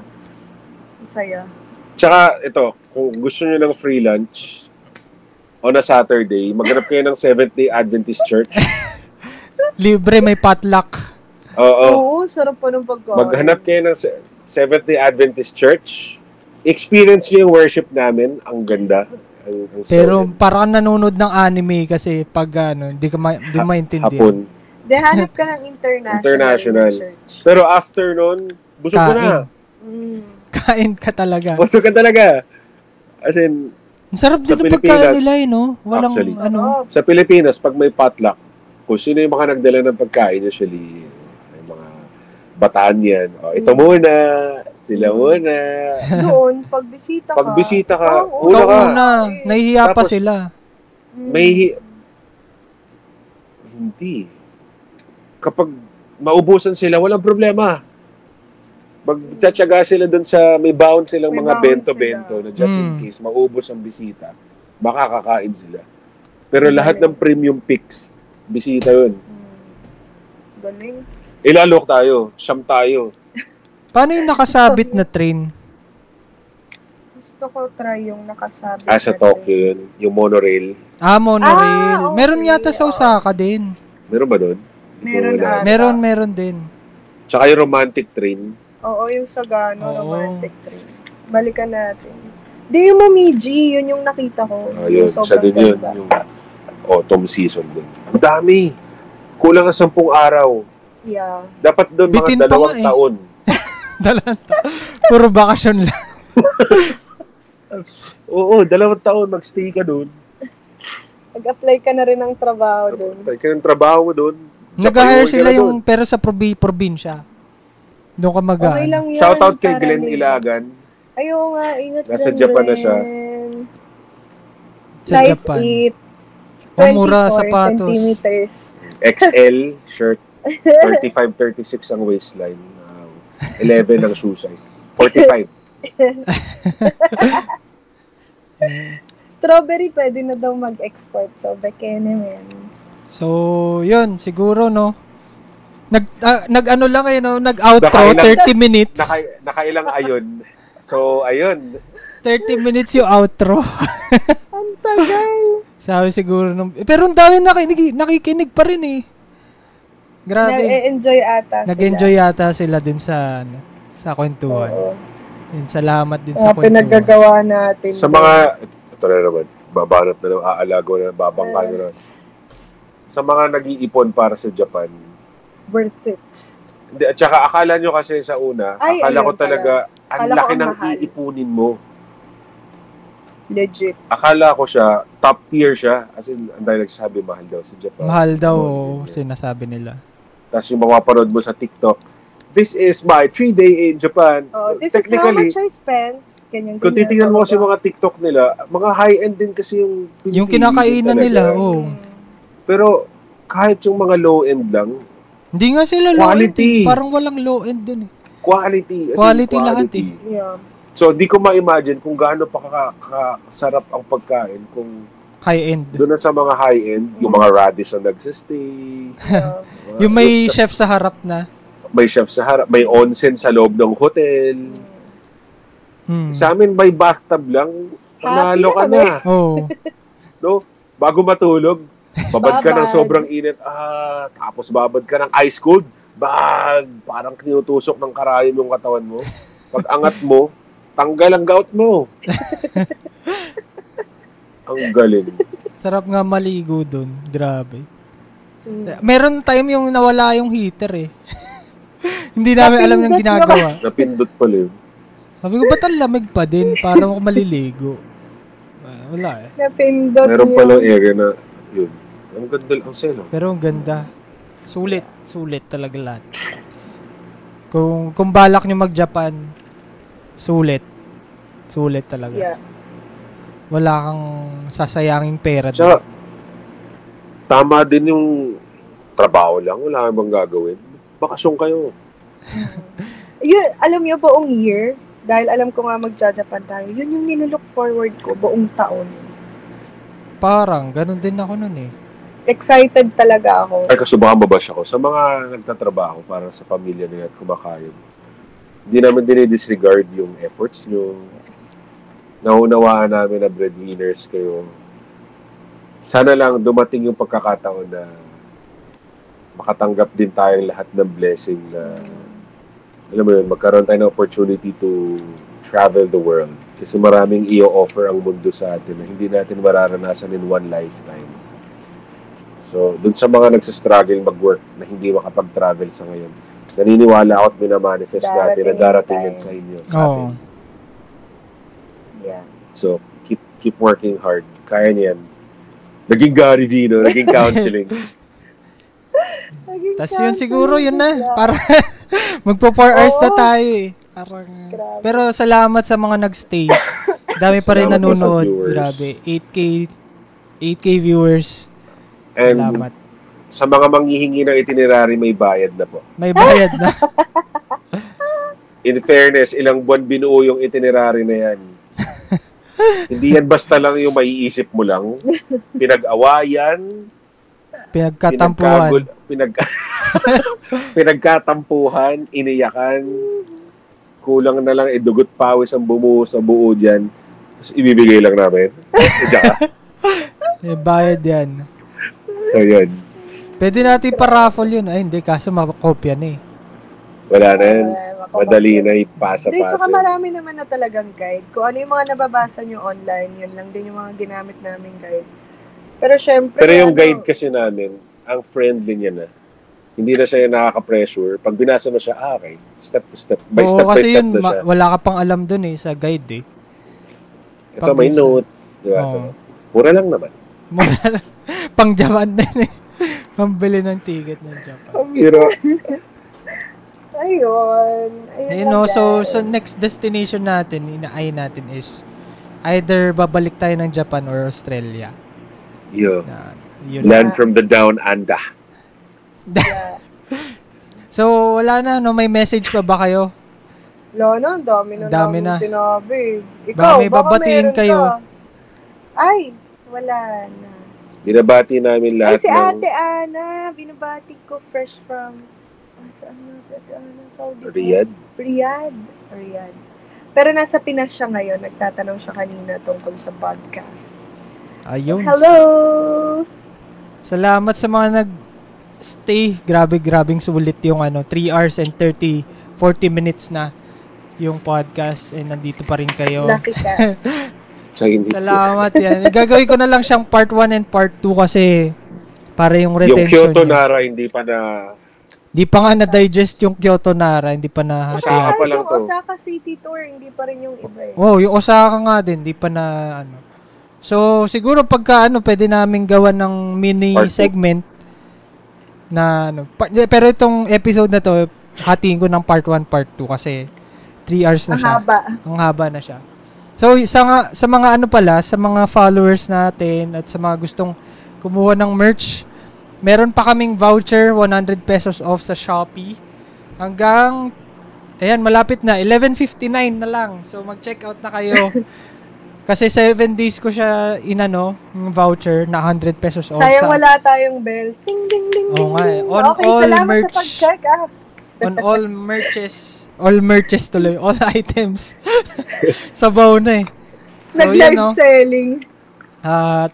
Saya. Tsaka, ito, kung gusto nyo ng free lunch, on a Saturday, maghanap kayo ng Seventh-day Adventist Church. Libre, may potluck. Oo. Oo, sarap pa ng pagkain. Maghanap kayo ng Seventh-day Adventist Church. Experience nyo yung worship namin. Ang ganda. Ang Pero solid. parang nanonood ng anime kasi pag ano, hindi mo maintindihan. Hapon. De, hanap ka ng international. International. Church. Pero after nun, busog ka na. Mm. Kain ka talaga. Busog ka talaga. As in, Ang sarap din Sa ng pagkain Pilipinas, nila eh, no? Walang actually. ano. sa Pilipinas, pag may potluck, kung sino yung mga nagdala ng pagkain, usually, may mga bataan yan. O, ito muna, sila muna. Doon, pag bisita ka. Pag bisita ka, oo, una Ikaw ka. una, nahihiya pa Tapos, sila. May hindi. Kapag maubusan sila, walang problema. Magtsatsaga sila dun sa, may baon silang May mga baon bento-bento na just in case, maubos ang bisita, makakakain sila. Pero lahat ng premium picks, bisita yun. Galing. Ilalok tayo, siyam tayo. Paano yung nakasabit na train? Gusto ko try yung nakasabit. Sa na Tokyo train. yun, yung monorail. Monorail. Ah, okay. Meron yata sa Osaka din. Meron ba doon? Meron Wala. ata. Meron din. Tsaka yung romantic train. Oo, yung Sagano, Oo. romantic train. Balikan natin. Di yung Momiji, yun yung nakita ko. Ayun, Yung siya sobrang din yun. ganda. Yung autumn season din. Ang dami. Kulang ang 10 araw. Yeah. Dapat doon Bitin mga pa 2 nga eh. taon. Puro bakasyon lang. Oo, 2 taon mag-stay ka doon. Mag-apply ka na rin ng trabaho doon. Tayo ka ng trabaho mo doon. Nag-hire Tsaka sila ka na yung pero sa probinsya. Doon ka mag Okay lang yan. Shoutout kay para Glenn din. Ilagan. Ayaw nga, ingat Nasa dyan, Japan na siya. Glenn. Sa Size Japan. 8. Pamura 24 sapatos. centimeters. XL shirt. 35-36 ang waistline. 11 ang shoe size. 45. Strawberry pwede na daw mag-export. So, bekene men. So, yun, siguro, no? Nag-ano lang eh, no? Nag-outro, Nakailang- 30 minutes. Nakailang ayon. So, ayun. 30 minutes yung outro. Ang tagal. Sabi siguro nung... Pero ang dami nakikinig pa rin eh. Grabe. Nag-enjoy ata sila. Nag-enjoy yata sila din sa kwentuhan. Oo. Yun, salamat din sa kwentuhan. Pinaggagawa natin. Sa mga, ito na naman, babanat na naman, aalago na, babangka na naman. Sa mga nag-iipon para sa Japan, Worth it. hindi, at saka akala nyo kasi sa una, Ay, akala ko ayun talaga, ang Akala ko laki ang ng mahal. iipunin mo. Legit. Akala ko siya, top tier siya. As in, ang dahil nagsasabi, mahal daw sa Japan. Mahal daw, Oo, sinasabi nila. Tapos yung mapapanood mo sa TikTok, this is my 3-day in Japan. This is how much I spent. Ganyan, Kung titingnan mo kasi mga TikTok nila, mga high-end din kasi yung Yung kinakainan talaga. nila, oh. Pero kahit yung mga low-end lang, Hindi nga sila Quality. low-end. Parang walang low-end dun eh. quality. As in, Quality lahat eh. Yeah. So, di ko ma-imagine kung gaano pa kasarap ang pagkain kung High-end. doon na sa mga high-end, yung mga Radisson nagsistay. Yeah. Yung may Tas chef sa harap na. May chef sa harap, may onsen sa loob ng hotel. Sa amin, may bathtub lang. Panalo ka Happy na. Oh. No? Bago matulog, babad ka ng Babad. sobrang init. Tapos babad ka ng ice cold. Parang tinutusok ng karayom yung katawan mo. Pag angat mo, tanggal ang gout mo. Ang galing. Sarap nga maligo dun. Grabe. Meron time yung nawala yung heater eh. Hindi namin alam yung ginagawa. Napindot pala yun. Sabi ko, ba't ang lamig pa din? Parang ako maliligo. Wala eh. Napindot Meron niyo. palang area na yun. Ang ganda ang selo. Pero ang ganda. Sulit. Sulit talaga lahat. Kung balak nyo mag-Japan, sulit. Sulit talaga. Yeah. Wala kang sasayanging pera. Tsaka, tama din yung trabaho lang. Wala kang bang gagawin. Bakasyon kayo. Yun, alam niyo buong year, dahil alam ko nga magja-Japan tayo, yun yung nilook forward ko buong taon. Parang, ganun din ako nun eh. Excited talaga ako. Ay, kasubahan mabash ako. Sa mga nagtatrabaho para sa pamilya nila at kumakain, hindi namin dinidisregard yung efforts nyo. Naunawaan namin na breadwinners kayo. Sana lang dumating yung pagkakataon na makatanggap din tayong lahat ng blessing na, alam mo yun, magkaroon tayo ng opportunity to travel the world. Kasi maraming i-offer ang mundo sa atin na hindi natin mararanasan in one lifetime. So, dun sa mga nagsastruggle mag-work na hindi makapag-travel sa ngayon, naniniwala ako at minamanifest natin na darating yan sa inyo, sa atin. Yeah. So, keep working hard. Kaya niyan. Naging Gary V, no? Naging counseling. Tapos yun siguro, yun na. Para magpo 4 hours na tayo eh. Parang, pero salamat sa mga nagstay. Dami pa rin Salamat po sa nanonood. viewers. Grabe. 8K viewers. And Salamat. sa mga manghihingi ng itinerary, may bayad na po. May bayad na. In fairness, ilang buwan binuo yung itinerary na yan. Hindi yan basta lang yung maiisip mo lang. Pinag-awayan, Pinagkatampuhan. pinagkatampuhan, iniyakan, kulang na lang dugot pawis ang bumuhos sa buo dyan. Tapos ibibigay lang namin. May bayad yan. So yun. Pwede natin pa-raffle yun. Ay, hindi. Kaso makakopya na eh. Wala na yan. Madali na ipasa-pasa. Hindi, tsaka marami naman na talagang guide. Kung ano yung mga nababasa nyo online, yun lang din yung mga ginamit namin guide. Pero syempre... Pero yung guide kasi namin, ang friendly niya na. Hindi na siya yung nakaka-pressure. Pag binasa mo siya, okay. Step to step. By step by kasi step yun, na siya. wala ka pang alam dun eh, sa guide eh. Ito may pag-isa. notes. Pura lang naman. Moral, pang Japan din eh. Pambili ng ticket ng Japan. Pero, Ayun. You know, so next destination natin, inaay natin is either babalik tayo ng Japan or Australia. yun. Yun Land from the down under. Yeah. So, wala na, no? May message pa ba kayo? Wala na, ang dami na Dami namin na. sinabi. Baka Ikaw, may baka babatiin meron kayo. ka. Ay, wala na. Binabati namin Ay, lahat si ng... Ate Ana, binabati ko fresh from... Saan na si Ate Ana? Saudi. Riyadh. Pero nasa Pinas siya ngayon. Nagtatanong siya kanina tungkol sa podcast. Ayun. Hello! Salamat sa mga stay. Grabing sulit yung 3 hours and 40 minutes na yung podcast and nandito pa rin kayo. Lucky ka. Salamat yan. Gagawin ko na lang siyang part 1 and part 2 kasi para yung retention. Yung Kyoto Nara hindi pa na... Di pa nga na-digest yung Kyoto Nara, hindi pa na Osaka pa lang yung to. Osaka City Tour, hindi pa rin yung iba eh. Oh, yung Osaka nga din, di pa na So, siguro pagka pwede namin gawa ng mini segment na pero itong episode na to, hatiin ko ng part 1, part 2 kasi 3 hours na siya. Ang haba na siya. So, sa mga sa mga followers natin at sa mga gustong kumuha ng merch, meron pa kaming voucher, 100 pesos off sa Shopee. Hanggang, malapit na, 11:59 na lang. So, mag-check out na kayo. Kasi 7 days ko siya yung voucher na 100 pesos off. Sayang wala tayong bell. Ding, ding, ding, ding. On okay, all salamat merch, sa pag-check on all merches tuloy, all items. Sabaw na eh. So, nag-live selling.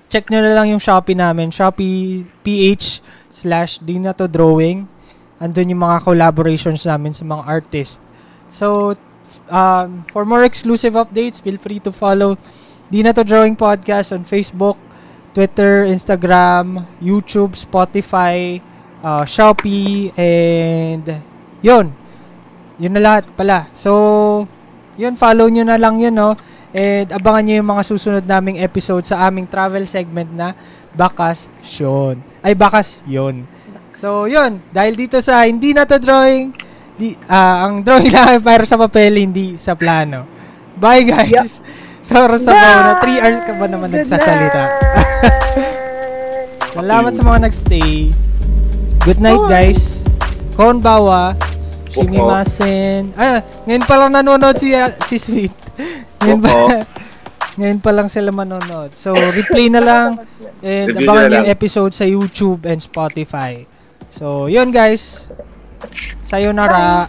Check nyo na lang yung Shopee namin, Shopee PH/DinaToDrawing. Andun yung mga collaborations namin sa mga artists. So, for more exclusive updates, feel free to follow DinaToDrawing Podcast on Facebook, Twitter, Instagram, YouTube, Spotify, Shopee, and yun na lahat pala. So, follow nyo na lang yun, no? And abangan nyo yung mga susunod naming episode sa aming travel segment na Bakasyon. So, yun. Dahil dito sa Hindi Na To Drawing, ang drawing lang para sa papel, hindi sa plano. Bye, guys. Sorry sa na 3 hours ka ba naman nagsasalita? Salamat sa mga nagstay. Good night, guys. Konbawa. Shimimasen. Ngayon pa lang nanonood si Sweet. Ngayon pa lang sila manonood. So, replay na lang. And abangan niyo yung episode sa YouTube and Spotify. So, yun guys. Sayonara.